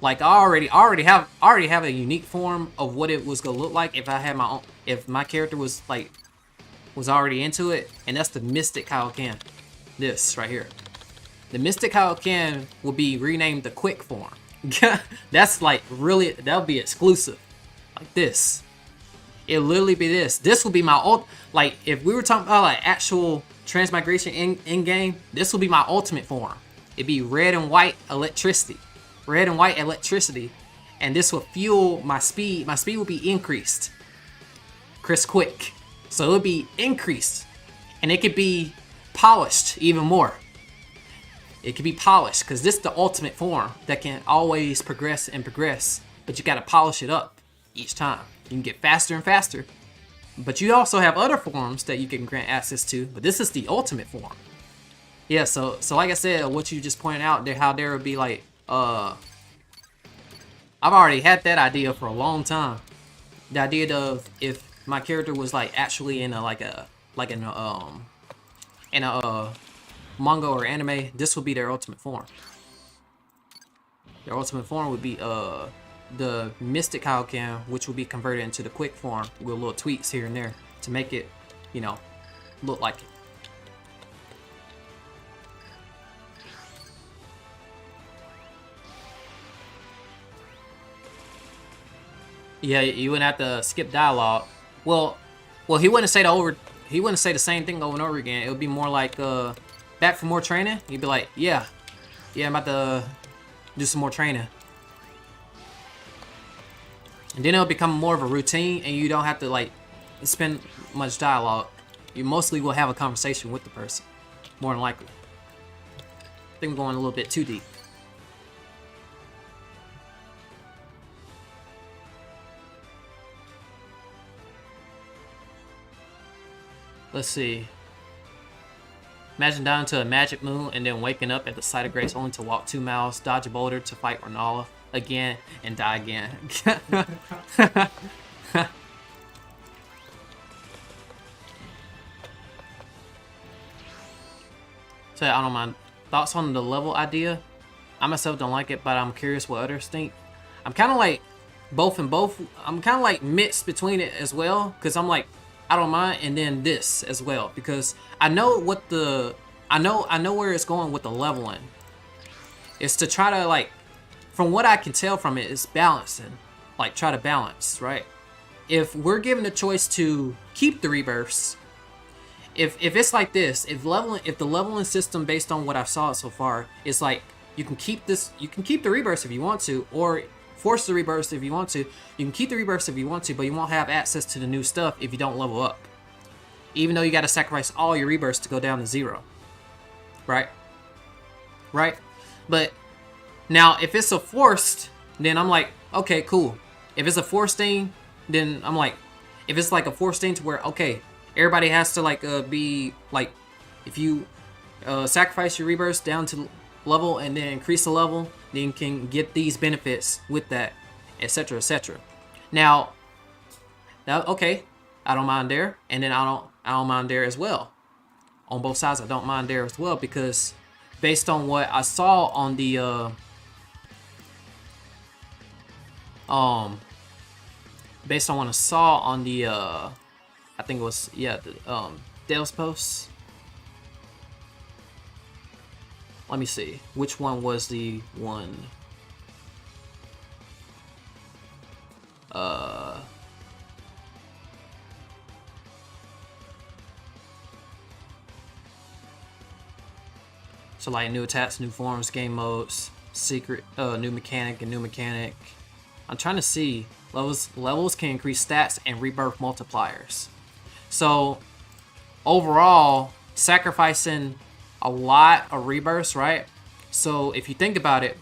Speaker 1: Like I already have a unique form of what it was gonna look like if I had my own, if my character was already into it, and that's the Mystic Kaioken. This right here, the Mystic Kaioken will be renamed the Quick form. That's like really, that'll be exclusive. Like this, it'll literally be this. This will be my ult. Like if we were talking about like actual transmigration in game, this will be my ultimate form. It'd be red and white electricity. Red and white electricity, and this will fuel my speed. My speed will be increased. Chris Quick. So it'll be increased, and it could be polished even more. It could be polished because this is the ultimate form that can always progress and progress, but you gotta polish it up. each time. You can get faster and faster. But you also have other forms that you can grant access to, but this is the ultimate form. Yeah, so like I said, what you just pointed out there, how there would be like, I've already had that idea for a long time. The idea of if my character was like actually in a manga or anime, this would be their ultimate form. Their ultimate form would be the Mystic Kaioken, which will be converted into the quick form with little tweaks here and there to make it, you know, look like it. Yeah, you wouldn't have to skip dialogue. Well, he wouldn't say the same thing over and over again. It would be more like back for more training. He'd be like, yeah, I'm about to do some more training. And then it'll become more of a routine, and you don't have to like spend much dialogue. You mostly will have a conversation with the person, more than likely. I think I'm going a little bit too deep. Let's see. Imagine down to a magic moon and then waking up at the site of grace only to walk 2 miles, dodge a boulder to fight Renala again, and die again. So I don't mind. Thoughts on the level idea? I myself don't like it, but I'm curious what others think. I'm kind of like both and both. I'm kind of like mixed between it as well, because I'm like, I don't mind, and then this as well, because I know what I know where it's going with the leveling. It's to try to like, from what I can tell from it, is balancing, like try to balance, right? If we're given the choice to keep the rebirths, if it's like this, if the leveling system based on what I've saw so far is like you can keep the rebirths if you want to, or force the rebirths if you want to. You can keep the rebirths if you want to, but you won't have access to the new stuff if you don't level up. Even though you got to sacrifice all your rebirths to go down to 0. Right? But now if it's a forced, then I'm like, okay, cool. If it's a forced thing, then I'm like, if it's like a forced thing to where, okay, everybody has to like be like, if you sacrifice your rebirths down to level and then increase the level, then you can get these benefits with that, etc., etc. Now, okay, I don't mind there, and then I don't mind there as well. On both sides, I don't mind there as well, because based on what I saw on the I think it was, yeah, the Dale's posts. Let me see. Which one was the one? So like new attacks, new forms, game modes, secret, new mechanic and new mechanic. I'm trying to see. Levels can increase stats and rebirth multipliers. So overall, sacrificing a lot of rebirths, right? So if you think about it,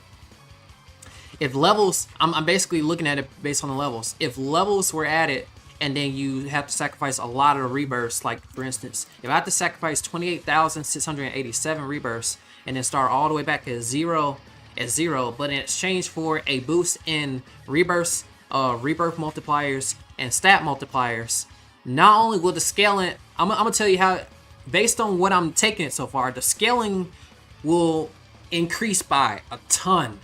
Speaker 1: if levels, I'm basically looking at it based on the levels. If levels were added and then you have to sacrifice a lot of the rebirths, like for instance, if I have to sacrifice 28,687 rebirths and then start all the way back at zero, but in exchange for a boost in rebirths, rebirth multipliers and stat multipliers, not only will the scaling, I'm gonna tell you how, based on what I'm taking it so far, the scaling will increase by a ton.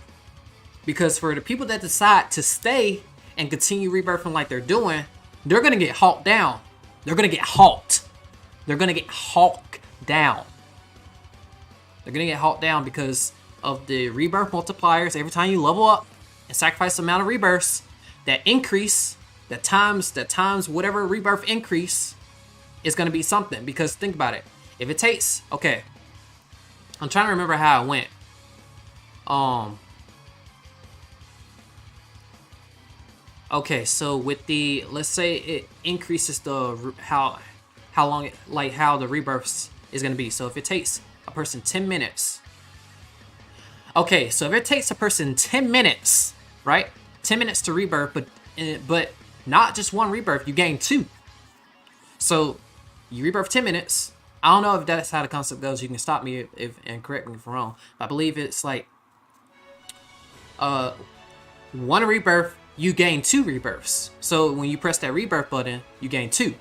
Speaker 1: Because for the people that decide to stay and continue rebirthing like they're doing, they're gonna get hulked down. They're gonna get hulked. They're gonna get hulked down. They're gonna get hulked down because of the rebirth multipliers. Every time you level up and sacrifice the amount of rebirths, that increase, that times whatever rebirth increase is gonna be something. Because think about it. If it takes, okay, I'm trying to remember how it went. Okay, so with the, let's say it increases the how long it, like how the rebirths is gonna be. So if it takes a person 10 minutes. Okay, so if it takes a person 10 minutes, right? 10 minutes to rebirth, but not just one rebirth, you gain 2. So you rebirth 10 minutes. I don't know if that's how the concept goes. You can stop me if and correct me if I'm wrong. But I believe it's like one rebirth, you gain 2 rebirths. So when you press that rebirth button, you gain 2.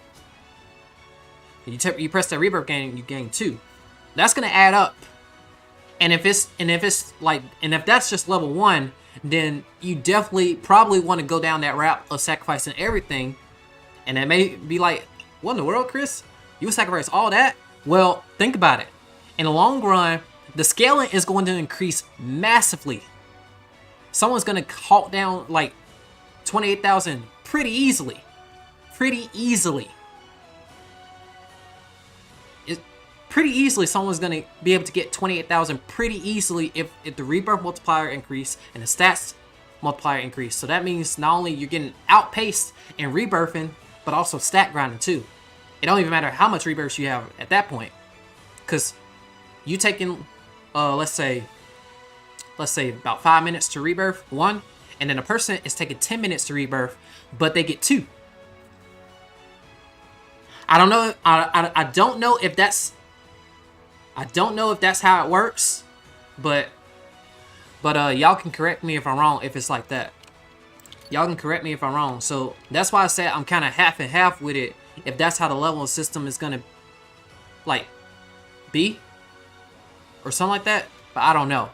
Speaker 1: You press that rebirth button, you gain 2. That's gonna add up. And if that's just level 1, then you definitely probably want to go down that route of sacrificing everything. And that may be like, what in the world, Chris? You would sacrifice all that? Well, think about it. In the long run, the scaling is going to increase massively. Someone's going to halt down like 28,000 pretty easily. Pretty easily. Pretty easily, someone's going to be able to get 28,000 pretty easily if the rebirth multiplier increase and the stats multiplier increase. So that means not only you're getting outpaced in rebirthing, but also stat grinding too. It don't even matter how much rebirths you have at that point. Because you taking, let's say about 5 minutes to rebirth 1, and then a person is taking 10 minutes to rebirth, but they get 2. I don't know. I don't know if that's how it works, but y'all can correct me if I'm wrong if it's like that. Y'all can correct me if I'm wrong. So that's why I said I'm kind of half and half with it. If that's how the level system is gonna like be or something like that, but I don't know.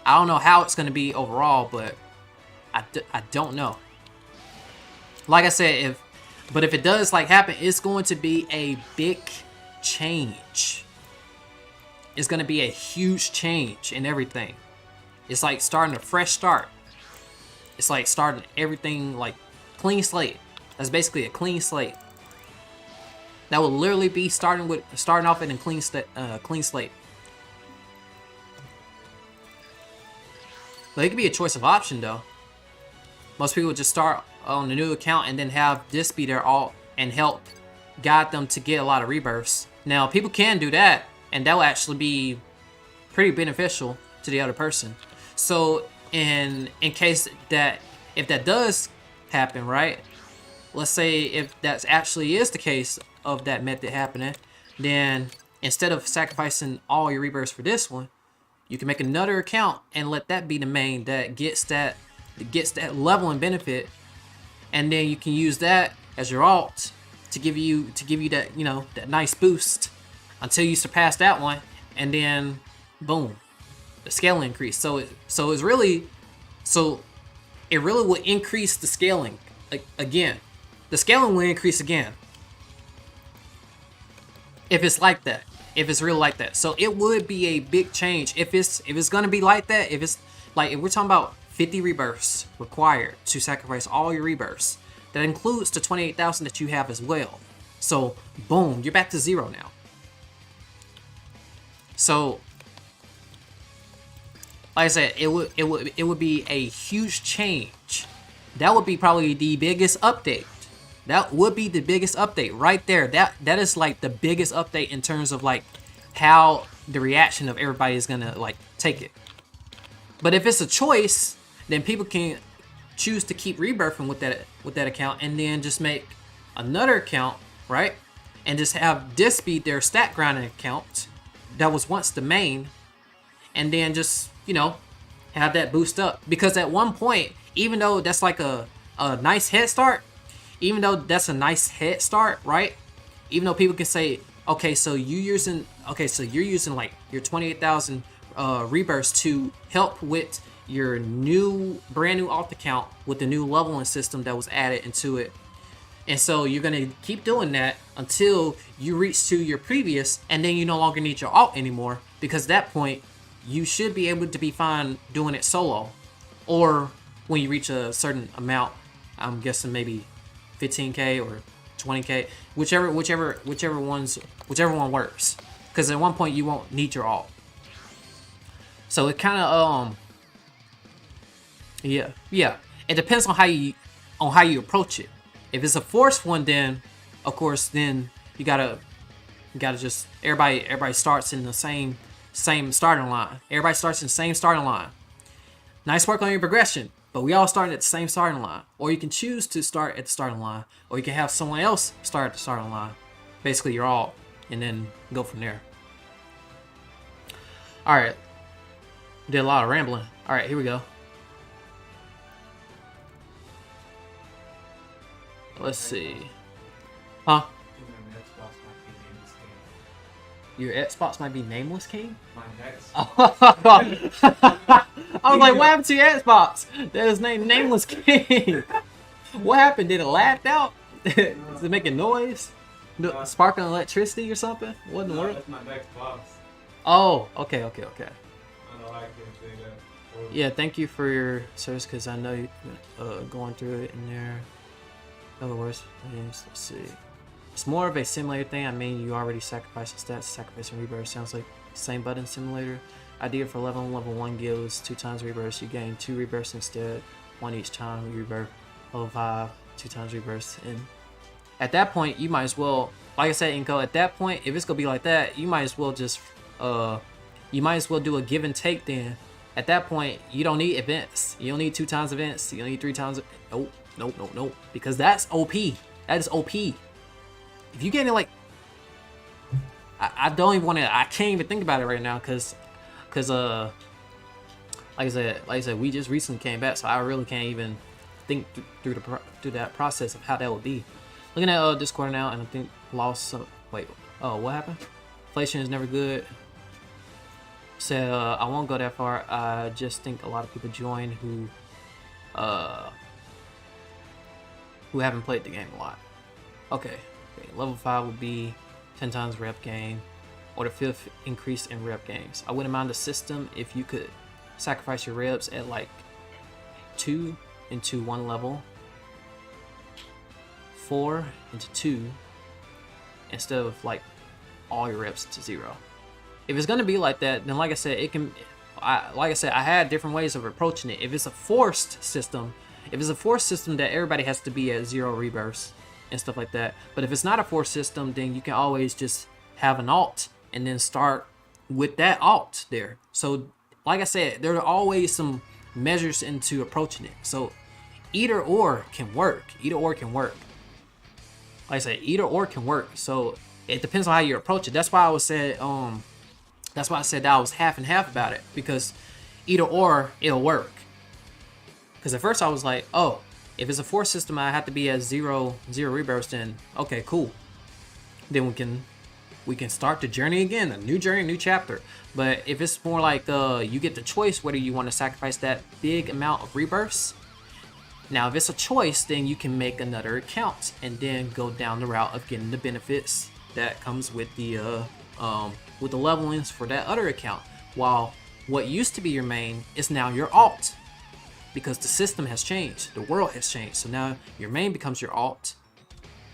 Speaker 1: I don't know how it's gonna be overall, but I don't know. Like I said, if it does like happen, it's going to be a big change. It's going to be a huge change in everything. It's like starting a fresh start. It's like starting everything like clean slate. That's basically a clean slate. That will literally be starting off in a clean slate. But it could be a choice of option though. Most people just start on a new account and then have this be their alt and help guide them to get a lot of rebirths. Now people can do that, and that will actually be pretty beneficial to the other person. So in case that if that does happen, right? Let's say if that actually is the case of that method happening, then instead of sacrificing all your rebirths for this one, you can make another account and let that be the main that gets that level and benefit, and then you can use that as your alt to give you that, you know, that nice boost until you surpass that one, and then boom, the scaling increase. So it really will increase the scaling again. The scaling will increase again if it's like that. If it's really like that. So it would be a big change if it's gonna be like that. If it's like, if we're talking about 50 rebirths required to sacrifice all your rebirths, that includes the 28,000 that you have as well. So boom, you're back to 0 now. So like I said, it would be a huge change. That would be probably the biggest update. That would be the biggest update right there. That is like the biggest update in terms of like how the reaction of everybody is gonna like take it. But if it's a choice, then people can choose to keep rebirthing with that account and then just make another account, right? And just have this be their stat grinding account that was once the main, and then just, you know, have that boost up. Because at one point, even though that's like a nice head start, right? Even though people can say, okay, so you're using like your 28,000 rebirths to help with your brand new alt account with the new leveling system that was added into it. And so you're gonna keep doing that until you reach to your previous, and then you no longer need your alt anymore, because at that point you should be able to be fine doing it solo, or when you reach a certain amount. I'm guessing maybe 15k or 20k, whichever one works, because at one point you won't need your alt. So it kind of yeah, it depends on how you approach it. If it's a forced one, then of course then you gotta just everybody starts in the same starting line. Everybody starts in the same starting line. Nice work on your progression, But we all starting at the same starting line. Or you can choose to start at the starting line. Or you can have someone else start at the starting line. Basically, you're all, and then go from there. Alright. Did a lot of rambling. Alright, here we go. Let's see. Huh? Your Xbox might be nameless king?
Speaker 2: My next.
Speaker 1: I was like, what happened to your Xbox? That is named Nameless King. What happened? Did it laugh out? Is it making noise? Sparking electricity or something? What in the world?
Speaker 2: That's my next box.
Speaker 1: Oh, okay.
Speaker 2: I know I can't say that.
Speaker 1: Yeah, thank you for your service because I know you going through it in there. Other words, let's see. It's more of a simulator thing. I mean, you already sacrificed the stats. Sacrifice and Rebirth sounds like same button simulator. Idea for level 1 gives 2 times Rebirth. You gain 2 Rebirths instead, 1 each time you Rebirth. Level 5, 2 times Rebirths. And at that point, you might as well, like I said, Inko, at that point, if it's gonna be like that, you might as well just, you might as well do a give and take then. At that point, you don't need events. You don't need 2 times events. You don't need 3 times. Nope. Because that's OP. That is OP. If you get it like, I don't even want to. I can't even think about it right now, cause like I said, we just recently came back, so I really can't even think through that process of how that would be. Looking at Discord now, and I think lost some. Wait, what happened? Inflation is never good. Said I won't go that far. I just think a lot of people join who haven't played the game a lot. Okay. Level 5 would be 10 times rep gain, or the 5th increase in rep gains. I wouldn't mind the system if you could sacrifice your reps at like 2 into 1 level, 4 into 2, instead of like all your reps to 0. If it's gonna be like that, then like I said, it can. Like I said, I had different ways of approaching it. If it's a forced system, that everybody has to be at 0 rebirths and stuff like that. But if it's not a forced system, then you can always just have an alt and then start with that alt there. So like I said, there are always some measures into approaching it. So either or can work. Like I said, either or can work. So it depends on how you approach it. That's why I said that I was half and half about it, because either or it'll work. Because at first I was like, oh, if it's a force system, I have to be at 0 rebirths, then okay, cool. Then we can start the journey again, a new journey, new chapter. But if it's more like you get the choice whether you want to sacrifice that big amount of rebirths. Now, if it's a choice, then you can make another account and then go down the route of getting the benefits that comes with the levelings for that other account. While what used to be your main is now your alt. Because the system has changed, the world has changed. So now your main becomes your alt.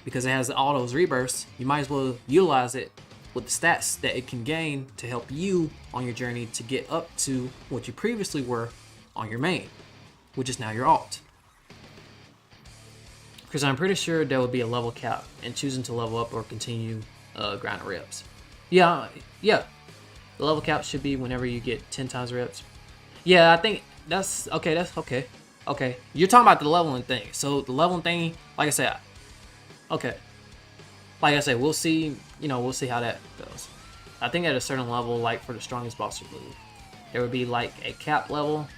Speaker 1: Because it has all those rebirths, you might as well utilize it with the stats that it can gain to help you on your journey to get up to what you previously were on your main, which is now your alt. Because I'm pretty sure there will be a level cap in choosing to level up or continue grinding reps. Yeah. The level cap should be whenever you get 10 times reps. Yeah, I think that's okay. Okay. You're talking about the leveling thing. So the leveling thing, like I said, okay. Like I said, we'll see, we'll see how that goes. I think at a certain level, like for the strongest boss move, there would be like a cap level.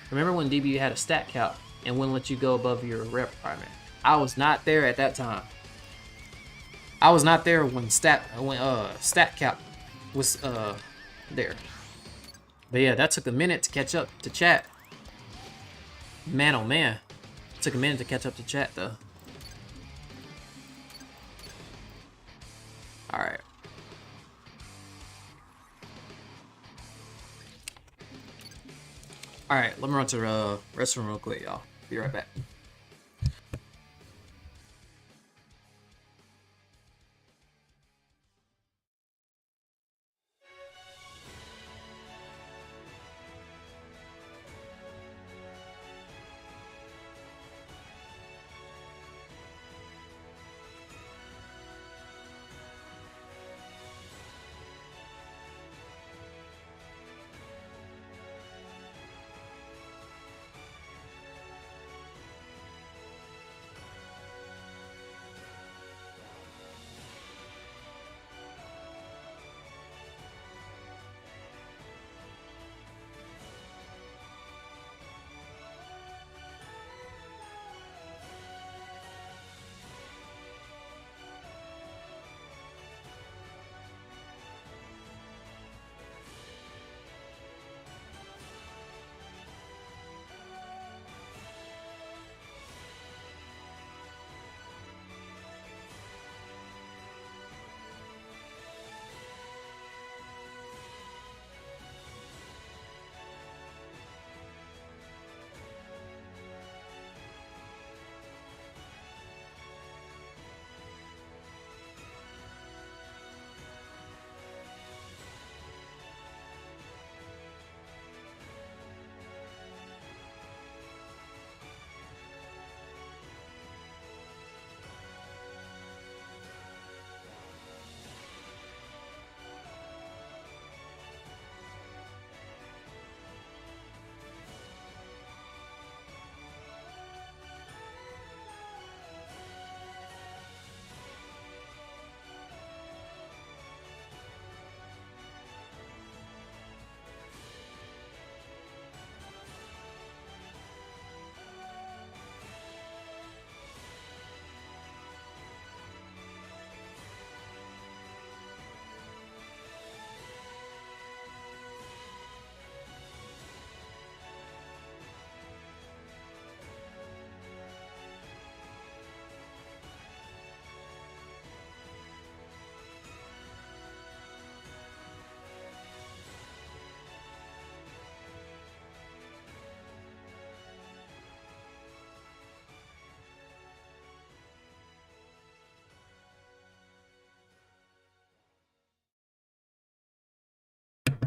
Speaker 1: Remember when DBU had a stat cap and wouldn't let you go above your rep requirement? I was not there at that time. I was not there when stat cap was there. But yeah, that took a minute to catch up to chat. Man, oh man. It took a minute to catch up to chat, though. Alright. Alright, let me run to the restroom real quick, y'all. Be right back.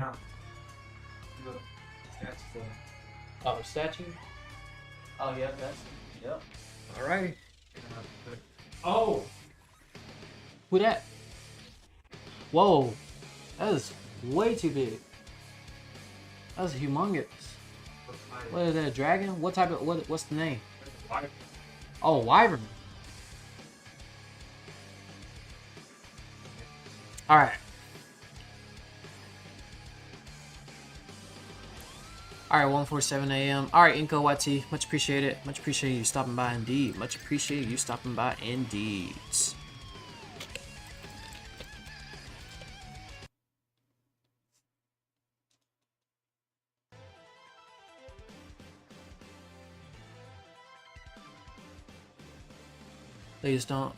Speaker 2: now. Look, that's the.
Speaker 1: Oh, statue? Oh, yeah, that's yep. Alrighty.
Speaker 2: Oh!
Speaker 1: Who that? Whoa. That is way too big. That's humongous. What is that, a dragon? What type of, what's the name? Oh, wyvern. Alright. Alright, 1:47 a.m. Alright, Inko YT, much appreciated. Much appreciated you stopping by indeed. Much appreciated you stopping by indeed. Please don't.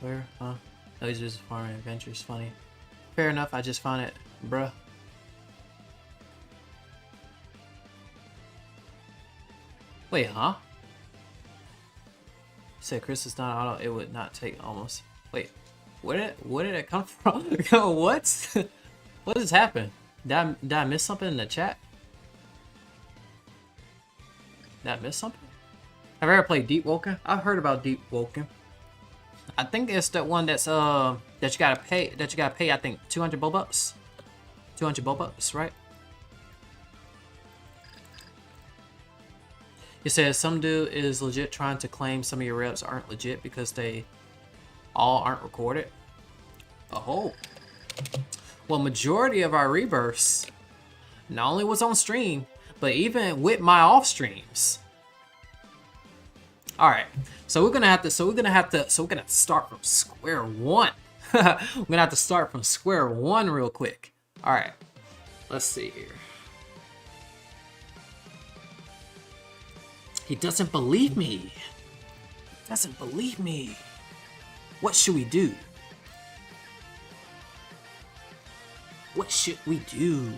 Speaker 1: Where? Huh? Lasers, farming adventures, funny. Fair enough, I just found it, bruh. Wait, huh? Said Chris is not auto, it would not take almost. Wait, where did it come from? What? What has happened? Did I miss something in the chat? Did I miss something? Have I ever played Deep Woken? I've heard about Deep Woken. I think it's the one that's that you gotta pay. I think 200 Bobucks. 200 Bobucks, right? It says some dude is legit trying to claim some of your reps aren't legit because they all aren't recorded. Oh. Well, majority of our rebirths not only was on stream, but even with my off streams. All right, so we're gonna start from square one. We're gonna have to start from square one real quick. All right, let's see here. He doesn't believe me. Doesn't believe me. What should we do? What should we do?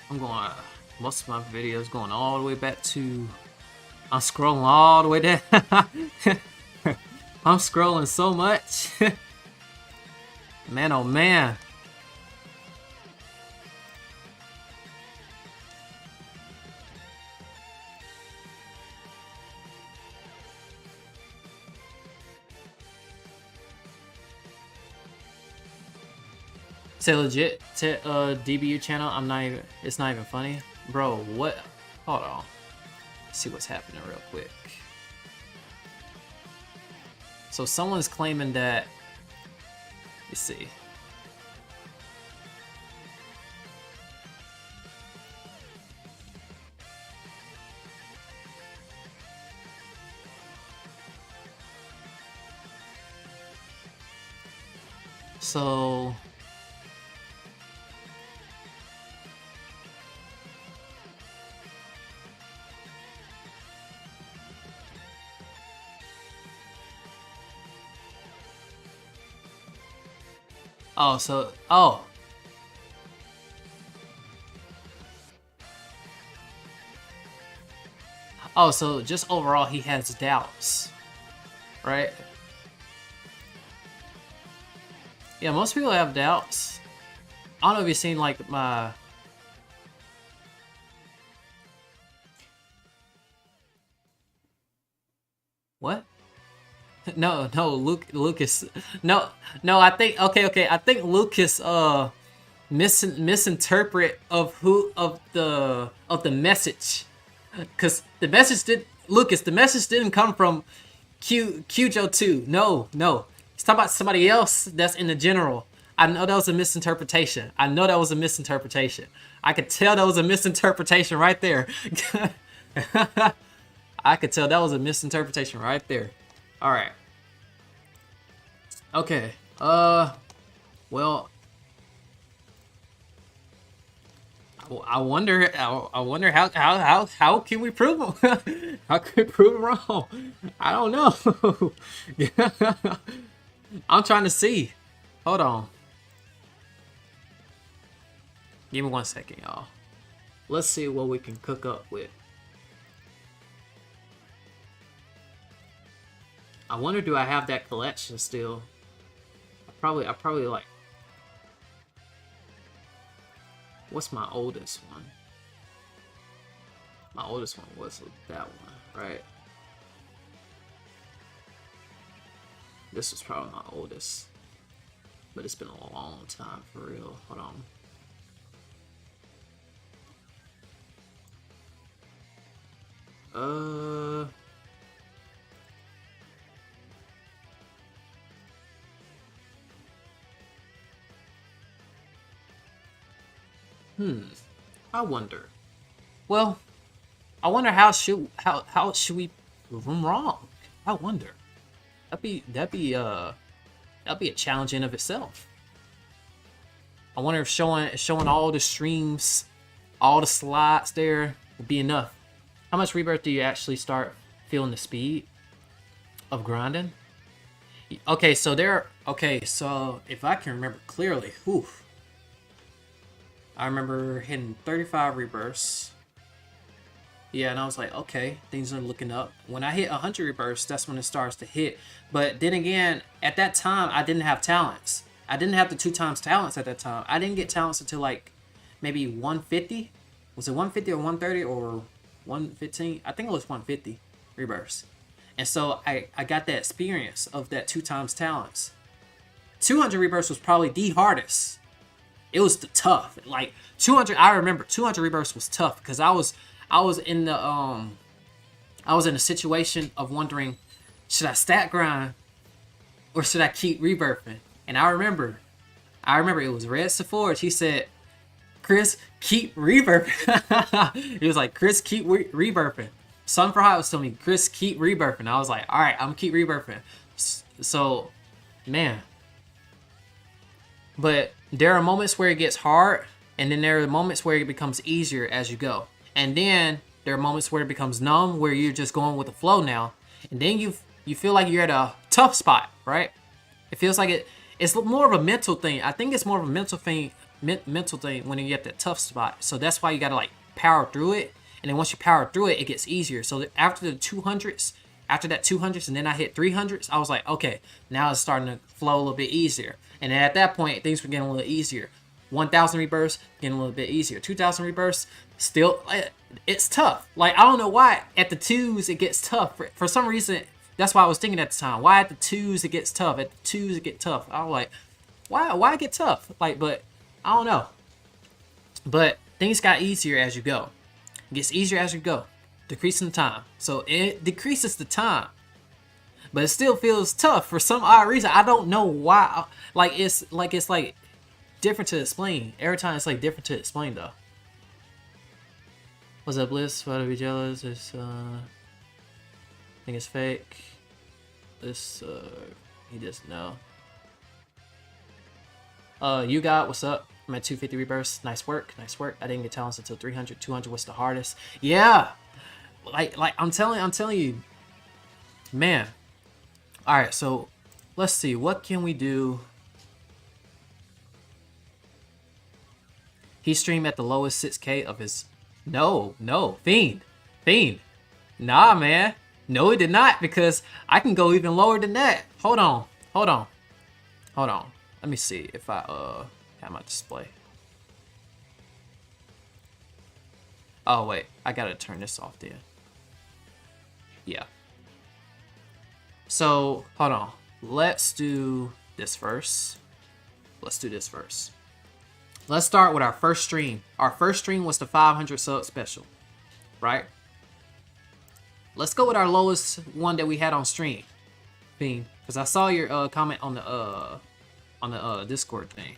Speaker 1: I'm going, most of my videos going all the way back to, I'm scrolling all the way down. I'm scrolling so much. Man, oh man. Say legit to DBU channel, it's not even funny. Bro, what? Hold on. Let's see what's happening real quick. So someone's claiming that, let's see. So so just overall he has doubts, right? Yeah, most people have doubts. I don't know if you've seen like my what? No, Lucas. No, I think okay. I think Lucas misinterpret of the message. Cause the message the message didn't come from Qjo2. No. He's talking about somebody else that's in the general. I know that was a misinterpretation. I could tell that was a misinterpretation right there. I could tell that was a misinterpretation right there. All right. Okay. Well, I wonder how can we prove them? How can we prove them wrong? I don't know. I'm trying to see. Hold on. Give me 1 second, y'all. Let's see what we can cook up with. I wonder, do I have that collection still? I probably like... What's my oldest one? My oldest one was that one, right? This was probably my oldest. But it's been a long time for real. Hold on. I wonder. Well, I wonder how should we prove them wrong? I wonder. That'd be a challenge in of itself. I wonder if showing all the streams, all the slides there would be enough. How much Rebirth do you actually start feeling the speed of grinding? Okay, so if I can remember clearly, I remember hitting 35 rebirths. Yeah, and I was like, okay, things are looking up. When I hit 100 rebirths, that's when it starts to hit. But then again, at that time, I didn't have talents. I didn't have the 2x talents at that time. I didn't get talents until like maybe 150. Was it 150 or 130 or 115? I think it was 150 rebirths. And so I got that experience of that 2x talents. 200 rebirths was probably the hardest. It was tough. Like 200, I remember 200 rebirths was tough because I was in a situation of wondering, should I stat grind or should I keep rebirthing? And I remember it was Red Sephora. He said, Chris, keep rebirthing. He was like, Chris, keep rebirthing. Sun for Hot was telling me, Chris, keep rebirthing. I was like, all right, I'm gonna keep rebirthing. So, man. But there are moments where it gets hard, and then there are moments where it becomes easier as you go. And then there are moments where it becomes numb, where you're just going with the flow now. And then you feel like you're at a tough spot, right? It feels like it's more of a mental thing. I think it's more of a mental thing when you get that tough spot. So that's why you gotta like power through it. And then once you power through it, it gets easier. So after the 200s, and then I hit 300s, I was like, okay, now it's starting to flow a little bit easier. And then at that point, things were getting a little easier. 1,000 rebirths, getting a little bit easier. 2,000 rebirths, still, it's tough. Like, I don't know why at the 2s it gets tough. For some reason, that's why I was thinking at the time. Why at the 2s it gets tough? At the 2s it get tough. I was like, why it get tough? Like, but I don't know. But things got easier as you go. It gets easier as you go. Decreasing the time. So it decreases the time. But it still feels tough for some odd reason. I don't know why. It's different to explain. Every time it's like different to explain though. What's up, Bliss? Why do we jealous? It's I think it's fake. This he just know. You got what's up? I'm at 250 rebirths. Nice work. Nice work. I didn't get talents until 300. 200 was the hardest. Yeah. Like I'm telling you. Man. Alright, so let's see. What can we do? He streamed at the lowest 6K of his... No. Fiend. Nah, man. No, it did not, because I can go even lower than that. Hold on. Let me see if I have my display. Oh, wait. I gotta turn this off then. Yeah. So, hold on. Let's do this first. Let's start with our first stream. Our first stream was the 500 sub special, right? Let's go with our lowest one that we had on stream, Fiend, because I saw your comment on the Discord thing.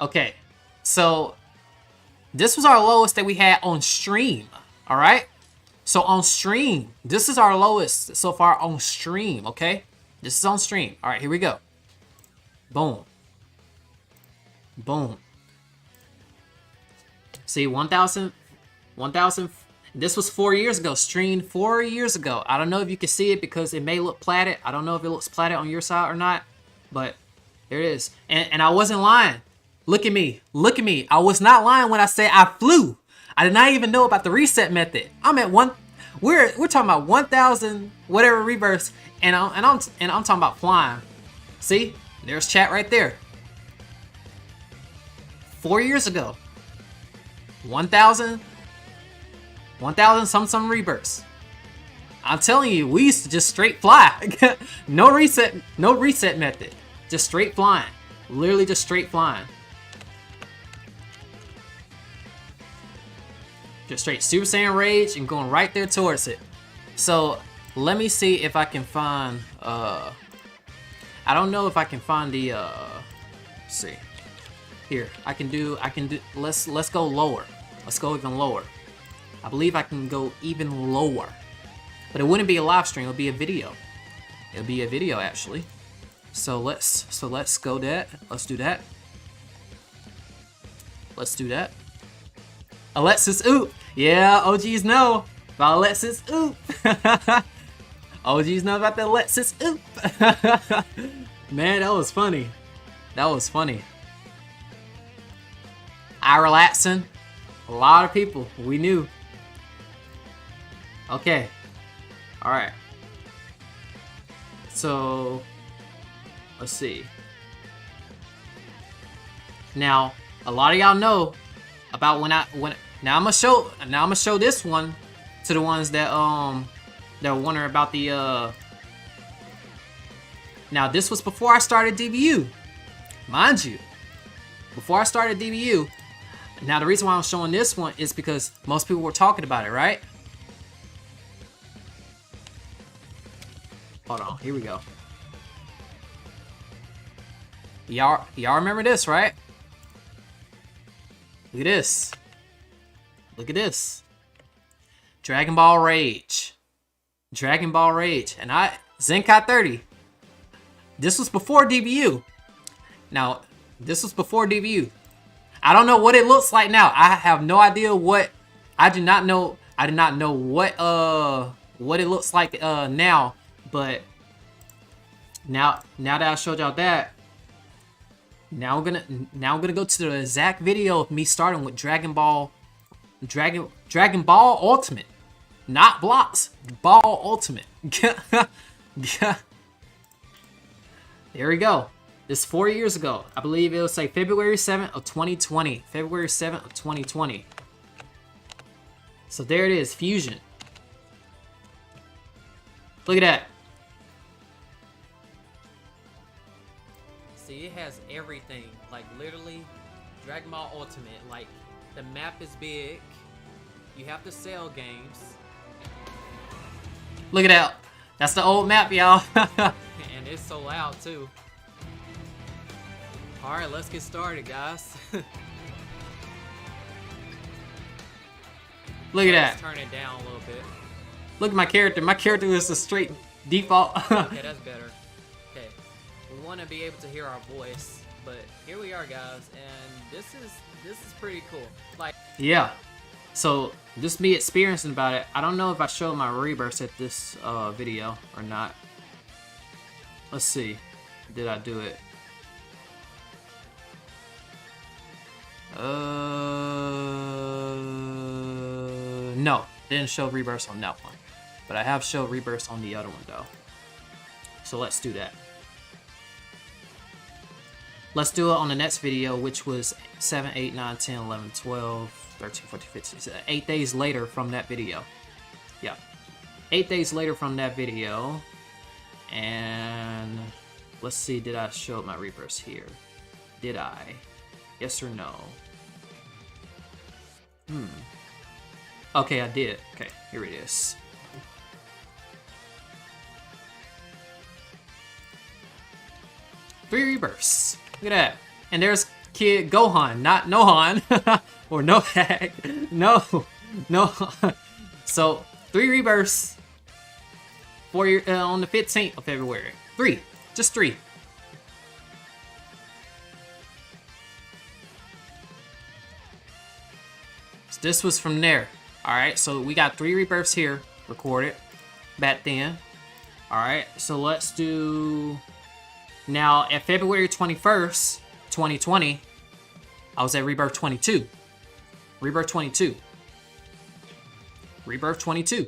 Speaker 1: Okay, so this was our lowest that we had on stream, all right? So on stream, this is our lowest so far on stream, okay? This is on stream. All right, here we go. Boom. See, 1,000. This was 4 years ago, streamed 4 years ago. I don't know if you can see it because it may look platted. I don't know if it looks platted on your side or not, but there it is. And I wasn't lying. Look at me. Look at me. I was not lying when I say I flew. I did not even know about the reset method. I'm at one. We're talking about 1,000 whatever rebirths, and I'm talking about flying. See, there's chat right there. 4 years ago, 1,000 some rebirths. I'm telling you, we used to just straight fly. no reset method. Just straight flying. Literally just straight flying. Just straight Super Saiyan Rage and going right there towards it. So let me see if I can find I don't know if I can find the let's see. Here, I can do let's go lower. Let's go even lower. I believe I can go even lower. But it wouldn't be a live stream, it'll be a video. It'll be a video actually. So let's go that. Let's do that. Let's do that. Alexis Oop. Yeah, OGs know about Alexis Oop. OGs know about the Alexis Oop. Man, that was funny. That was funny. I relaxing. A lot of people. We knew. Okay. Alright. So let's see. Now, a lot of y'all know about now I'm gonna show this one to the ones that were wondering about the now this was before I started DBU, mind you, before I started DBU. Now the reason why I'm showing this one is because most people were talking about it, right? Hold on, here we go. Y'all remember this, right? Look at this. Look at this. Dragon Ball Rage. Dragon Ball Rage. And Zenkai 30. This was before DBU. Now, this was before DBU. I don't know what it looks like now. I have no idea what I do not know what it looks like now, but now that I showed y'all that, now I'm gonna go to the exact video of me starting with Dragon Ball Ultimate, not Blox, Ball Ultimate. There we go. This 4 years ago. I believe it was like February 7th of 2020. February 7th of 2020. So there it is, Fusion. Look at that. See, it has everything. Like literally Dragon Ball Ultimate. Like the map is big. You have to sell games. Look at that. That's the old map, y'all. And it's so loud too. Alright, let's get started, guys. Look at that. Let's turn it down a little bit. Look at my character. My character is a straight default. Okay, that's better. Okay. We want to be able to hear our voice, but here we are, guys, and this is pretty cool. Like, yeah. So just me experiencing about it. I don't know if I showed my rebirths at this video or not. Let's see. Did I do it? No, didn't show rebirths on that one, but I have showed rebirths on the other one though. So let's do that. Let's do it on the next video, which was 7, 8, 9, 10, 11, 12, 13, 14, 15, 8 days later from that video. Yeah, 8 days later from that video. And let's see, did I show my rebirths here? Did I? Yes or no? Okay, I did. Okay, here it is. Three rebirths. Look at that. And there's Kid Gohan, not Nohan. Or Nohag. No. So, 3 rebirths. 4 years on the 15th of February. 3. Just 3. This was from there. Alright, so we got 3 rebirths here recorded back then. Alright, so let's do... Now, at February 21st, 2020, I was at Rebirth 22. Rebirth 22. Rebirth 22.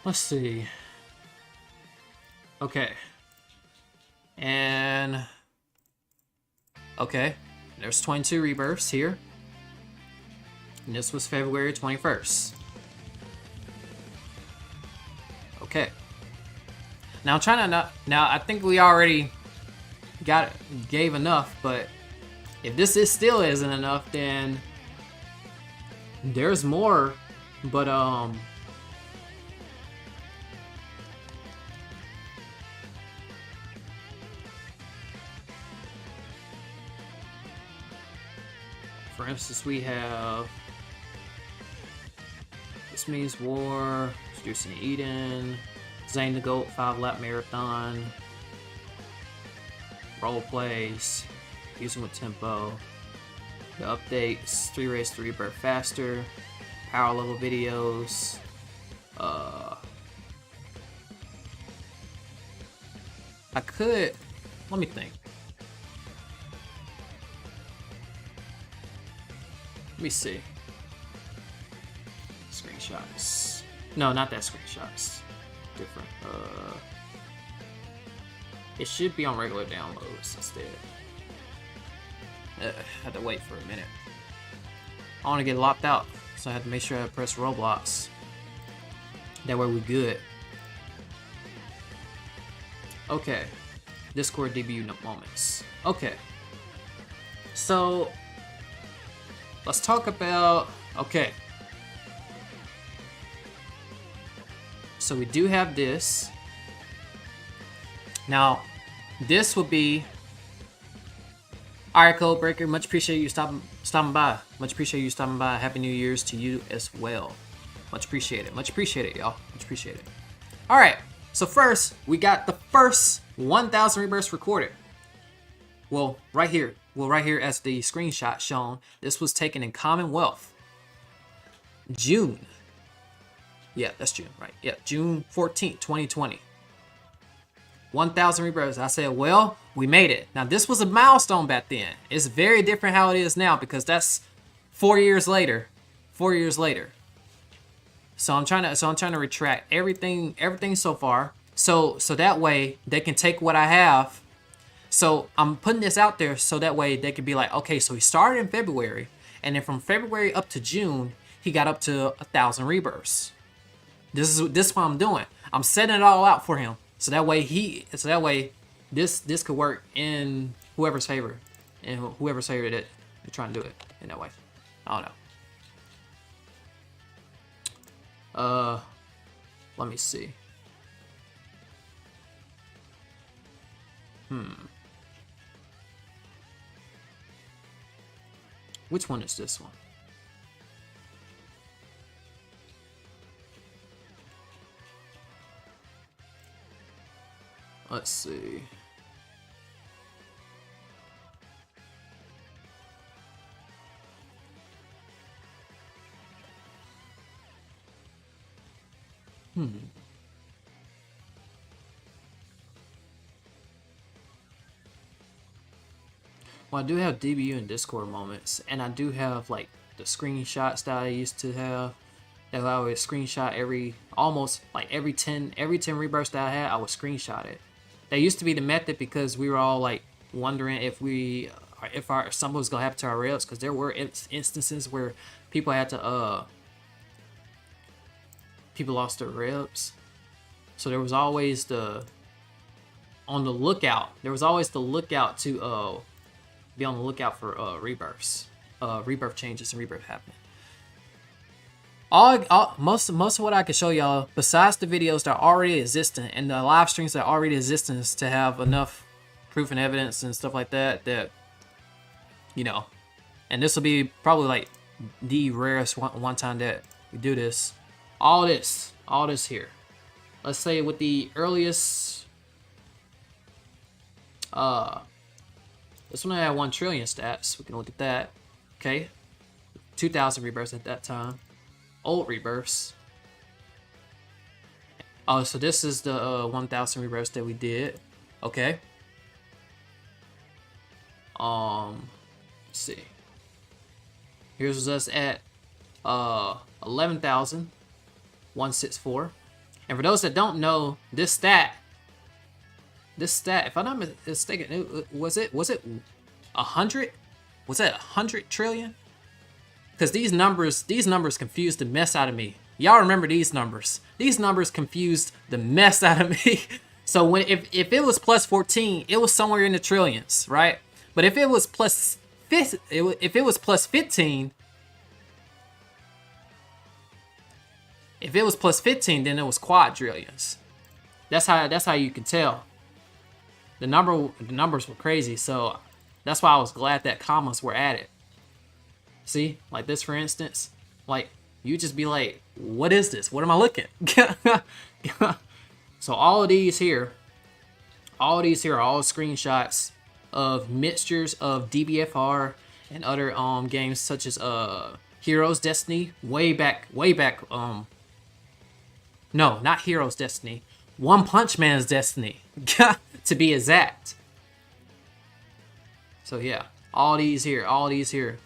Speaker 1: Let's see. Okay. And... Okay. There's 22 rebirths here. And this was February 21st. Okay. Now I'm trying to not... Now, I think we already gave enough, but if this still isn't enough, then there's more. But, for instance, we have... This means war, Seducing Eden, Zane the Goat, 5-lap marathon, role plays, using with tempo, the updates, 3 race 3 rebirth faster, power level videos, I could, let me think. Let me see. Screenshots. No, not that screenshots. Different. It should be on regular downloads instead. Had to wait for a minute. I want to get locked out, so I had to make sure I press Roblox. That way we good. Okay. Discord debut moments. Okay. So let's talk about, okay. So we do have this. Now, this would be, alright, Codebreaker, much appreciate you stopping by. Much appreciate you stopping by. Happy New Year's to you as well. Much appreciate it. Much appreciate it, y'all. Much appreciate it. Alright, so first, we got the first 1,000 rebirths recorded. Well, right here. Well, right here as the screenshot shown, this was taken in Commonwealth. June. Yeah, that's June, right? Yeah, June 14th, 2020. 1,000 rebirths. I said, well, we made it. Now, this was a milestone back then. It's very different how it is now because that's 4 years later. 4 years later. So I'm trying to retract everything so far. So that way they can take what I have. So I'm putting this out there so that way they could be like, okay, so he started in February, and then from February up to June, he got up to 1,000 rebirths. This is what I'm doing. I'm setting it all out for him. So that way this could work in whoever's favor. And whoever's favor that they're trying to do it in that way. I don't know. Let me see. Which one is this one? Let's see. Well, I do have DBU and Discord moments, and I do have like the screenshots that I used to have. That I would screenshot every 10 rebirths that I had, I would screenshot it. That used to be the method because we were all like wondering if something was gonna happen to our rails, because there were instances where people had to people lost their ribs. So there was always on the lookout. There was always the lookout to be on the lookout for rebirths, rebirth changes and rebirth happening. Most of what I can show y'all, besides the videos that are already existing and the live streams that are already existing, is to have enough proof and evidence and stuff like that, you know, and this will be probably like the rarest one time that we do this. all this here. Let's say with the earliest, this one had 1 trillion stats. We can look at that. Okay, 2,000 rebirths at that time. Old rebirths. Oh, so this is the 1,000 rebirths that we did. Okay. Let's see. Here's us at 11,164. And for those that don't know, this stat, if I'm not mistaken, was it 100? Was that 100 trillion? Because these numbers confused the mess out of me. Y'all remember these numbers? These numbers confused the mess out of me. So if it was plus 14, it was somewhere in the trillions, right? But if it was plus 15, if it was plus 15, then it was quadrillions. That's how you can tell. The numbers were crazy, so that's why I was glad that commas were added. See, like this for instance, like you just be like, what is this? What am I looking? So all of these here are all screenshots of mixtures of DBFR and other games such as Heroes Destiny, way back no, not Heroes Destiny, One Punch Man's Destiny to be exact. So yeah, all these here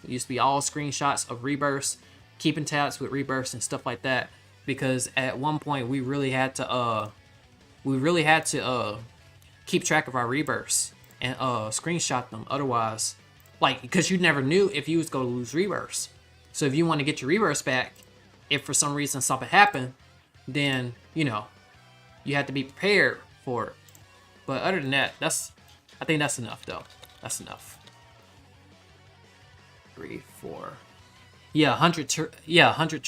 Speaker 1: used to be all screenshots of rebirths, keeping tabs with rebirths and stuff like that, because at one point we really had to keep track of our rebirths and screenshot them. Otherwise, like, because you never knew if you was going to lose rebirths. So if you want to get your rebirths back, if for some reason something happened, then you know you have to be prepared for it. But other than that, I think that's enough though. That's enough. 3, 4. Yeah, 100 trillion. Yeah, 100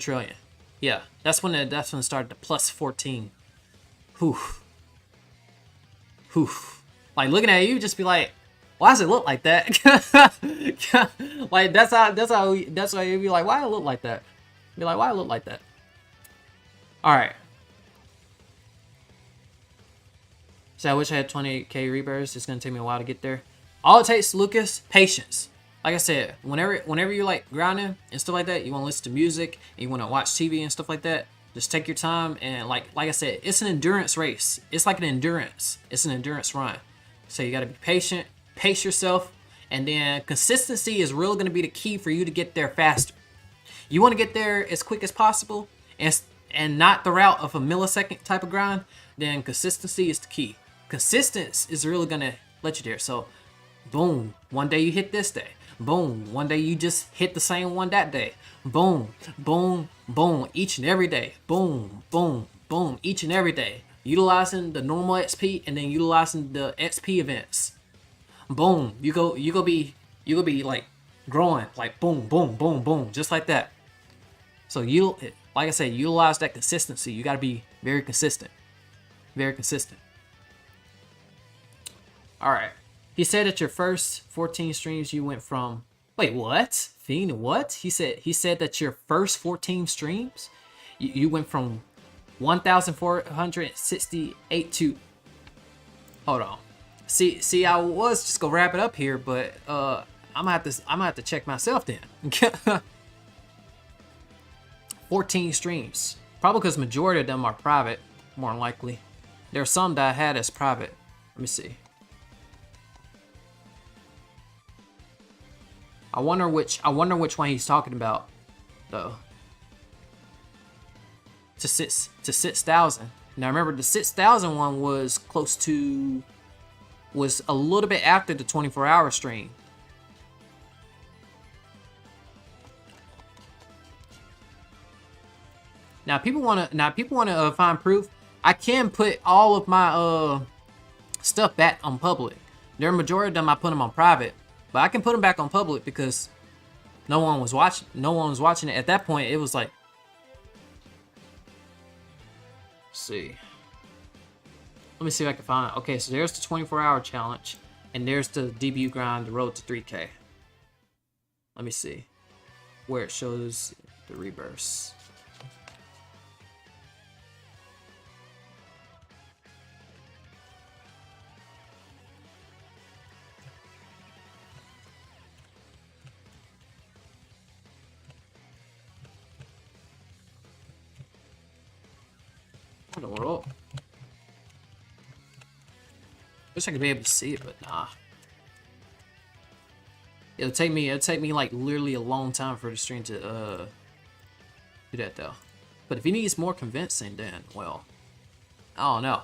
Speaker 1: trillion. Yeah, that's when it started to plus 14. Whew. Like looking at you, just be like, why does it look like that? Like that's how you'd be like, why it look like that? Be like, why it look like that? All right. So I wish I had 28k rebirths. It's gonna take me a while to get there. All it takes, Lucas, patience. Like I said, whenever you're like grinding and stuff like that, you want to listen to music and you want to watch TV and stuff like that. Just take your time and like I said, it's an endurance race. It's like an endurance. It's an endurance run. So you got to be patient, pace yourself, and then consistency is really going to be the key for you to get there faster. You want to get there as quick as possible and not the route of a millisecond type of grind, then consistency is the key. Consistency is really going to let you there. So boom, one day you hit this day. Boom, one day you just hit the same one that day. Boom, boom, boom, each and every day. Boom, boom, boom, each and every day. Utilizing the normal XP and then utilizing the XP events. Boom, you go be like growing, like boom, boom, boom, boom, just like that. So like I said, utilize that consistency. You got to be very consistent. Very consistent. All right. He said that your first 14 streams you went from... Wait, what? Fiend, what? He said that your first 14 streams, you went from 1,468 to... Hold on. See, I was just gonna wrap it up here, but I'm gonna have to check myself then. 14 streams. Probably because majority of them are private, more than likely. There are some that I had as private. Let me see. I wonder which one he's talking about, though. To 6,000. Now remember, the 6,000 one was a little bit after the 24-hour stream. Now people wanna find proof. I can put all of my stuff back on public. There are majority of them I put them on private. But I can put them back on public because no one was watching. No one was watching it at that point. It was like, let's see. Let me see if I can find it. Okay, so there's the 24-hour challenge, and there's the debut grind, the road to 3K. Let me see where it shows the rebirths. What in the world? Wish I could be able to see it, but nah. It'll take me like literally a long time for the stream to do that though. But if he needs more convincing, then well, I don't know.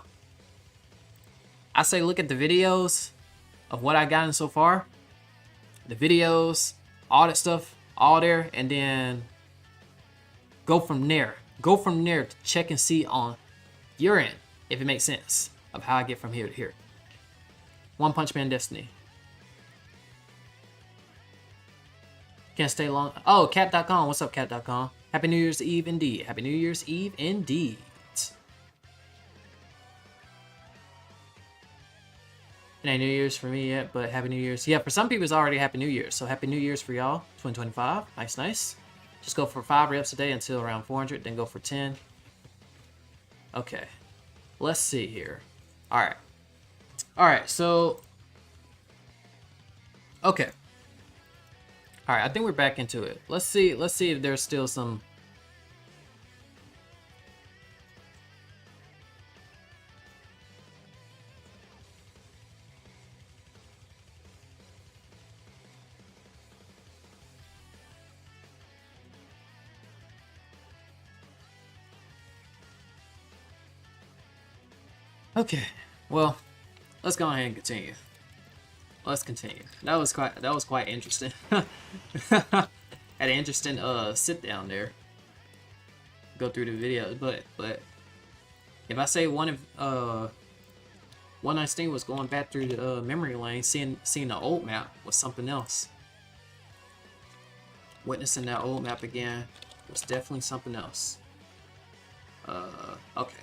Speaker 1: I say look at the videos of what I gotten so far. The videos, all that stuff, all there, and then go from there. Go from there to check and see on your end if it makes sense of how I get from here to here. One Punch Man Destiny. Can't stay long. Oh, cat.com. What's up, cat.com? Happy New Year's Eve indeed. Happy New Year's Eve indeed. It ain't New Year's for me yet, but Happy New Year's. Yeah, for some people it's already Happy New Year's. So Happy New Year's for y'all. 2025. Nice, nice. Just go for 5 reps a day until around 400. Then go for 10. Okay. Let's see here. Alright. Alright, so... Okay. Alright, I think we're back into it. Let's see if there's still some... Okay, well, let's go ahead and continue. Let's continue. That was quite interesting. Had an interesting sit down there. Go through the video, but if I say one nice thing was going back through the memory lane, seeing the old map was something else. Witnessing that old map again was definitely something else. Okay.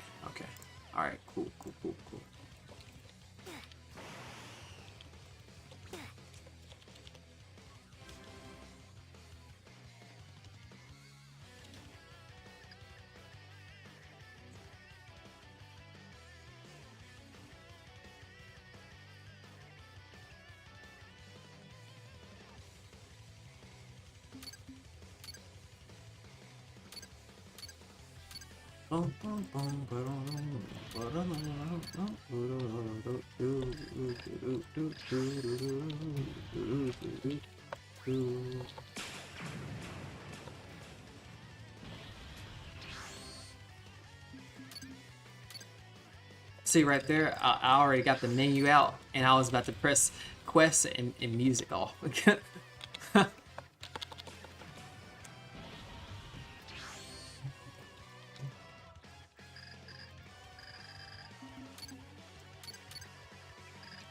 Speaker 1: Alright, cool. See right there, I already got the menu out and I was about to press quest and music off.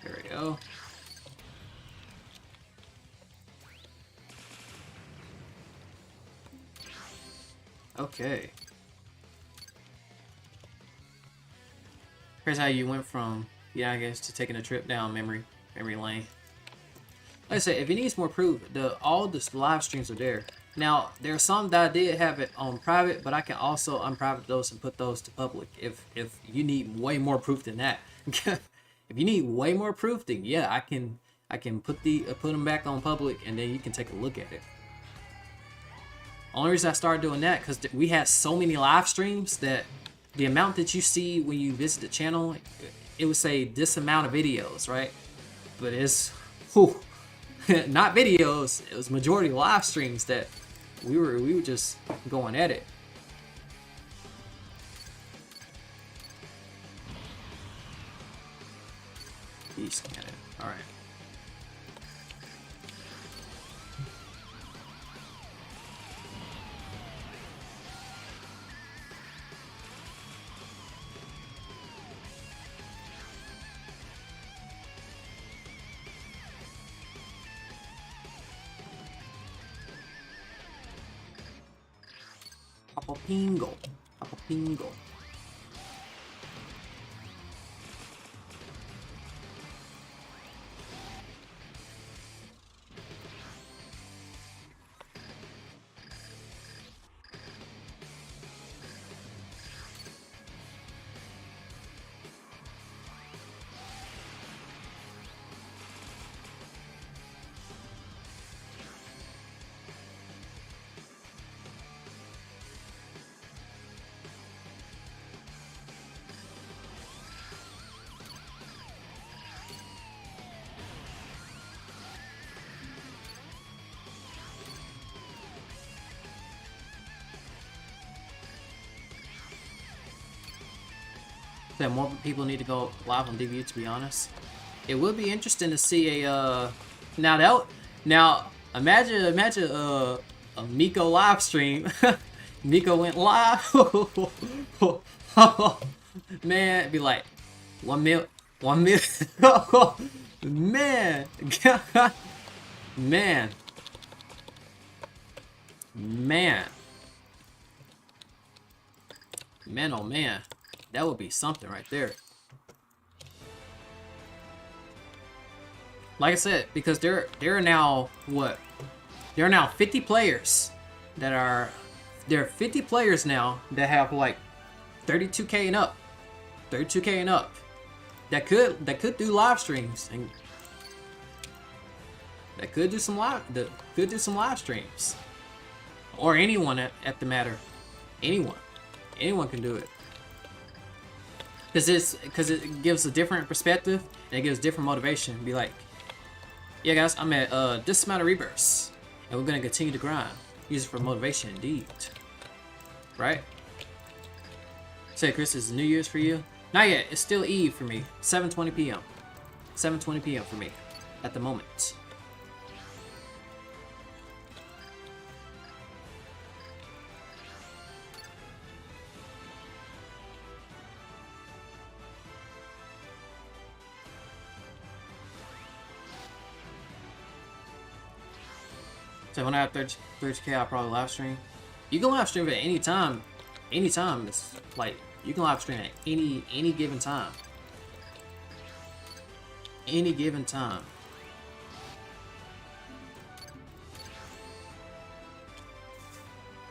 Speaker 1: There we go. Okay. Here's how you went from, yeah, I guess, to taking a trip down memory lane. Like I said, if it needs more proof, all the live streams are there. Now, there are some that I did have it on private, but I can also unprivate those and put those to public if you need way more proof than that. If you need way more proof, then yeah, I can put them back on public and then you can take a look at it. Only reason I started doing that because we had so many live streams that the amount that you see when you visit the channel, it would say this amount of videos, right? But it's not videos. It was majority live streams that we were just going at it. Beast cannon. All right. Pingo. That more people need to go live on DBU, to be honest. It would be interesting to see a now imagine a Miko live stream. Miko went live. Man, it'd be like 1 mil. Man. Man. Man. Man, oh man. That would be something right there. Like I said, because there are now what? There are now 50 players that are. There are 50 players now that have like 32K and up. 32K and up. That could do live streams and that could do some live streams. Or anyone at the matter. Anyone can do it. Because it gives a different perspective and it gives different motivation. Be like, yeah guys, I'm at this amount of rebirths and we're gonna continue to grind. Use it for motivation indeed. Right? Say Chris, is New Year's for you? Not yet, it's still Eve for me. 7:20 p.m. 7:20 p.m. for me at the moment. So when I have 30K, I'll probably live stream. You can live stream at any time. Anytime. It's like you can live stream at any given time. Any given time.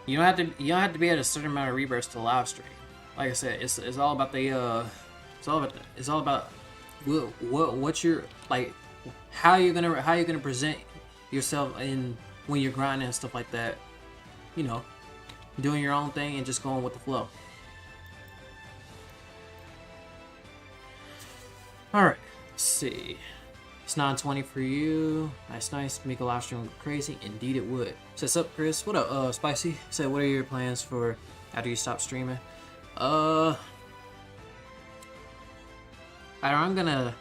Speaker 1: You don't have to be at a certain amount of rebirths to live stream. Like I said, it's all about the it's all about what you're like, how you're gonna present yourself in when you're grinding and stuff like that. You know, doing your own thing and just going with the flow. Alright, let's see. It's 9:20 for you. Nice. Make a live stream crazy. Indeed it would. Says up, Chris. What up, Spicy? Said, what are your plans for after you stop streaming? I'm gonna.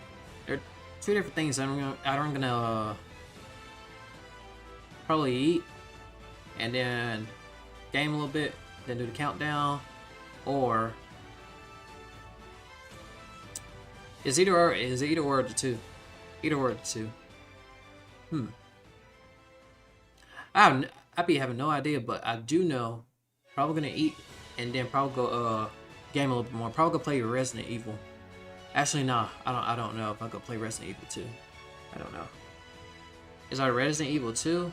Speaker 1: There are two different things. I'm gonna probably eat and then game a little bit, then do the countdown, or is either or the two. Either or the two. I'd be having no idea, but I do know probably gonna eat and then probably go game a little bit more. Probably go play Resident Evil. Actually, nah, I don't know if I go play Resident Evil 2. I don't know. Is our Resident Evil 2?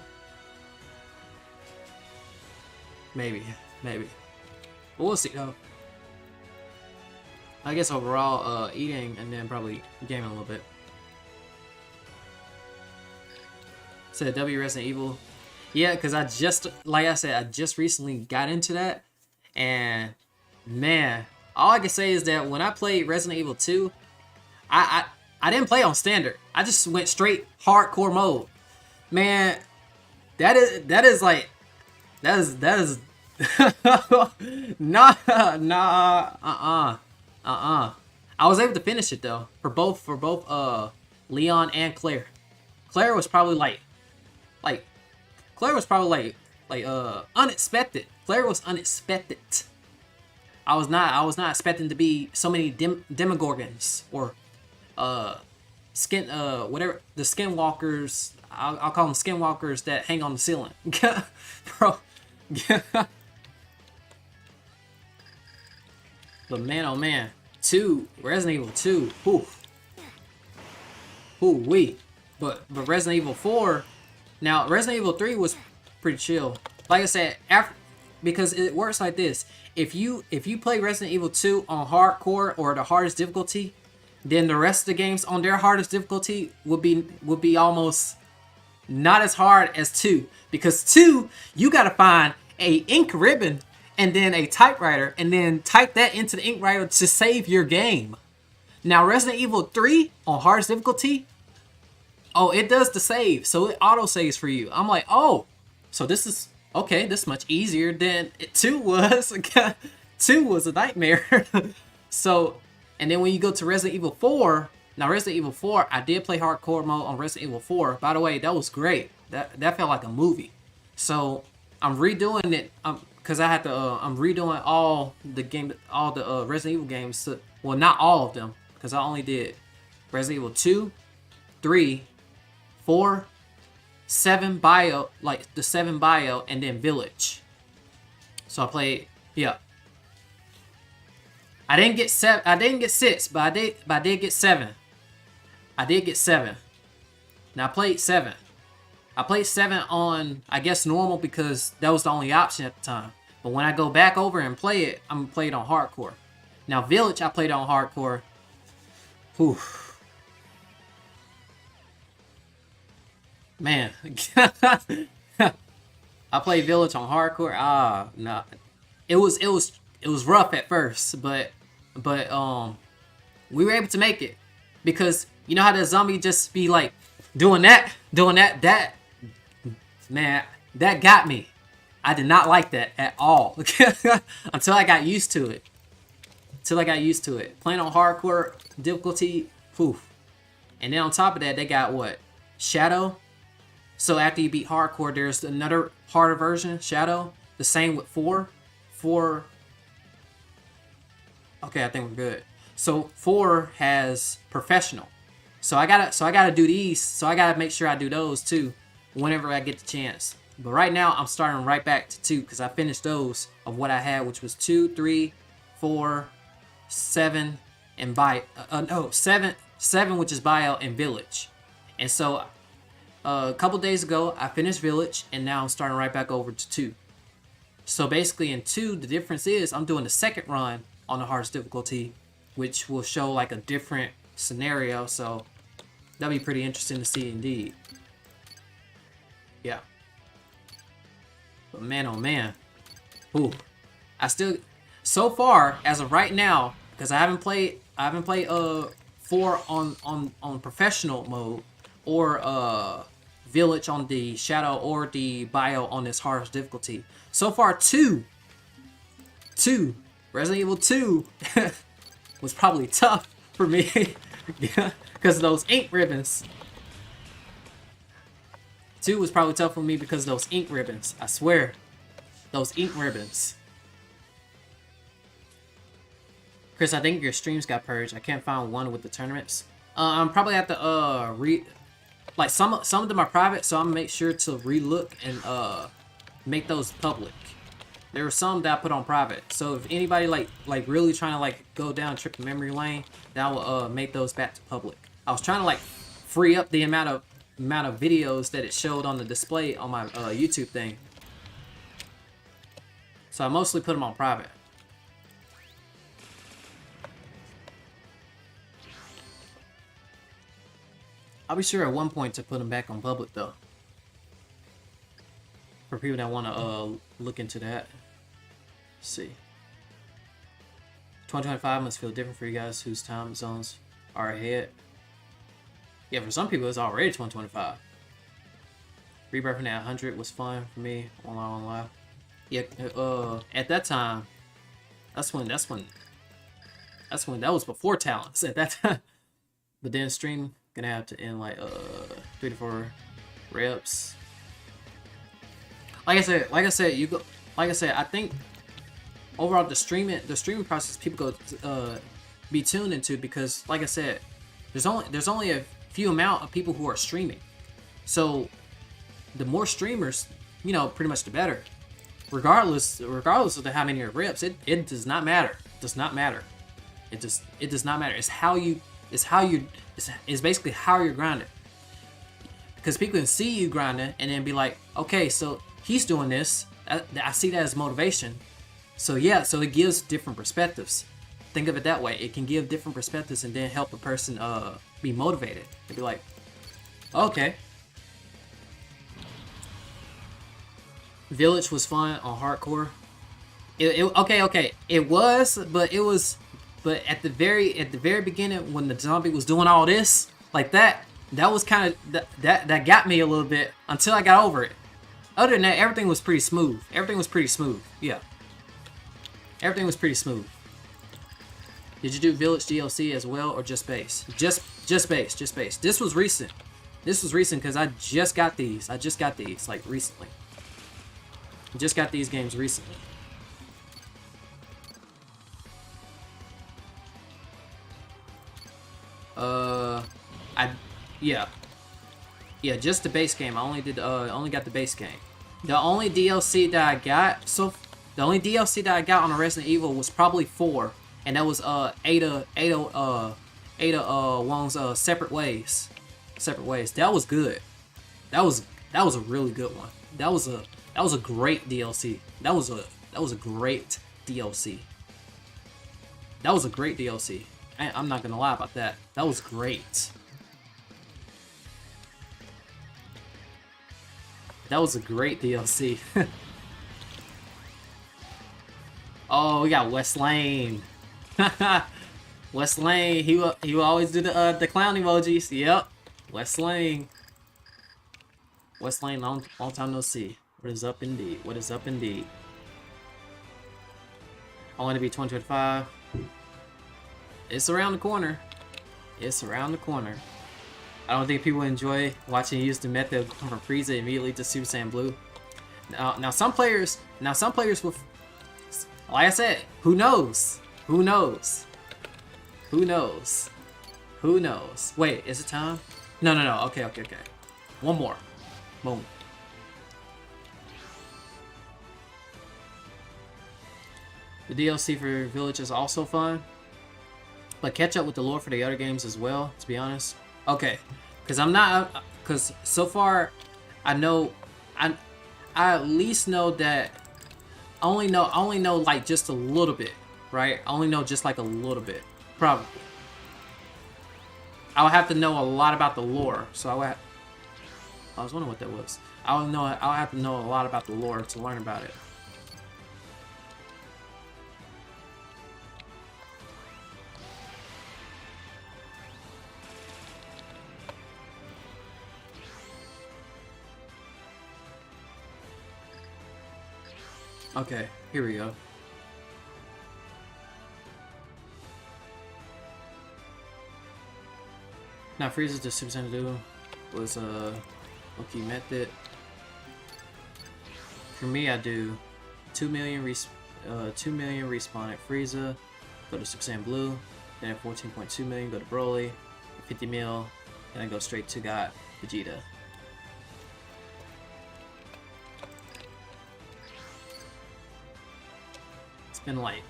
Speaker 1: Maybe. But we'll see though. I guess overall, eating and then probably gaming a little bit. Said W Resident Evil. Yeah, because like I said, I just recently got into that. And man, all I can say is that when I played Resident Evil 2, I didn't play on standard. I just went straight hardcore mode. Man, that is nah. I was able to finish it though for both Leon and Claire. Claire was probably like unexpected. Claire was unexpected. I was not expecting to be so many demogorgons or whatever the skinwalkers. I'll call them skinwalkers that hang on the ceiling. Bro. But man, oh man, Resident Evil 2, wee. But Resident Evil 4, now Resident Evil 3 was pretty chill. Like I said, because it works like this: if you play Resident Evil 2 on hardcore or the hardest difficulty, then the rest of the games on their hardest difficulty would be almost not as hard as 2, because 2 you gotta find a ink ribbon and then a typewriter and then type that into the ink writer to save your game. Now Resident Evil 3 on hardest difficulty, oh, it does the save, so it auto saves for you. I'm like, oh, so this is okay. This is much easier than 2 was. 2 was a nightmare. So And then when you go to Resident Evil 4, now Resident Evil 4, I did play hardcore mode on Resident Evil 4. By the way, that was great. That felt like a movie. So I'm redoing it because I had to. I'm redoing all the Resident Evil games. Well, not all of them because I only did Resident Evil 2, 3, 4, 7 bio, like the 7 bio, and then Village. So I played. Yeah. I didn't get 7. I didn't get 6, but I did get 7. I did get 7. Now I played 7. I played 7 on, I guess, normal because that was the only option at the time. But when I go back over and play it, I'm gonna play it on hardcore. Now Village, I played on hardcore. Whew. Man, I played Village on hardcore. Nah, it was rough at first, but we were able to make it because you know how the zombie just be like doing that. Man, that got me. I did not like that at all until I got used to it. Playing on hardcore difficulty, whew. And then on top of that, they got what? Shadow. So after you beat hardcore, there's another harder version, Shadow. The same with 4. 4. Okay, I think we're good. So 4 has professional. So I gotta do these. So I gotta make sure I do those too, whenever I get the chance. But right now I'm starting right back to 2 because I finished those of what I had, which was 2, 3, 4, 7, and 7, which is bio and Village. And so a couple days ago I finished Village, and now I'm starting right back over to 2. So basically in 2, the difference is I'm doing the second run on the hardest difficulty, which will show like a different scenario. So that'll be pretty interesting to see indeed. Yeah. But man, oh man. Ooh. I still, so far as of right now, because I haven't played 4 on professional mode, or Village on the Shadow, or the bio on this hardest difficulty. So far 2 Resident Evil 2 was probably tough for me because of those ink ribbons. 2 was probably tough for me because of those ink ribbons. I swear. Those ink ribbons. Chris, I think your streams got purged. I can't find one with the tournaments. I'm probably have to like some of them are private, so I'm gonna make sure to re-look and make those public. There were some that I put on private. So if anybody like really trying to like go down trip the memory lane, that will make those back to public. I was trying to like free up the amount of videos that it showed on the display on my YouTube thing. So I mostly put them on private. I'll be sure at one point to put them back on public though. For people that want to look into that. Let's see. 2025 must feel different for you guys whose time zones are ahead. Yeah, for some people it's already 2025. Rebirth at 100 was fun for me. Online. Yeah, at that time, that was before talents at that time. But then stream gonna have to end like 3 to 4 reps. Like I said, I think overall the streaming process people go be tuned into, because like I said, there's only a few amount of people who are streaming. So the more streamers, you know, pretty much the better. Regardless of how many are reps, it does not matter. It does not matter. It does not matter. It's basically how you're grinding. Because people can see you grinding and then be like, okay, so he's doing this. I see that as motivation. So yeah, so it gives different perspectives. Think of it that way. It can give different perspectives and then help a person be motivated. They'd be like, okay. Village was fun on hardcore. Okay. It was, but at the very beginning when the zombie was doing all this like that was kind of that got me a little bit until I got over it. Other than that, everything was pretty smooth. Yeah. Everything was pretty smooth. Did you do Village DLC as well, or just base? Just base, just base. This was recent. This was recent because I just got these. I just got these, like, recently. I just got these games recently. Yeah, just the base game. I only did, only got the base game. The only DLC that I got, the only DLC that I got on a Resident Evil was probably 4, and that was, Ada Wong's, Separate Ways. Separate Ways. That was good. That was a really good one. That was a great DLC. That was a great DLC. That was a great DLC. I'm not gonna lie about that. That was great. That was a great DLC. Oh, we got West Lane. West Lane. He will always do the clown emojis. Yep. West Lane. West Lane. Long time no see. What is up indeed? What is up indeed? Only to be 2025. It's around the corner. It's around the corner. I don't think people enjoy watching you use the method from Frieza immediately to Super Saiyan Blue. Now some players will, like I said, who knows? Who knows? Who knows? Who knows? Wait, is it time? No. Okay. One more. Boom. The DLC for Village is also fun, but catch up with the lore for the other games as well, to be honest. Okay, because so far, I at least know that, I only know like just a little bit, right? I only know just like a little bit, probably. I would have to know a lot about the lore, so I was wondering what that was. I'll have to know a lot about the lore to learn about it. Okay, here we go. Now Frieza's the Super Saiyan Blue was okay method. For me, I do 2 million respawn at Frieza, go to Super Saiyan Blue, then at 14.2 million go to Broly, 50 mil, and then go straight to God Vegeta. Been like,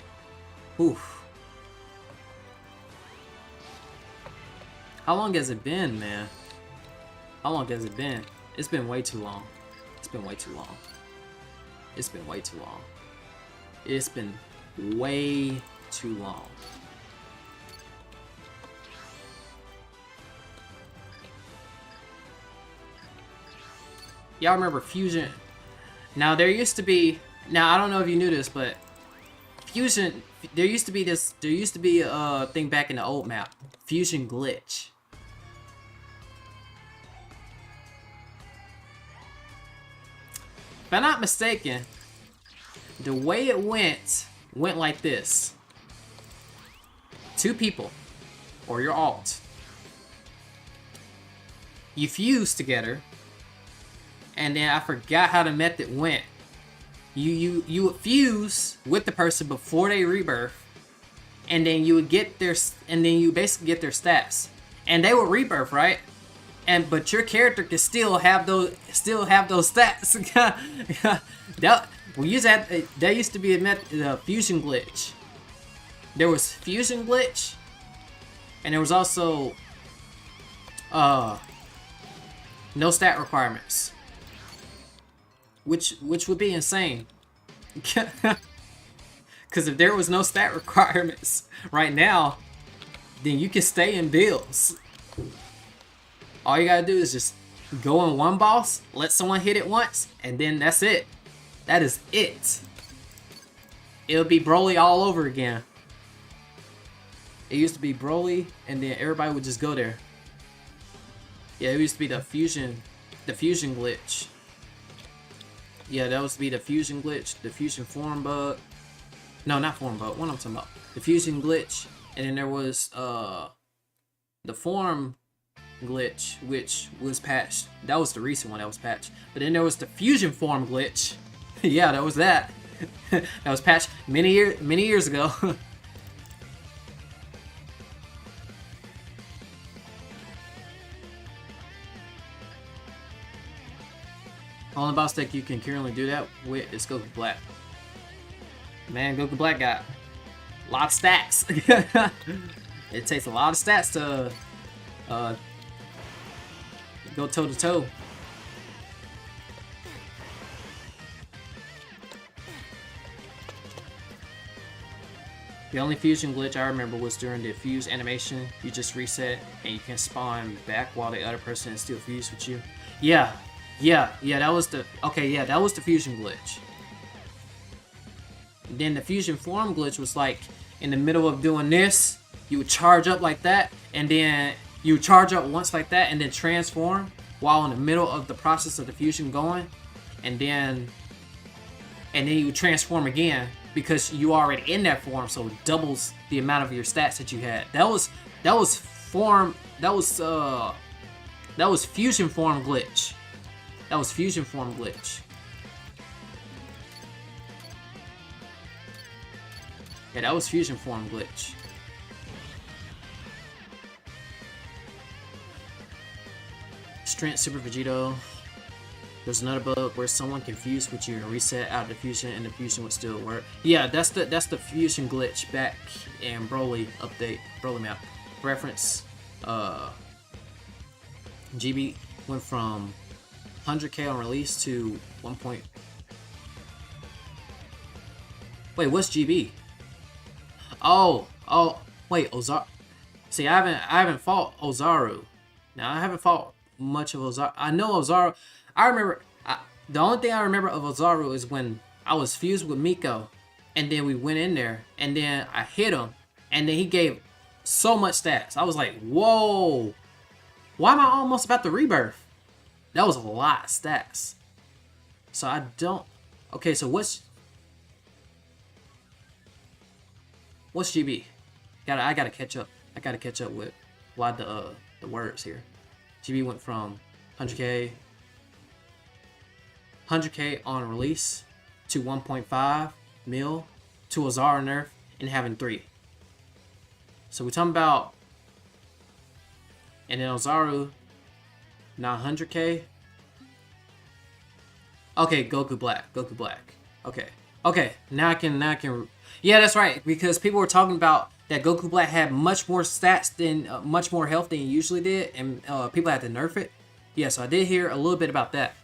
Speaker 1: oof. How long has it been, man? How long has it been? It's been way too long. It's been way too long. It's been way too long. It's been way too long. Y'all remember Fusion? Now there used to be, I don't know if you knew this, but Fusion, there used to be a thing back in the old map, Fusion glitch. If I'm not mistaken, the way it went like this. 2 people, or your alt, you fuse together, and then I forgot how the method went. You would fuse with the person before they rebirth, and then you would get their, and then you basically get their stats, and they would rebirth, right? But your character can still have those stats. There used to be a fusion glitch. There was fusion glitch, and there was also no stat requirements. Which would be insane. Because if there was no stat requirements right now, then you can stay in builds. All you gotta do is just go in one boss, let someone hit it once, and then that's it. That is it. It'll be Broly all over again. It used to be Broly, and then everybody would just go there. Yeah, it used to be the fusion glitch. Yeah, that was to be the fusion glitch, the fusion form bug. No, not form bug. What am I talking about? The fusion glitch, and then there was the form glitch, which was patched. That was the recent one that was patched. But then there was the fusion form glitch. Yeah, that was that. That was patched many years ago. Only boss deck you can currently do that with is Goku Black. Man, Goku Black got a lot of stats. It takes a lot of stats to go toe to toe. The only fusion glitch I remember was during the fuse animation. You just reset and you can spawn back while the other person is still fused with you. Yeah, that was the that was the fusion glitch. Then the fusion form glitch was like in the middle of doing this, you would charge up like that, and then you would charge up once like that, and then transform while in the middle of the process of the fusion going, and then you would transform again because you already in that form, so it doubles the amount of your stats that you had. That was fusion form glitch. That was fusion form glitch. Yeah, that was fusion form glitch. Strength Super Vegito. There's another bug where someone can fuse with you and reset out of the fusion, and the fusion would still work. Yeah, that's the fusion glitch back in Broly update, Broly map. Reference. GB went from 100k on release to 1. Wait, what's GB? Oh, wait, Ozaru. See, I haven't fought Ozaru. Now I haven't fought much of Ozaru. I know Ozaru. I remember. The only thing I remember of Ozaru is when I was fused with Miko, and then we went in there, and then I hit him, and then he gave so much stats. I was like, whoa, why am I almost about to rebirth? That was a lot of stats. So I don't. Okay, so what's GB? I gotta catch up. I gotta catch up with a lot of the words here. GB went from 100k on release to 1.5 mil to Ozaru nerf and having 3. So we're talking about, and then Ozaru now 100k. Okay, Goku Black. Okay. Now I can. Yeah, that's right. Because people were talking about that Goku Black had much more stats than, much more health than he usually did, and people had to nerf it. Yeah, so I did hear a little bit about that.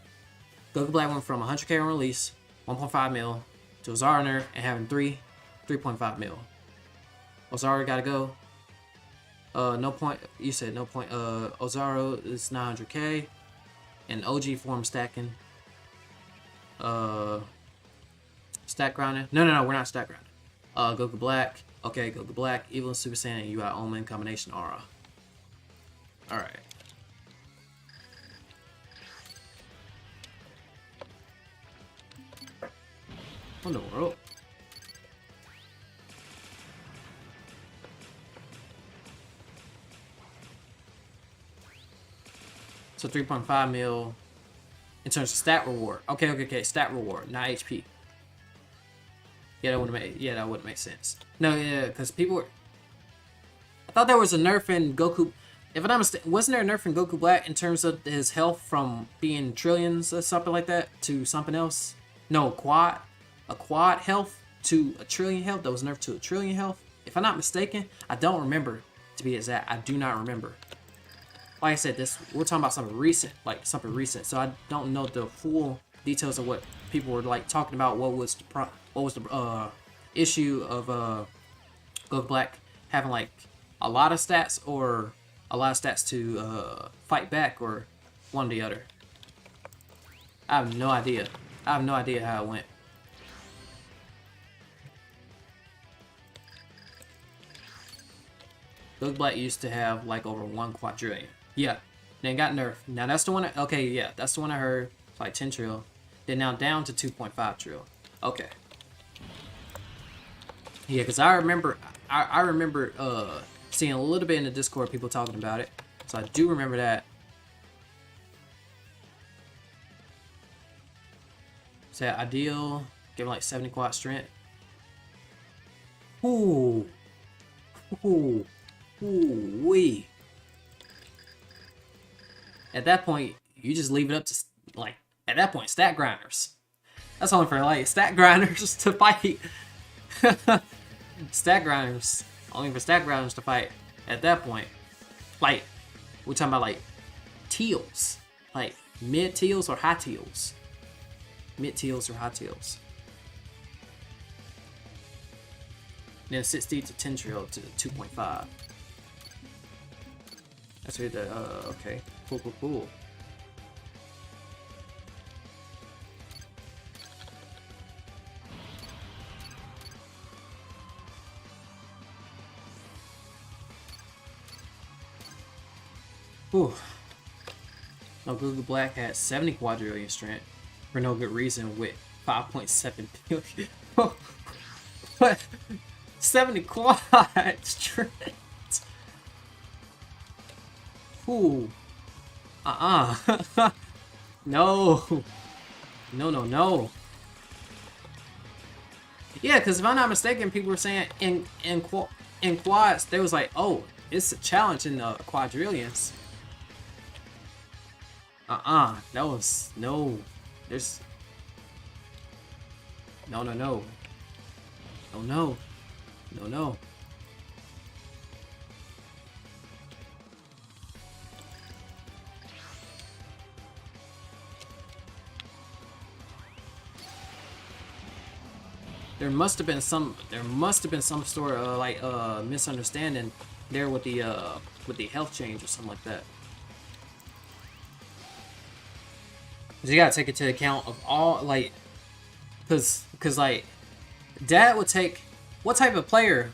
Speaker 1: Goku Black went from 100k on release, 1.5 mil, to Ozaru nerf and having 3.5 mil. Ozaru gotta go. No point. You said no point. Ozaru is 900k, and OG form stacking. Stack grinding. No, we're not stack grinding. Goku Black. Okay, Goku Black, Evil and Super Saiyan, and UI Omen combination aura. Alright. What in the world? So 3.5 mil in terms of stat reward. Okay, stat reward, not HP. Yeah, that wouldn't make sense. No, yeah, because people were. I thought there was a nerf in Goku. If I'm not mistaken, wasn't there a nerf in Goku Black in terms of his health from being trillions or something like that to something else? No, a quad health to a trillion health. That was nerfed to a trillion health. If I'm not mistaken, I don't remember. To be exact, I do not remember. Like I said, we're talking about something recent, So I don't know the full details of what people were like talking about. What was the issue of Goku Black having like a lot of stats or a lot of stats to fight back, or one or the other? I have no idea. How it went. Goku Black used to have like over 1 quadrillion. Yeah, then got nerfed. Now that's the one. Okay, yeah, that's the one I heard. Like 10 trill. Then now down to 2.5 trill. Okay. Yeah, because I remember I remember seeing a little bit in the Discord people talking about it, so I do remember that. Say ideal, give him like 70 quad strength. Ooh, ooh, ooh, wee. At that point, you just leave it up to like. At that point, stat grinders. That's only for like stat grinders to fight. Stat grinders. Only for stat grinders to fight. At that point, like we're talking about like teals, like mid teals or high teals. Mid teals or high teals. Then 60 to 10 trail to 2.5. That's really the okay. Cool, cool, cool. Ooh. No, Google Black had 70 quadrillion strength for no good reason with 5.7 billion. What? 70 quad strength. Ooh. No. No. Yeah, because if I'm not mistaken, people were saying in quads, they was like, oh, it's a challenge in the quadrillions. That was no. There's no. There must have been some sort of like misunderstanding there with the health change or something like that. Cause you gotta take into account of all like, cause like, Dad would take what type of player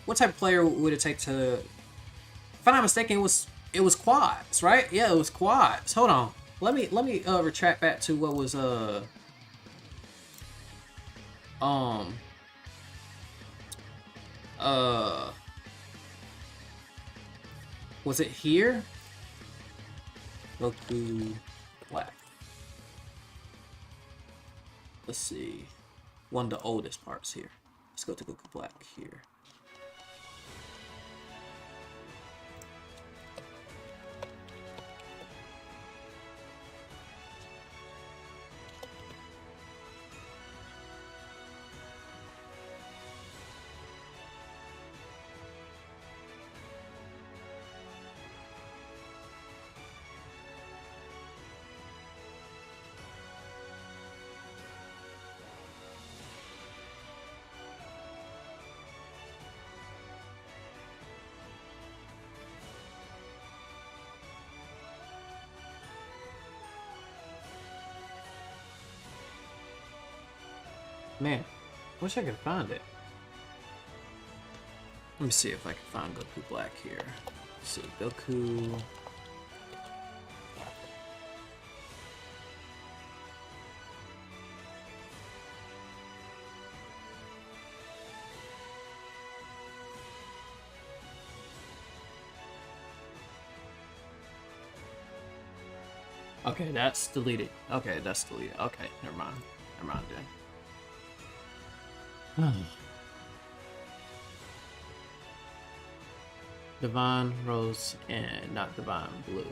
Speaker 1: would it take to? If I'm not mistaken, it was quads, right? Yeah, it was quads. Hold on, let me retract back to what was was it here? Goku Black. Let's see. One of the oldest parts here. Let's go to Goku Black here. Man, wish I could find it. Let me see if I can find Goku Black here. Let's see, Goku. Okay, that's deleted. Okay, that's deleted. Okay, never mind. Never mind then. Divine Rose and not Divine Blue.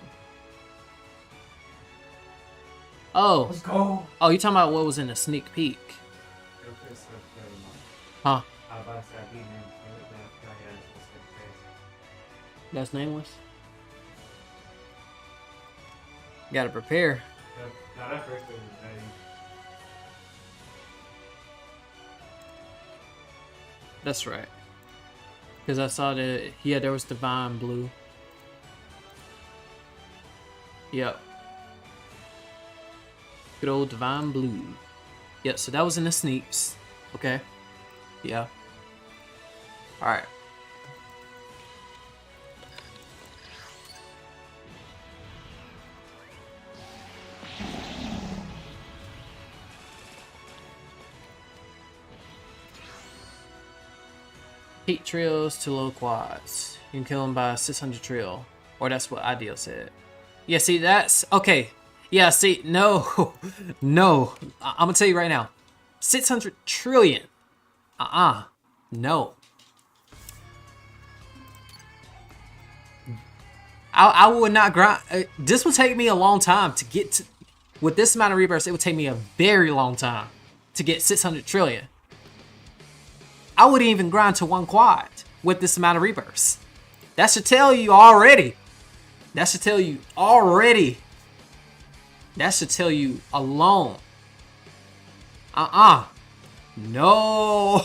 Speaker 1: Oh.
Speaker 2: Let's go.
Speaker 1: Oh, you talking about what was in the sneak peek? Huh? That's nameless? Gotta prepare. That's right. Because I saw that, yeah, there was Divine Blue. Yep. Good old Divine Blue. Yep, so that was in the sneaks. Okay. Yeah. Alright. Heat trills to low quads. You can kill them by 600 trill. Or that's what Ideal said. Yeah, see, that's... Okay. Yeah, see, no. No. I'm gonna tell you right now. 600 trillion. No. I would not grind. This would take me a long time to get to... With this amount of rebirths, it would take me a very long time to get 600 trillion. I wouldn't even grind to 1 quad with this amount of rebirths. That should tell you already. That should tell you already. That should tell you alone. No.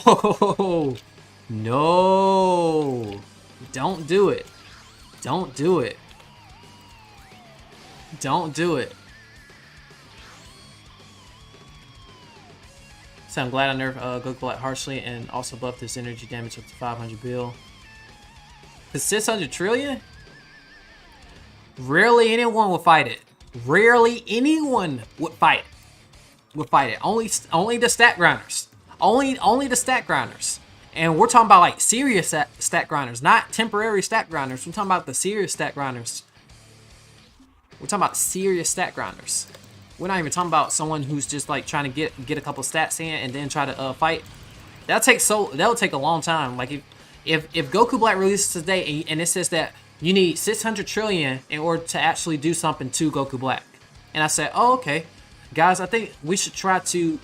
Speaker 1: No. Don't do it. Don't do it. Don't do it. So I'm glad I nerfed Goku Black harshly and also buffed his energy damage up to 500 bill. Cause 600 trillion? Rarely anyone would fight it. Rarely anyone would fight it. Only the stat grinders. Only the stat grinders. And we're talking about like serious stat grinders, not temporary stat grinders. We're talking about the serious stat grinders. We're talking about serious stat grinders. We're not even talking about someone who's just like trying to get a couple stats in and then try to fight. That'll take a long time. Like if Goku Black releases today and it says that you need 600 trillion in order to actually do something to Goku Black, and I said, oh okay, guys, I think we should try to.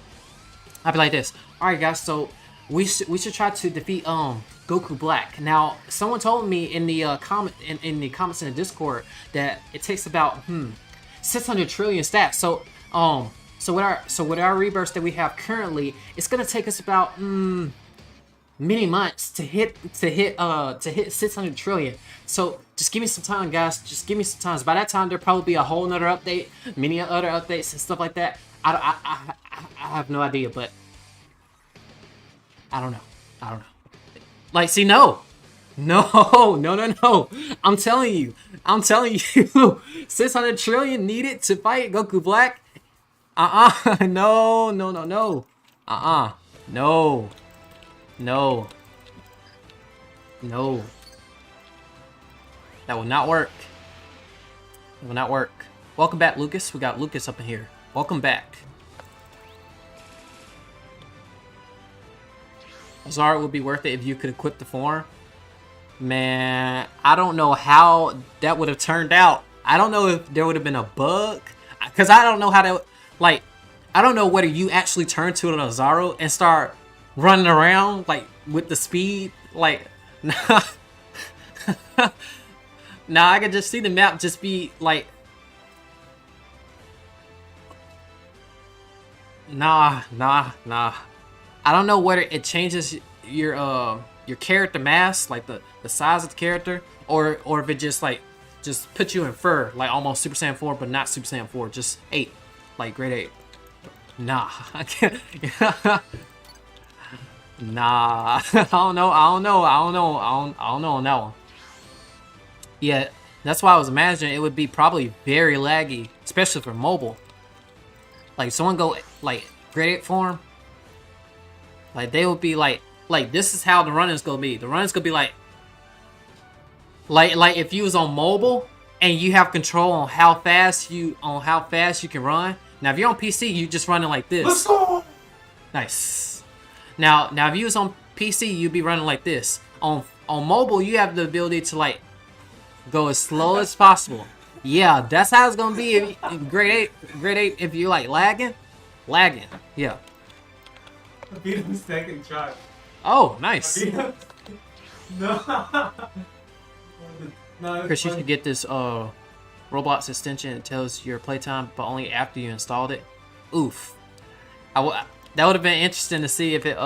Speaker 1: I'd be like this. All right, guys, so we should try to defeat Goku Black. Now, someone told me in the comments in the Discord that it takes about 600 trillion stats. So with our rebirths that we have currently, it's gonna take us about many months to hit 600 trillion. So just give me some time, guys. Just give me some time. By that time, there'll probably be a whole nother update, many other updates and stuff like that. I have no idea, but I don't know. Like, see, no. I'm telling you. 600 trillion needed to fight Goku Black. No. No. That will not work. It will not work. Welcome back, Lucas. We got Lucas up in here. Welcome back. Zara would be worth it if you could equip the form. Man, I don't know how that would have turned out. I don't know if there would have been a bug. Because I don't know how that... Like, I don't know whether you actually turn to an Azaro and start running around, like, with the speed. Like, nah. Nah, I could just see the map just be, like... Nah. I don't know whether it changes your character mass, like the size of the character, or if it just puts you in fur, like almost Super Saiyan 4, but not Super Saiyan 4, just 8, like grade 8. Nah, I can't. Nah, I don't know on that one. Yeah, that's why I was imagining it would be probably very laggy, especially for mobile. Like someone go like grade 8 form. Like they would be like this is how the running's gonna be. The running's gonna be like if you was on mobile and you have control on how fast you can run. Now if you're on PC, you just running like this.
Speaker 2: Let's go.
Speaker 1: Nice. Now if you was on PC, you'd be running like this. On mobile, you have the ability to like go as slow as possible. Yeah, that's how it's gonna be in grade 8 if you like lagging. Yeah.
Speaker 2: I beat him second try.
Speaker 1: Oh, nice.
Speaker 2: No.
Speaker 1: Chris, you should get this Roblox extension. It tells your playtime, but only after you installed it. Oof. That would have been interesting to see if it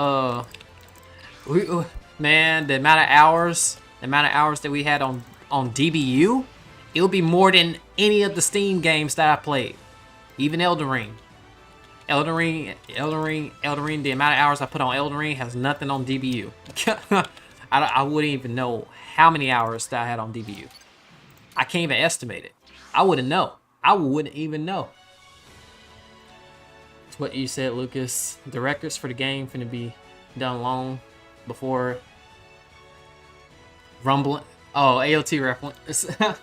Speaker 1: man, the amount of hours that we had on DBU, it would be more than any of the Steam games that I played. Even Elden Ring. The amount of hours I put on Elden Ring has nothing on DBU. I wouldn't even know how many hours that I had on DBU. I can't even estimate it. I wouldn't know. I wouldn't even know. It's what you said, Lucas. The records for the game finna be done long before Rumbling. Oh, AOT reference.
Speaker 2: Nah,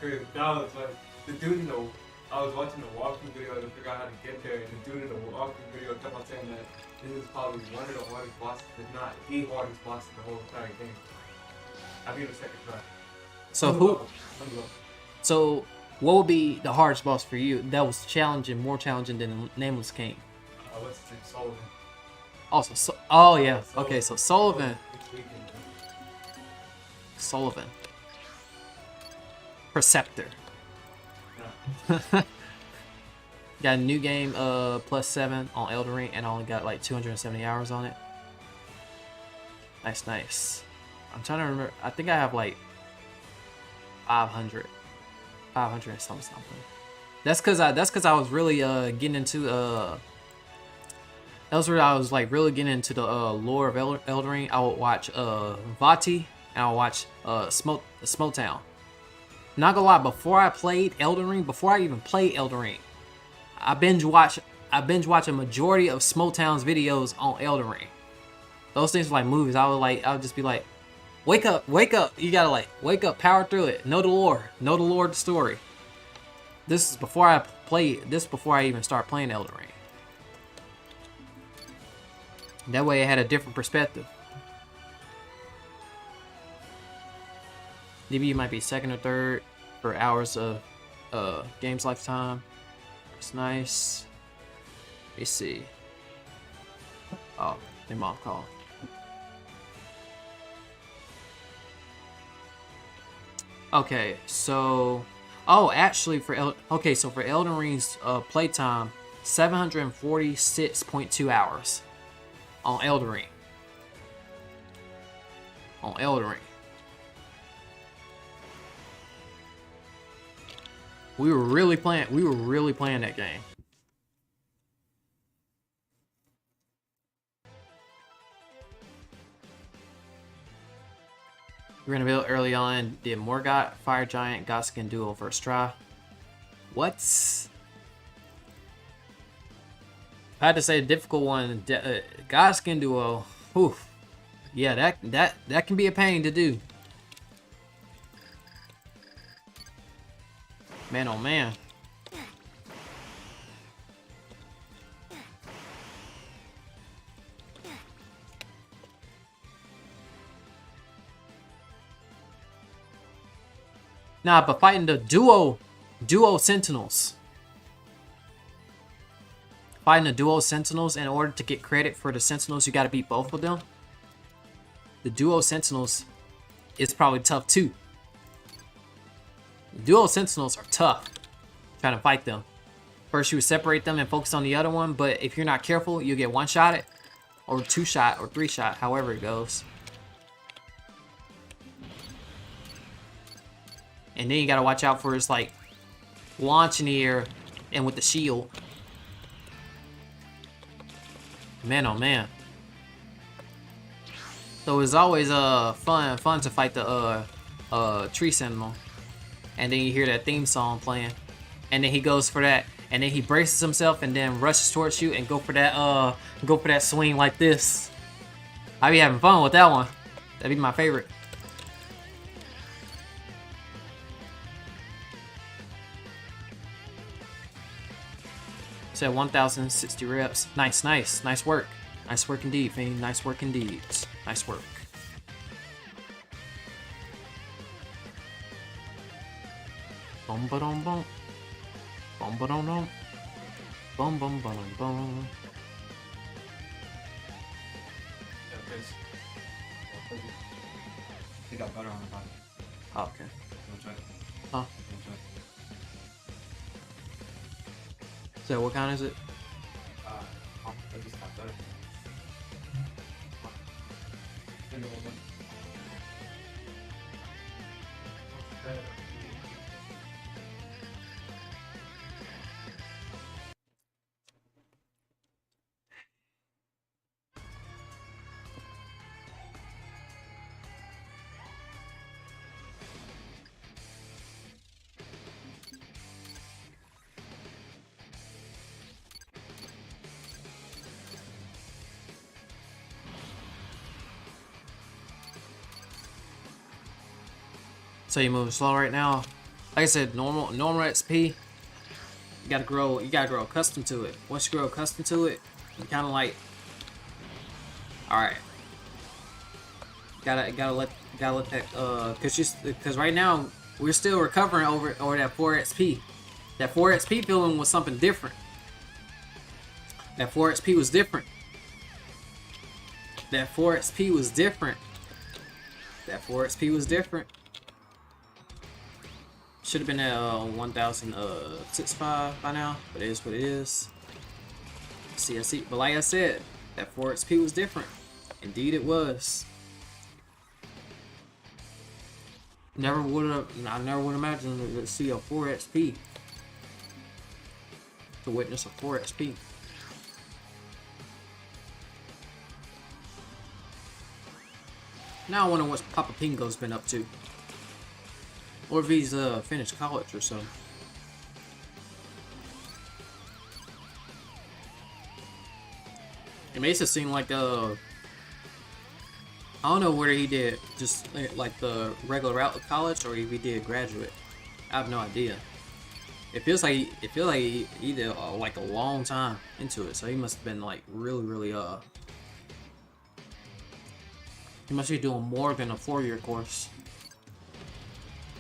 Speaker 2: cause that was like the dude in the. I was watching a walking video to figure out how to get there, and the dude in the walking video kept on saying that this is probably one of the hardest bosses, if not the hardest boss in the whole entire game. I beat the second try.
Speaker 1: So who? So what would be the hardest boss for you? That was challenging, more challenging than Nameless King.
Speaker 2: What's his name? Sullivan.
Speaker 1: Also, oh yeah. Okay, so Sullivan. Sullivan. Perceptor.
Speaker 2: Yeah.
Speaker 1: Got a new game, +7 on Elden Ring, and I only got like 270 hours on it. Nice. I'm trying to remember. I think I have like 500 and something. That's cause I was really getting into that was where I was like really getting into the lore of Elden Ring. I would watch Vati, and I would watch Smoke Town. Not gonna lie, before I played Elden Ring, before I even played Elden Ring, I binge watch a majority of Smoke Town's videos on Elden Ring. Those things were like movies. I would just be like, wake up. You gotta like wake up, power through it. Know the lore, the story. This is before I played. This is before I even start playing Elden Ring. That way, I had a different perspective. Maybe you might be second or third for hours of game's lifetime. It's nice. Let me see. Oh, they mom call. Okay, so actually for Elden Ring's playtime, 746.2 hours on Elden Ring. We were really playing that game. We're gonna build early on. Did Morgott, Fire Giant, Godskin duo first try. What? I had to say a difficult one. Godskin duo. Whew. Yeah, that can be a pain to do. Man, oh man. Nah, but fighting the duo sentinels. Fighting the duo sentinels, in order to get credit for the sentinels, you gotta beat both of them. The duo sentinels is probably tough too. The duo sentinels are tough. Trying to fight them. First, you would separate them and focus on the other one, but if you're not careful, you'll get one-shotted, or two-shot, or three-shot, however it goes. And then you gotta watch out for his like launch in the air and with the shield. Man, oh man. So it's always fun to fight the tree sentinel. And then you hear that theme song playing. And then he goes for that. And then he braces himself and then rushes towards you and go for that swing like this. I be having fun with that one. That'd be my favorite. Said 1,060 reps. Nice work. Nice work indeed, Fiend. Nice work indeed. Nice work. Bum ba dum bum. Bum ba dum dum. Bum bum ba dum bum.
Speaker 2: They got butter on the bottom.
Speaker 1: Oh, okay.
Speaker 2: You wanna try it?
Speaker 1: Huh?
Speaker 2: You wanna try it?
Speaker 1: So what kind is it?
Speaker 2: I just got butter.
Speaker 1: So you're moving slow right now. Like I said, normal XP. You gotta grow accustomed to it. Once you grow accustomed to it, you kind of like, all right. Gotta let that because right now we're still recovering over that 4 XP. That 4 XP feeling was something different. That 4 XP was different. That 4 XP was different. That 4 XP was different. Should have been at 1,065 by now, but it is what it is. See. But like I said, that 4 XP was different. Indeed, it was. I never would imagine to see a 4 XP. To witness a 4 XP. Now I wonder what Papa Pingo's been up to. Or if he's finished college or so. It makes it seem like I don't know whether he did just like the regular route of college or if he did graduate. I have no idea. It feels like he did like a long time into it, so he must have been like really he must be doing more than a 4-year course.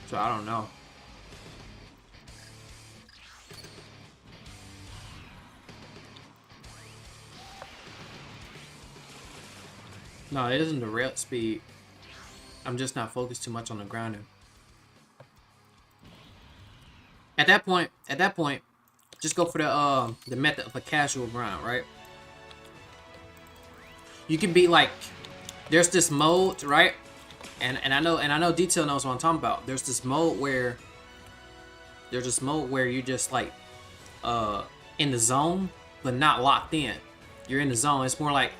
Speaker 1: So I don't know. No, it isn't the rail speed. I'm just not focused too much on the grinding. At that point, just go for the method of a casual grind, right? You can be like, there's this mode, right? And I know Detail knows what I'm talking about. There's this mode where you're just like in the zone, but not locked in. You're in the zone. It's more like,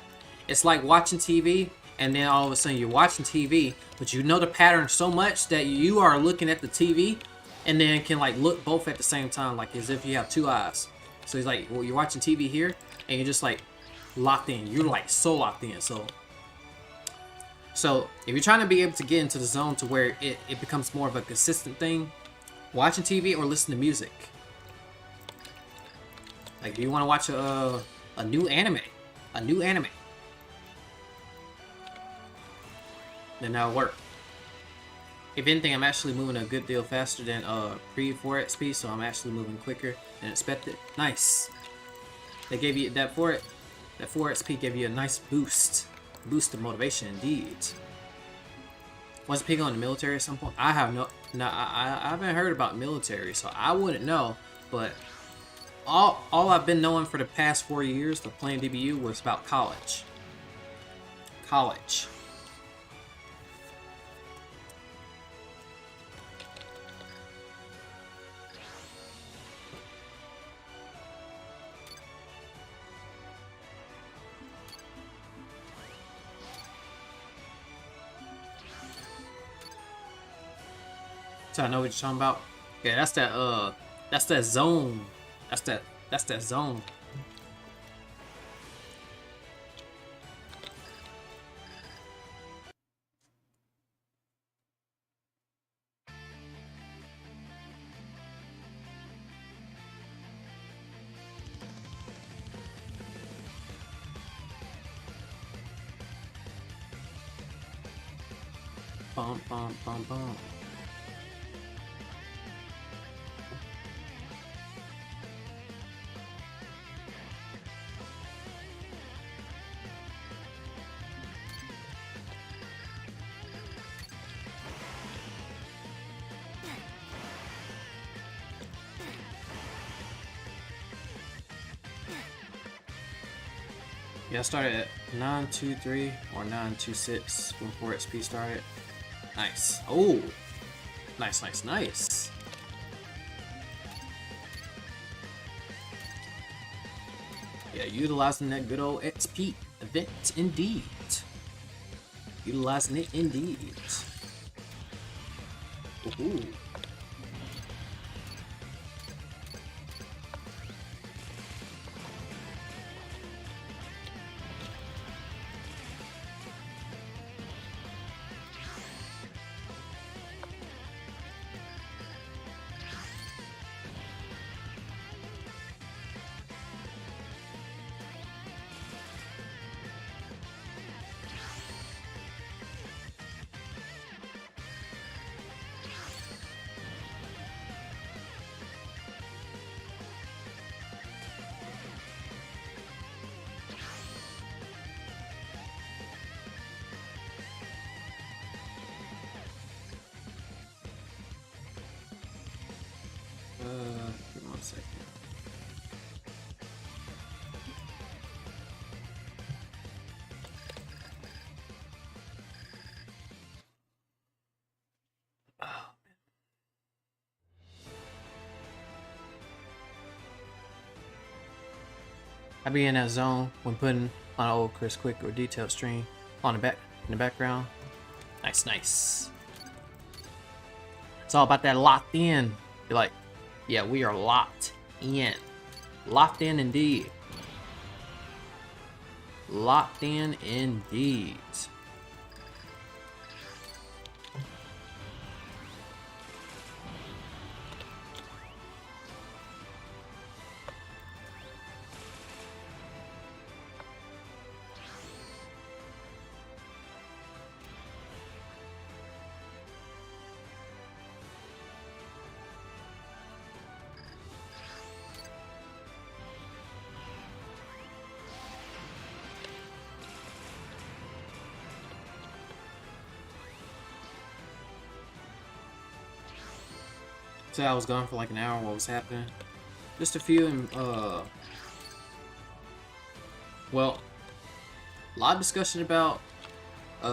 Speaker 1: it's like watching TV, and then all of a sudden you're watching TV, but you know the pattern so much that you are looking at the TV, and then can like look both at the same time, like as if you have two eyes. So it's like, well, you're watching TV here, and you're just like locked in. You're like so locked in. So if you're trying to be able to get into the zone to where it becomes more of a consistent thing, watching TV or listen to music. Like if you want to watch a new anime, then that'll work. If anything, I'm actually moving a good deal faster than pre-4 XP, so I'm actually moving quicker than expected. Nice. They gave you that 4 XP gave you a nice boost of motivation indeed. Was Pig on the military at some point? I have I haven't heard about military, so I wouldn't know. But all I've been knowing for the past 4 years of playing DBU was about college. So I know what you're talking about. Yeah, that's that zone. That's that zone. Bum bum bum bum. Yeah, I started at 923 or 926 when 4 XP started. Nice. Oh, nice. Yeah, utilizing that good old XP event indeed. Utilizing it indeed. Ooh. Give me 1 second. I be in that zone when putting on an old crisp, quick, or detailed stream on the background. Nice, nice. It's all about that locked in. You're like, yeah, we are locked in. Locked in indeed. Locked in indeed. So I was gone for like an hour. What was happening? Just a few, well, a lot of discussion about, you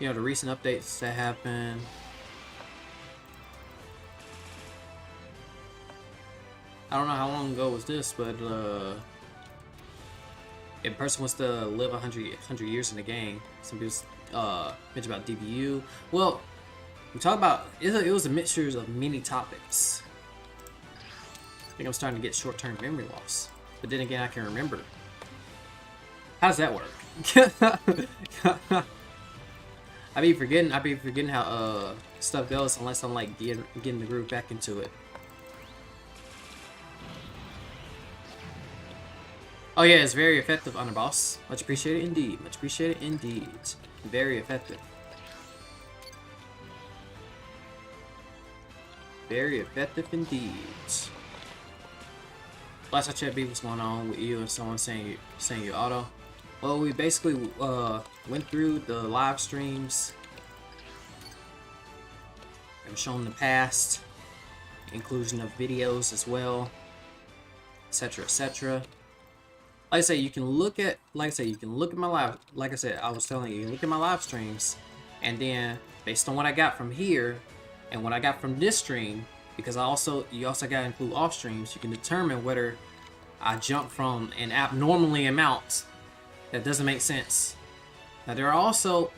Speaker 1: know, the recent updates that happened. I don't know how long ago was this, but if a person wants to live 100 years in the game, some people mention about DBU. Well, we talk about it was a mixture of many topics. I think I'm starting to get short-term memory loss, but then again, I can remember. How does that work? I be forgetting how stuff goes unless I'm like getting the groove back into it. Oh yeah, it's very effective, Underboss. Much appreciated indeed. Much appreciated indeed. Very effective. Very effective indeed. Last I checked, what's going on with you and someone saying you auto. Well, we basically went through the live streams and shown the past, inclusion of videos as well, etc., etc. Like I say, you can look at my live. Like I said, I was telling you, look at my live streams, and then based on what I got from here and what I got from this stream, because you also gotta include off streams, you can determine whether I jump from an abnormally amount that doesn't make sense. Now there are also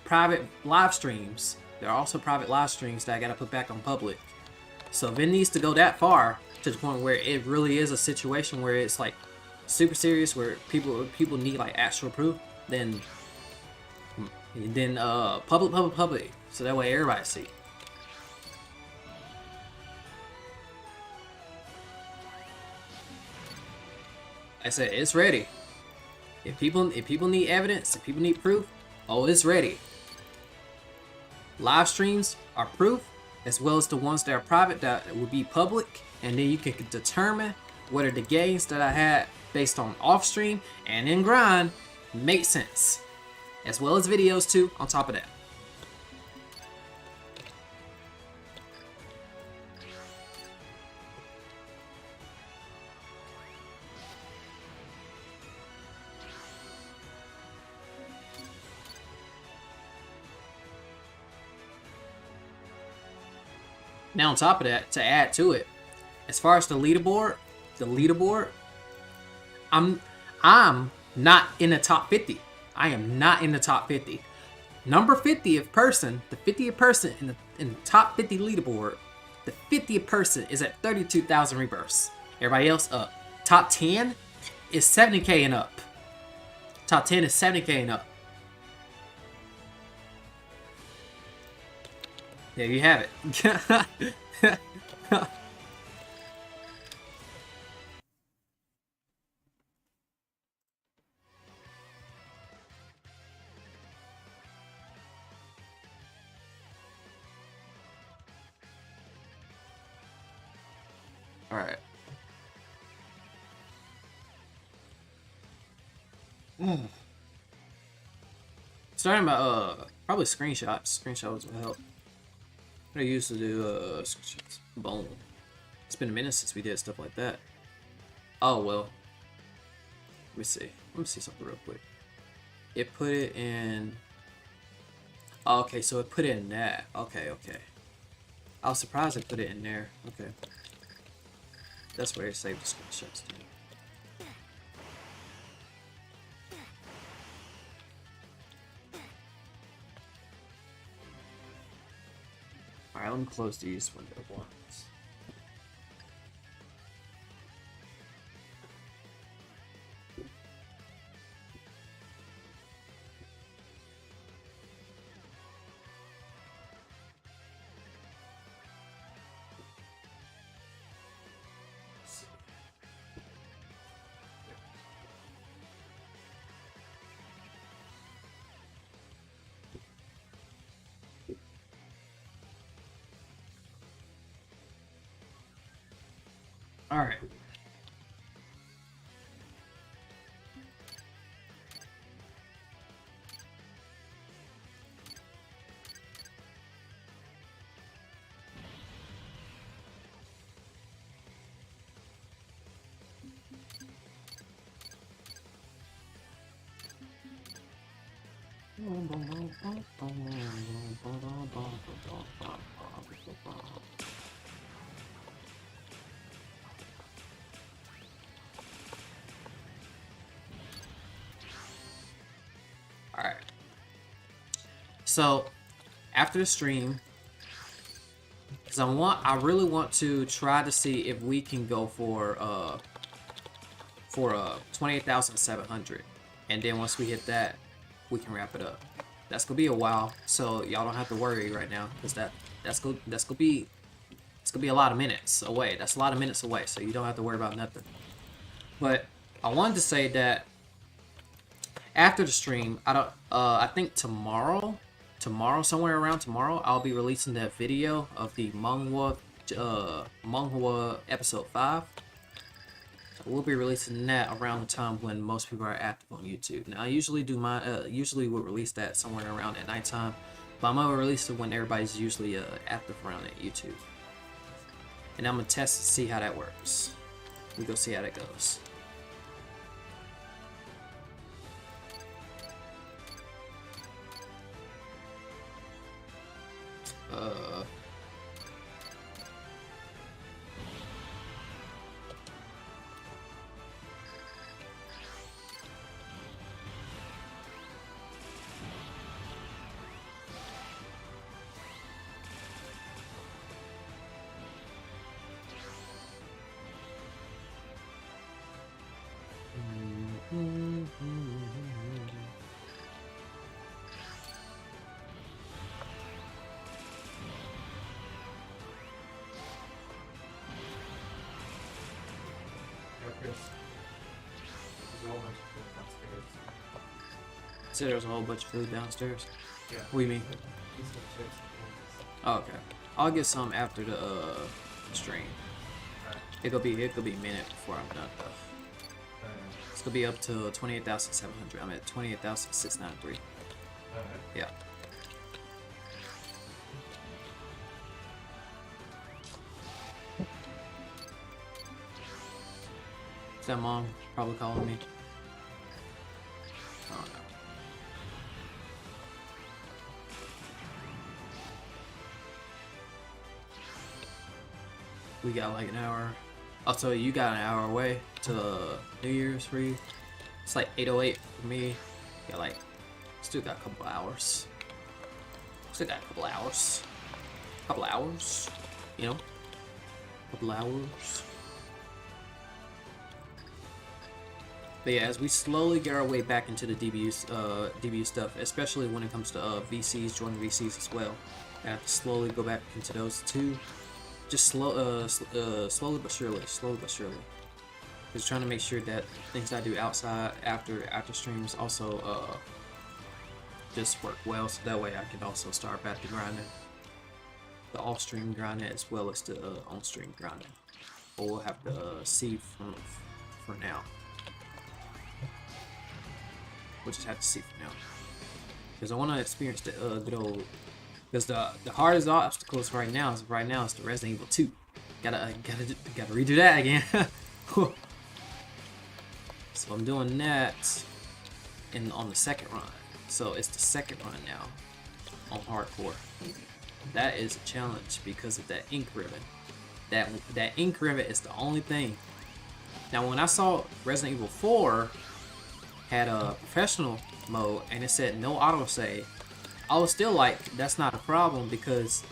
Speaker 1: private live streams. That I gotta put back on public. So if it needs to go that far to the point where it really is a situation where it's like super serious, where people need like actual proof, then public, so that way everybody see. I said it's ready. If people need evidence, if people need proof, oh, it's ready. Live streams are proof, as well as the ones that are private that will be public, and then you can determine whether the gains that I had based on off stream and in grind make sense, as well as videos too on top of that. Now on top of that, to add to it, as far as the leaderboard, I'm not in the top 50. I am not in the top 50. Number 50th person, the 50th person in the top 50 leaderboard, the 50th person is at 32,000 rebirths. Everybody else up. Top 10 is 70k and up. Top 10 is 70k and up. There you have it. All right. Starting by probably screenshots. Screenshots will help. What I used to do screenshots. Boom. It's been a minute since we did stuff like that. Oh, well. Let me see. Let me see something real quick. It put it in... Oh, okay, so it put it in that. Okay, okay. I was surprised it put it in there. Okay. That's where it saved the screenshots to. Alright, let me close these window blinds. Alright. Alright. So, after the stream, because I really want to try to see if we can go for 28,700, and then once we hit that, we can wrap it up. That's gonna be a while, so y'all don't have to worry right now, because that's gonna be a lot of minutes away. That's a lot of minutes away, so you don't have to worry about nothing. But I wanted to say that after the stream, I think tomorrow, somewhere around tomorrow, I'll be releasing that video of the manga episode 5. We'll be releasing that around the time when most people are active on YouTube. Now, I usually do usually would release that somewhere around at nighttime, but I'm gonna release it when everybody's usually active around at YouTube. And I'm gonna test to see how that works. We go see how that goes. So there's a whole bunch of food downstairs?
Speaker 2: Yeah.
Speaker 1: What do you mean? Oh, okay. I'll get some after the stream.
Speaker 2: Alright.
Speaker 1: It'll be a minute before I'm done though. It's gonna be up to 28,700. I'm at 28,693. Yeah. Is that mom probably calling me? Oh no. We got like an hour. Also, you got an hour away to New Year's for you. It's like 8:08 for me. Yeah, like still got a couple hours. Still got a couple hours. Couple hours, you know. Couple hours. But yeah, as we slowly get our way back into the DBU stuff, especially when it comes to VCs, joining VCs as well, I have to slowly go back into those too. Just slowly but surely, Just trying to make sure that things I do outside after streams also just work well, so that way I can also start back to grinding, the off-stream grinding as well as the on-stream grinding. But we'll have to see for now. We'll just have to see for now, because I want to experience the good old. Because the hardest obstacles right now is the Resident Evil 2. Gotta redo that again. So I'm doing that on the second run. So it's the second run now on hardcore. That is a challenge because of that ink ribbon. That ink ribbon is the only thing. Now when I saw Resident Evil 4 had a professional mode and it said no autosave, I was still like, that's not a problem because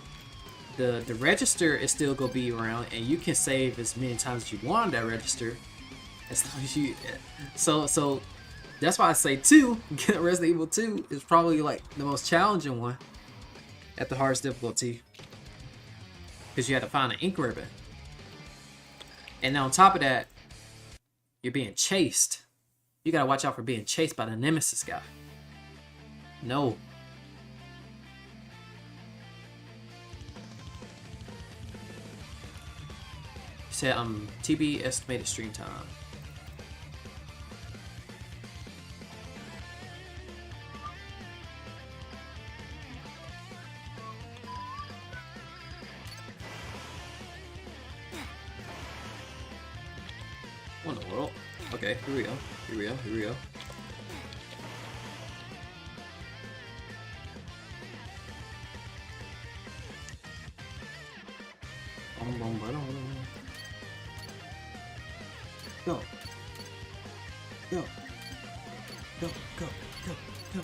Speaker 1: the register is still gonna be around and you can save as many times as you want on that register as long as you. So that's why I say 2, Resident Evil 2 is probably like the most challenging one at the hardest difficulty because you had to find an ink ribbon, and then on top of that you're being chased. You gotta watch out for being chased by the Nemesis guy. No. Said TB estimated stream time. What in the world? Okay, here we go. Here we go. Here we go. Go. Go. Go, go, go, go.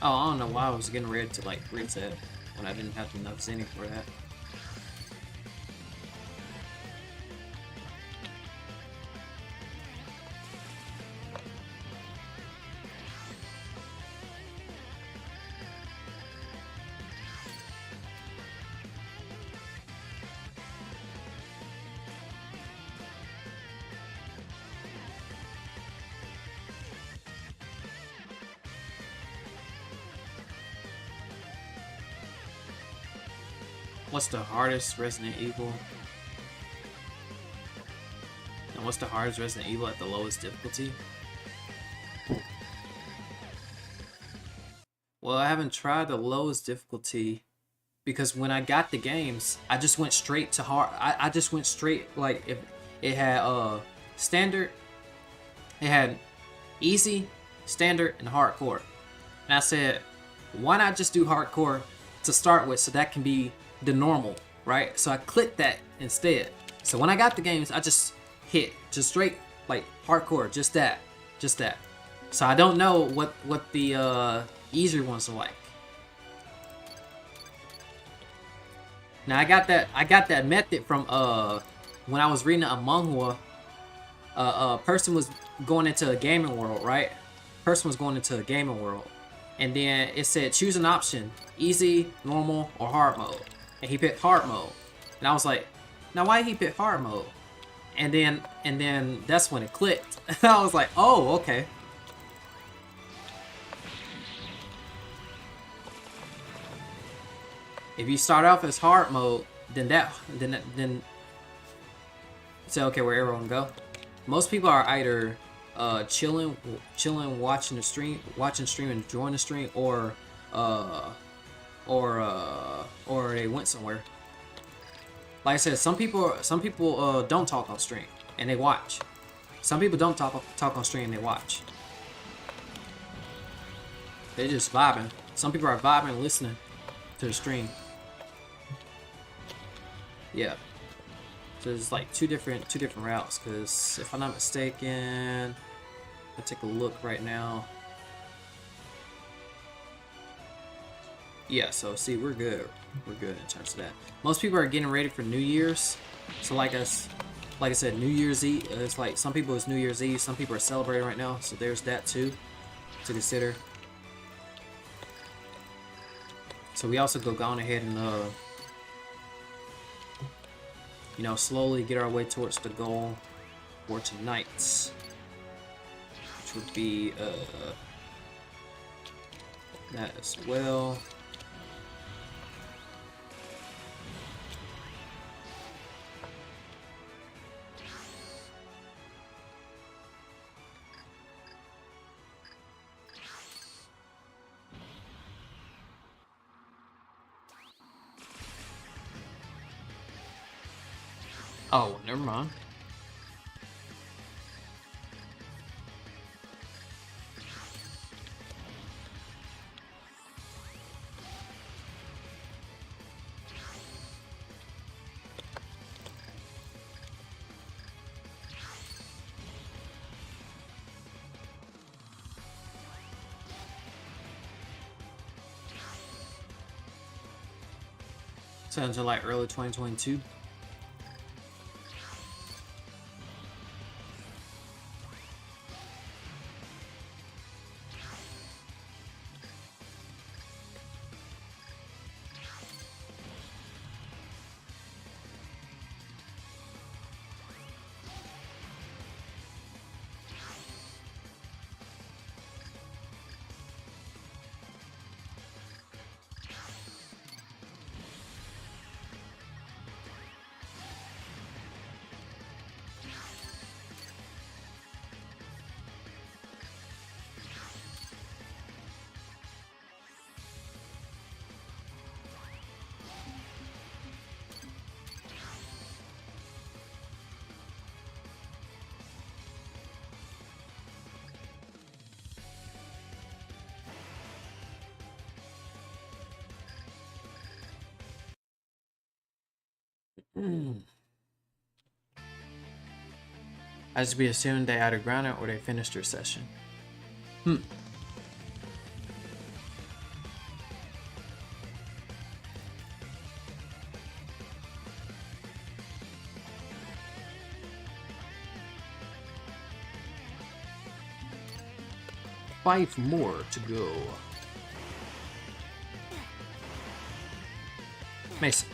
Speaker 1: Oh, I don't know why I was getting ready to like reset when I didn't have enough zenny for that. What's the hardest Resident Evil? And what's the hardest Resident Evil at the lowest difficulty? Well, I haven't tried the lowest difficulty because when I got the games, I just went straight to hard. I just went straight, like, if it had standard, it had easy, standard, and hardcore. And I said, why not just do hardcore to start with so that can be the normal, right? So I clicked that instead. So when I got the games, I just hit just straight like hardcore, just that. So I don't know what the easier ones are like. Now I got that method from when I was reading a manga. A person was going into a gaming world, right? Person was going into a gaming world, and then it said choose an option: easy, normal, or hard mode. And he picked hard mode, and I was like, now why did he pick hard mode? And then that's when it clicked. I was like, oh, okay. If you start off as hard mode, then say okay where everyone go. Most people are either chilling, watching stream and enjoying the stream, or they went somewhere. Like I said, some people don't talk on stream and they watch. Some people don't talk on stream and they watch. They're just vibing. Some people are vibing and listening to the stream. Yeah. So there's like two different routes. Because if I'm not mistaken, I'll take a look right now. Yeah, so see, we're good. We're good in terms of that. Most people are getting ready for New Year's. So like I said, New Year's Eve. It's like some people it's New Year's Eve. Some people are celebrating right now. So there's that too to consider. So we also go on ahead and you know, slowly get our way towards the goal for tonight, which would be that as well. Oh, never mind. Sounds like early 2022. As we assume they either grounded or they finished their session. Hmm. Five more to go. Mason.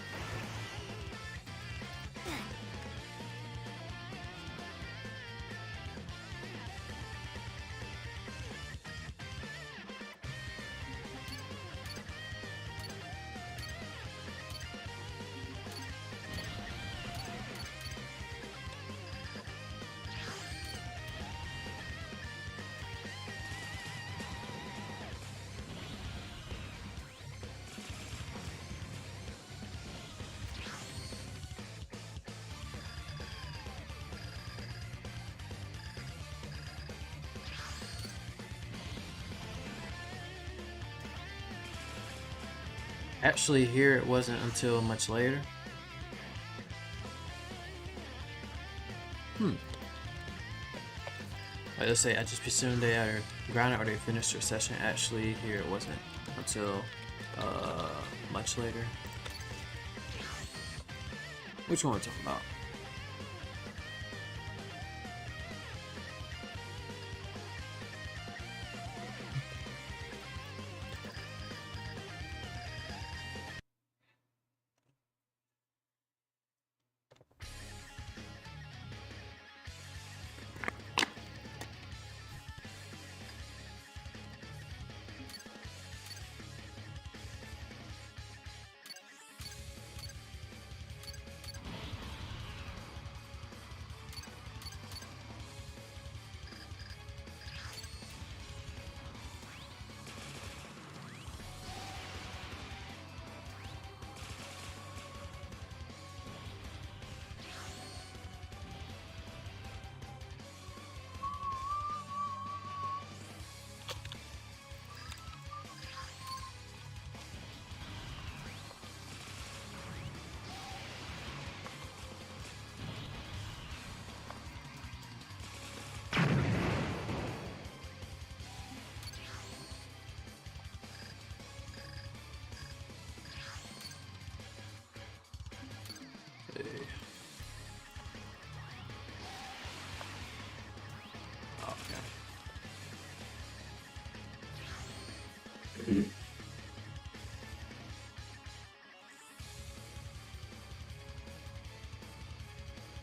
Speaker 1: Actually, here it wasn't until much later. Like, let's say I just presumed they either grounded or they finished their session. Actually, here it wasn't until much later. Which one are we talking about?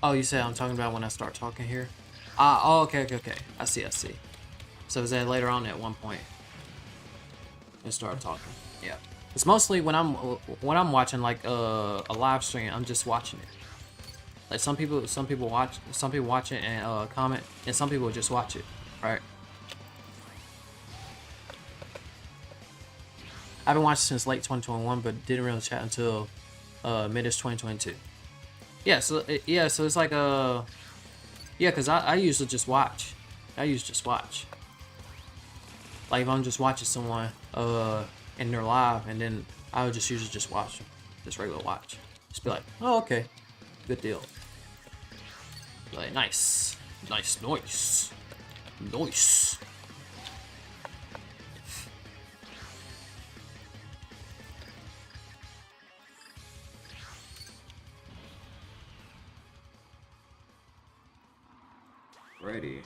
Speaker 1: Oh, you said I'm talking about when I start talking here? Oh, okay. I see. So is that later on at one point? And start talking. Yeah. It's mostly when I'm watching like a live stream, I'm just watching it. Like some people watch it and comment, and some people just watch it, right? I've been watching since late 2021, but didn't really chat until mid-ish 2022. Yeah, so so it's like yeah, cause I usually just watch. I usually just watch. Like if I'm just watching someone and they're live, and then I would just usually just watch them, just regular watch. Just be like, oh okay, good deal. Like nice, nice, nice, nice. Ready.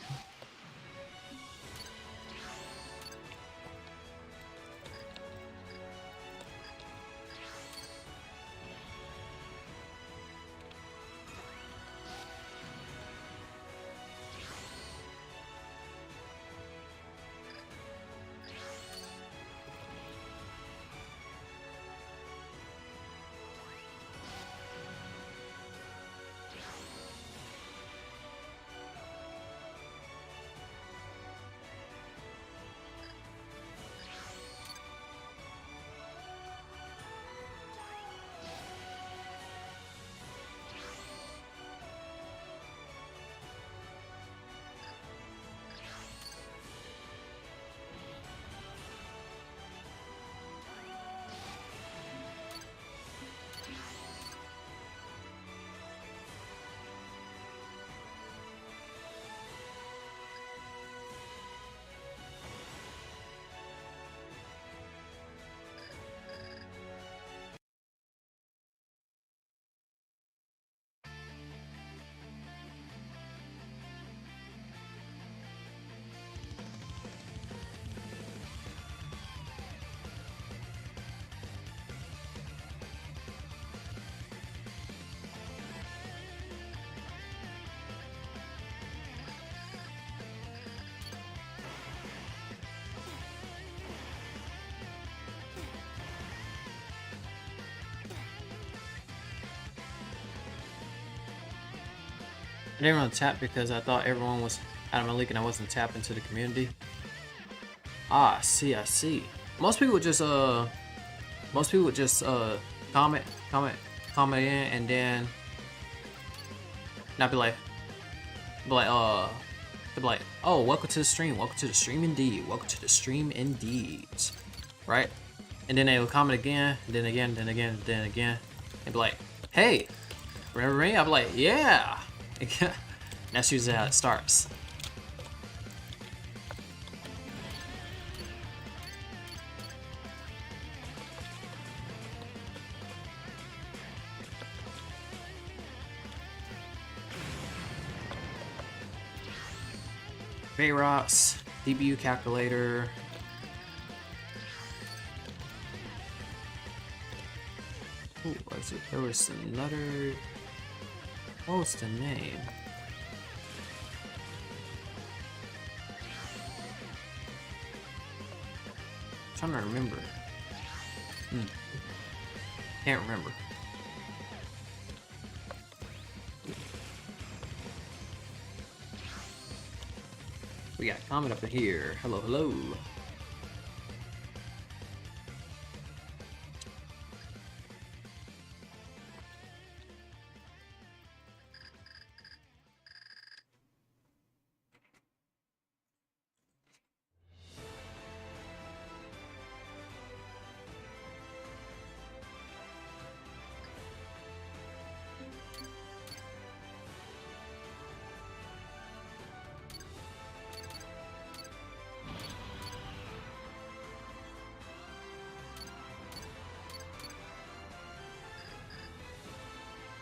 Speaker 1: I didn't want to tap because I thought everyone was out of my league and I wasn't tapping to the community. Ah, I see, I see. Most people would just comment in, and then not be like oh, welcome to the stream, welcome to the stream indeed, welcome to the stream indeed, right? And then they will comment again, then again, then again, then again, and be like, hey, remember me? I'll be like, yeah. That's usually how it starts. Rocks, DBU calculator. Ooh, was it? There was another. What was the name? I'm trying to remember. Can't remember. We got a comment up in here. Hello, hello.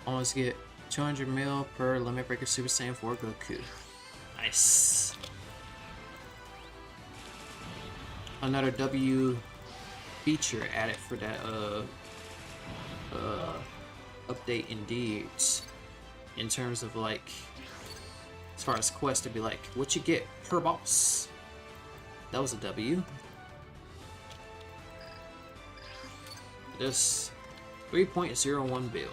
Speaker 1: Almost get 200 mil per Limit Breaker Super Saiyan 4 Goku. Nice. Another W feature added for that update indeed. In terms of like, as far as quest, to be like, what you get per boss. That was a W. This 3.01 bill.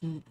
Speaker 2: Not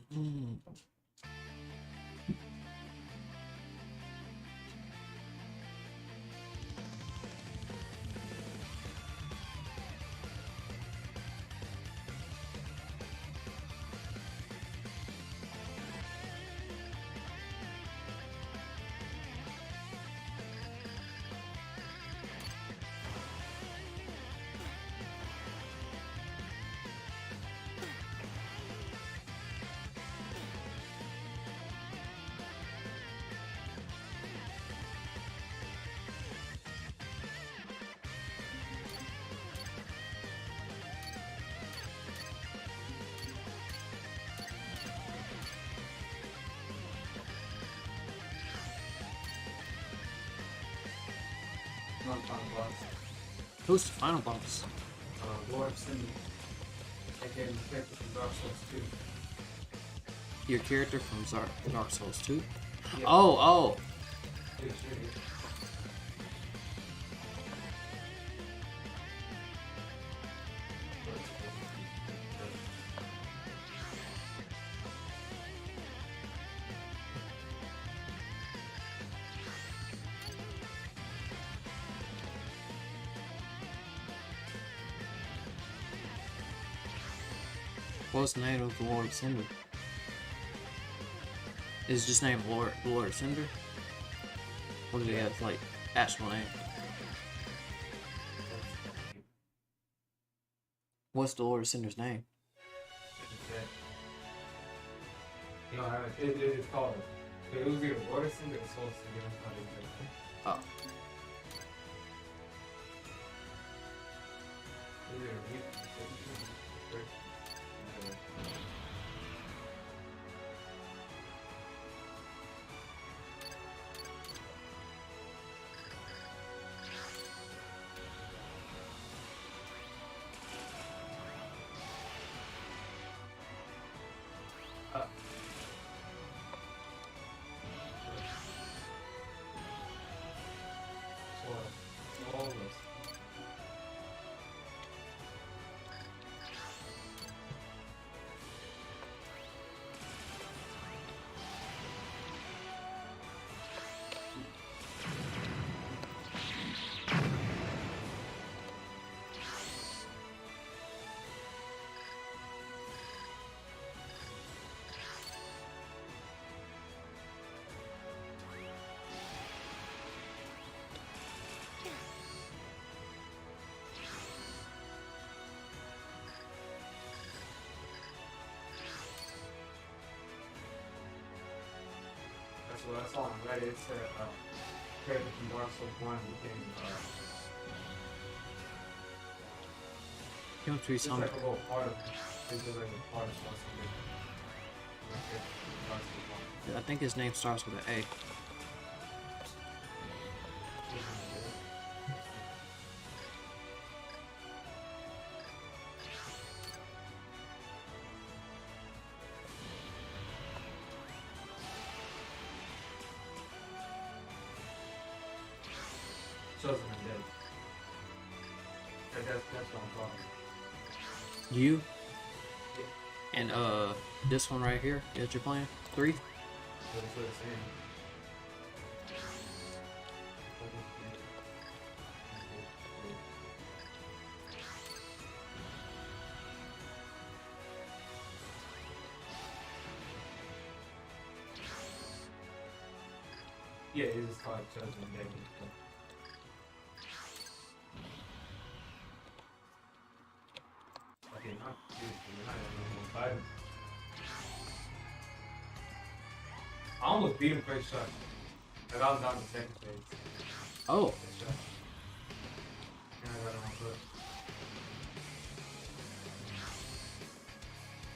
Speaker 2: final boss.
Speaker 1: Who's the final boss?
Speaker 2: Lord Cindy. Again, the character from Dark Souls 2.
Speaker 1: Your character from Dark Souls 2?
Speaker 2: Yeah.
Speaker 1: Oh!
Speaker 2: Yeah, sure, yeah.
Speaker 1: What's the name of the Lord Cinder? Is it just named Lord Cinder? Or do he have, like, actual name? What's the Lord Cinder's name?
Speaker 2: You know, it's called. It was either Water Cinder or Soul Cinder. That's not exactly.
Speaker 1: Oh.
Speaker 2: Well, that's all on Reddit. It said character from Dark Souls 1 became
Speaker 1: You want to read
Speaker 2: it's
Speaker 1: something?
Speaker 2: like a little part of it's just like a part of something.
Speaker 1: I think his name starts with an A.
Speaker 2: Chosen undead. That's what I'm talking.
Speaker 1: You? And this one right here that you're playing? 3?
Speaker 2: That's what it's saying. Yeah, it is called Chosen Undead. Okay, not I almost beat him first shot. Like I was down the second phase.
Speaker 1: Oh.
Speaker 2: First shot. And I got him on foot.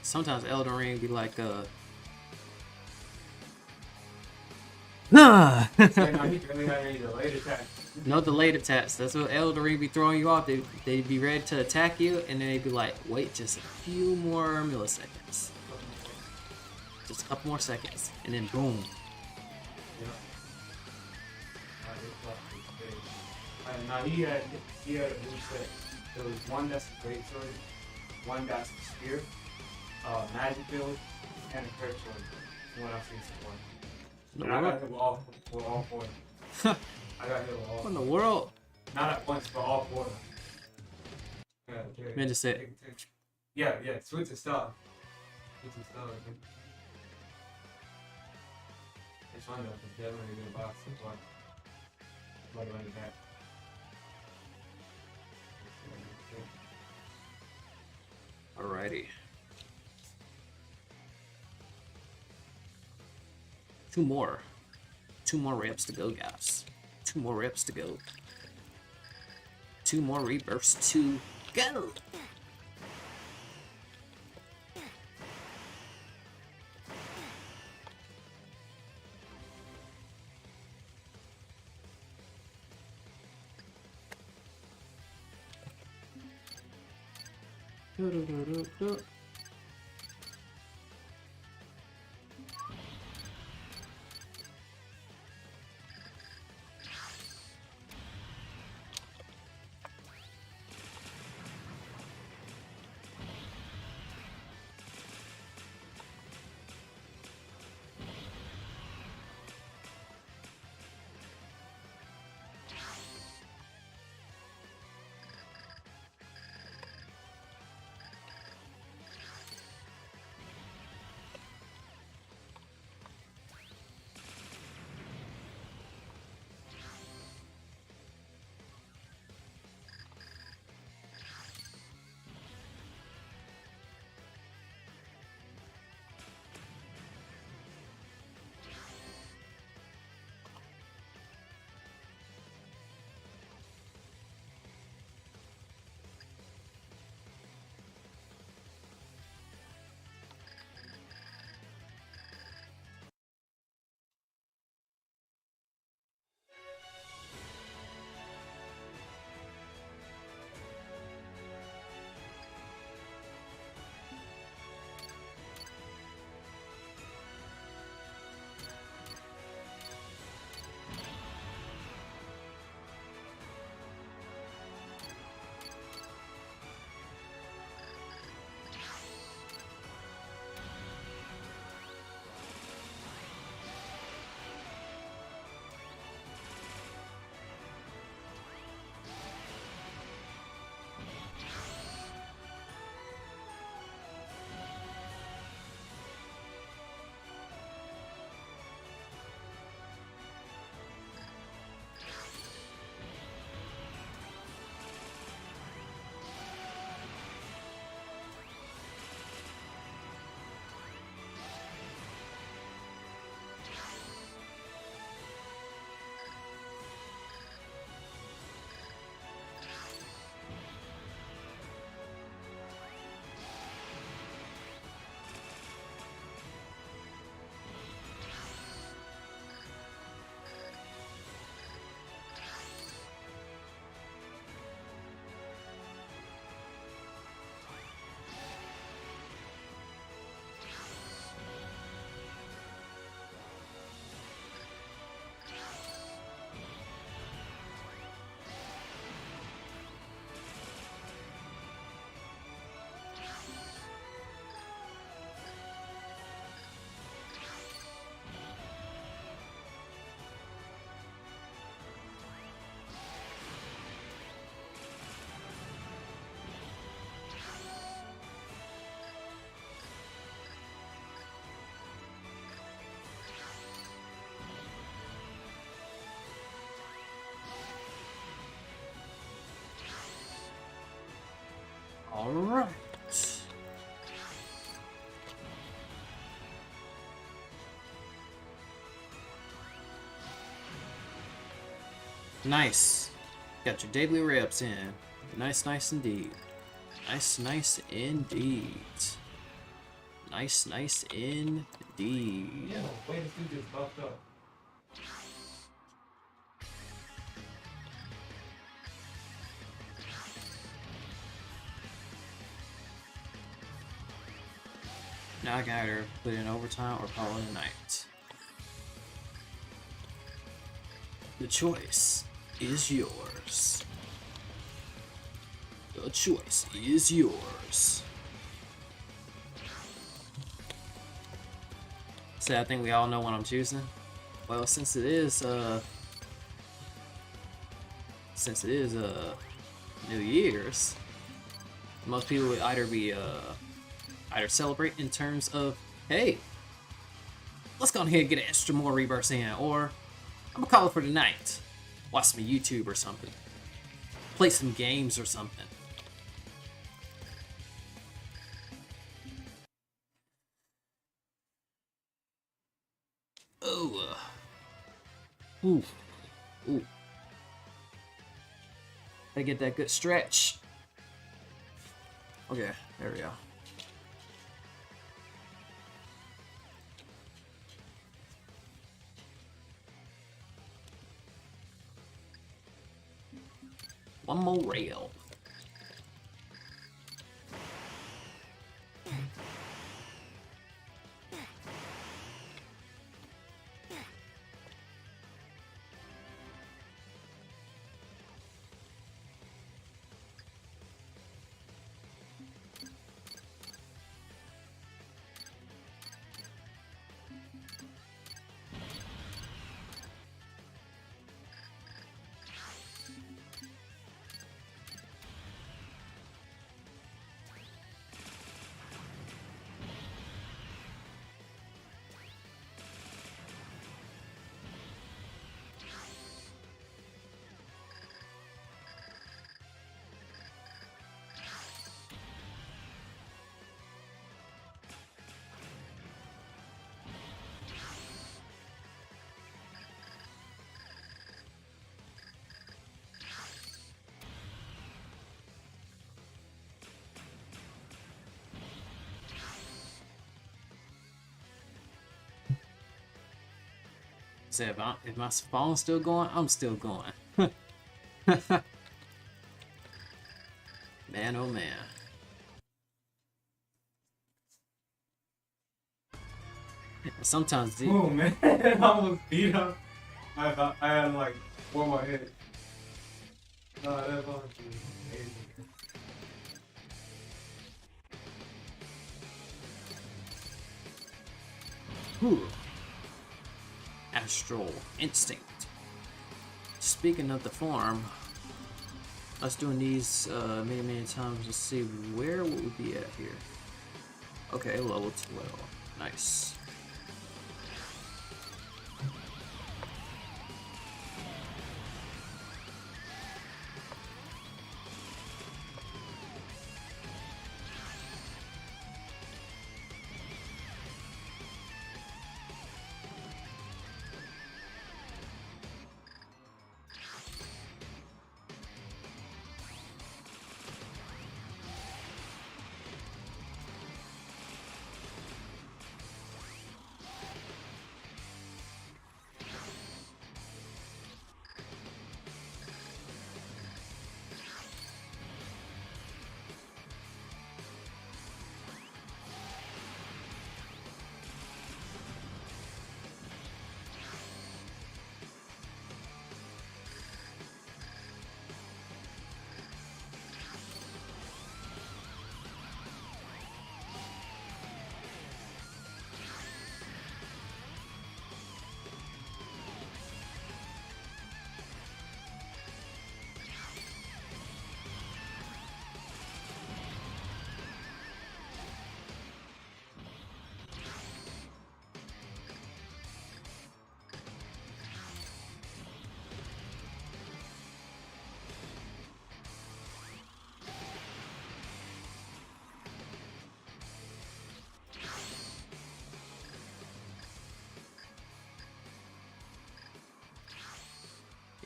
Speaker 1: Sometimes Elden Ring be like, Nah!
Speaker 2: So now he really got any delayed attack.
Speaker 1: No delayed attacks. That's what Elden Ring be throwing you off. They'd be ready to attack you, and then they'd be like, wait just a few more milliseconds. Just a couple more seconds, and then boom.
Speaker 2: Yeah. Now he had a move set. There was one that's the great sword, one that's the spear, magic build, and a crit choice. When I see someone.
Speaker 1: In
Speaker 2: And
Speaker 1: the
Speaker 2: I got
Speaker 1: world?
Speaker 2: hit with all four. I got hit with all
Speaker 1: What in
Speaker 2: four.
Speaker 1: the world?
Speaker 2: Not at once, but all four. Yeah, okay.
Speaker 1: Man just said,
Speaker 2: Yeah, switch to stuff. Switch to stuff. It's fun though, because definitely a good box so far. Like that.
Speaker 1: alrighty. 2 more. 2 more reps to go, guys. 2 more reps to go. 2 more rebirths to go. Alright. Nice. Got your daily reps in. Nice, nice indeed. Nice, nice indeed. Nice, nice indeed.
Speaker 2: Yeah, way to see this buffed up.
Speaker 1: Now I can either put in overtime or call it a night. The choice is yours. The choice is yours. So I think we all know what I'm choosing. Well, since it is New Year's, most people would either be either celebrate in terms of, hey, let's go ahead and get an extra more rebirths in, or I'm gonna call it for the night. Watch some YouTube or something. Play some games or something. Oh. Ooh. Ooh. Gotta get that good stretch. Okay, there we go. One more rail. So if my phone's still going, I'm still going. Man, oh man. Sometimes
Speaker 2: Oh man, I almost beat up. I had like one more hit. No, that's honestly amazing.
Speaker 1: Whew. Astral Instinct. Speaking of the farm, us doing these many times. Let's see, where would we be at here? Okay, level 12. Nice.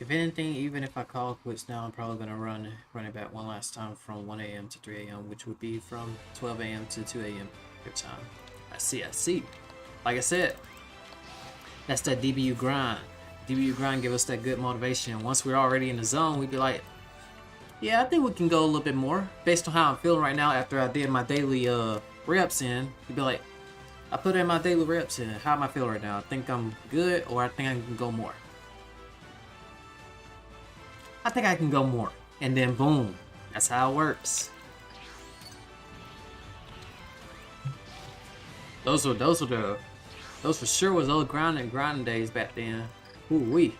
Speaker 1: If anything, even if I call quits now, I'm probably gonna run it back one last time from 1 a.m. to 3 a.m., which would be from 12 a.m. to 2 a.m. your time. I see. Like I said, that's that DBU grind. DBU grind give us that good motivation. Once we're already in the zone, we'd be like, yeah, I think we can go a little bit more. Based on how I'm feeling right now after I did my daily reps in, you'd be like, I put in my daily reps in. How am I feeling right now? I think I'm good, or I think I can go more. I think I can go more. And then boom. That's how it works. Those are the Those for sure was old grinding days back then. Ooh wee.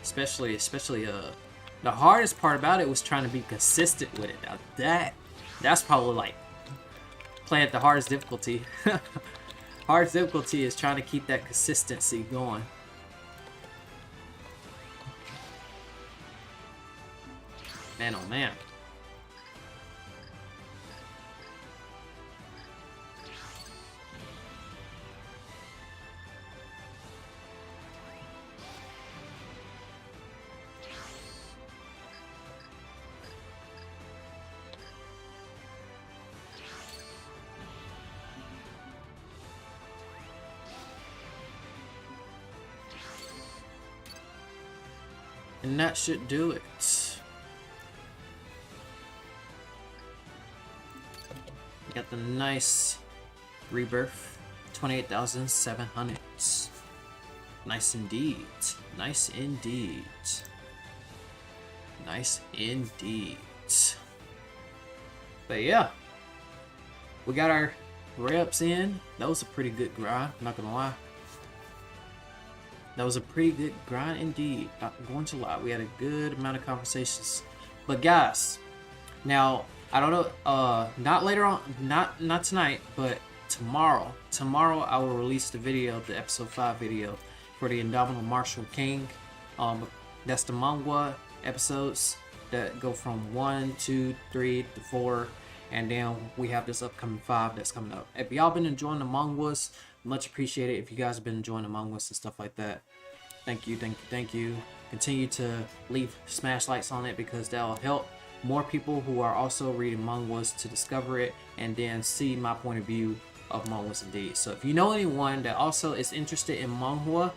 Speaker 1: Especially the hardest part about it was trying to be consistent with it. Now that's probably like playing at the hardest difficulty. Hardest difficulty is trying to keep that consistency going. Man, oh man. And that should do it. Got the nice Rebirth, 28,700. Nice indeed. Nice indeed. Nice indeed. But yeah, we got our reps in. That was a pretty good grind, not gonna lie. That was a pretty good grind indeed. Not going to lie, we had a good amount of conversations. But guys, now I don't know. Not later on, not tonight, but tomorrow. Tomorrow I will release the video, the episode 5 video for the Indomitable Martial King. That's the manga episodes that go from 1, 2, 3 to 4, and then we have this upcoming 5 that's coming up. If y'all been enjoying the mangas, much appreciated. If you guys have been enjoying the mangas and stuff like that, thank you, thank you, thank you. Continue to smash likes on it because that'll help more people who are also reading mangas to discover it and then see my point of view of mangas indeed. So if you know anyone that also is interested in manga,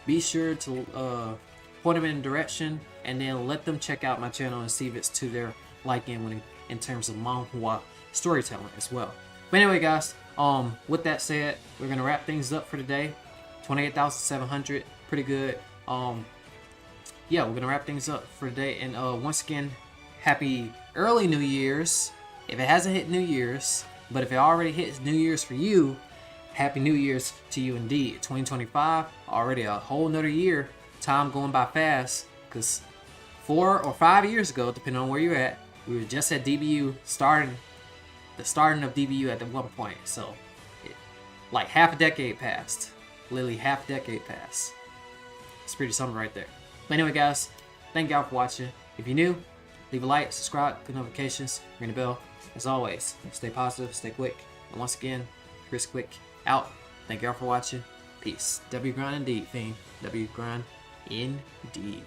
Speaker 1: be sure to point them in a direction and then let them check out my channel and see if it's to their liking in terms of manga storytelling as well. But anyway guys, with that said, we're gonna wrap things up for today. 28,700, pretty good. Yeah, we're gonna wrap things up for today, and once again, happy early New Year's. If it hasn't hit New Year's, but if it already hits New Year's for you, happy New Year's to you indeed. 2025, already a whole nother year. Time going by fast, because 4 or 5 years ago, depending on where you're at, we were just at DBU, the starting of DBU at the one point. So, like half a decade passed. Literally half a decade passed. It's pretty something right there. But anyway, guys, thank y'all for watching. If you're new, leave a like, subscribe, click notifications, ring the bell. As always, stay positive, stay quick. And once again, Chris Quick out. Thank y'all for watching. Peace. W grind indeed, fiend. W grind indeed.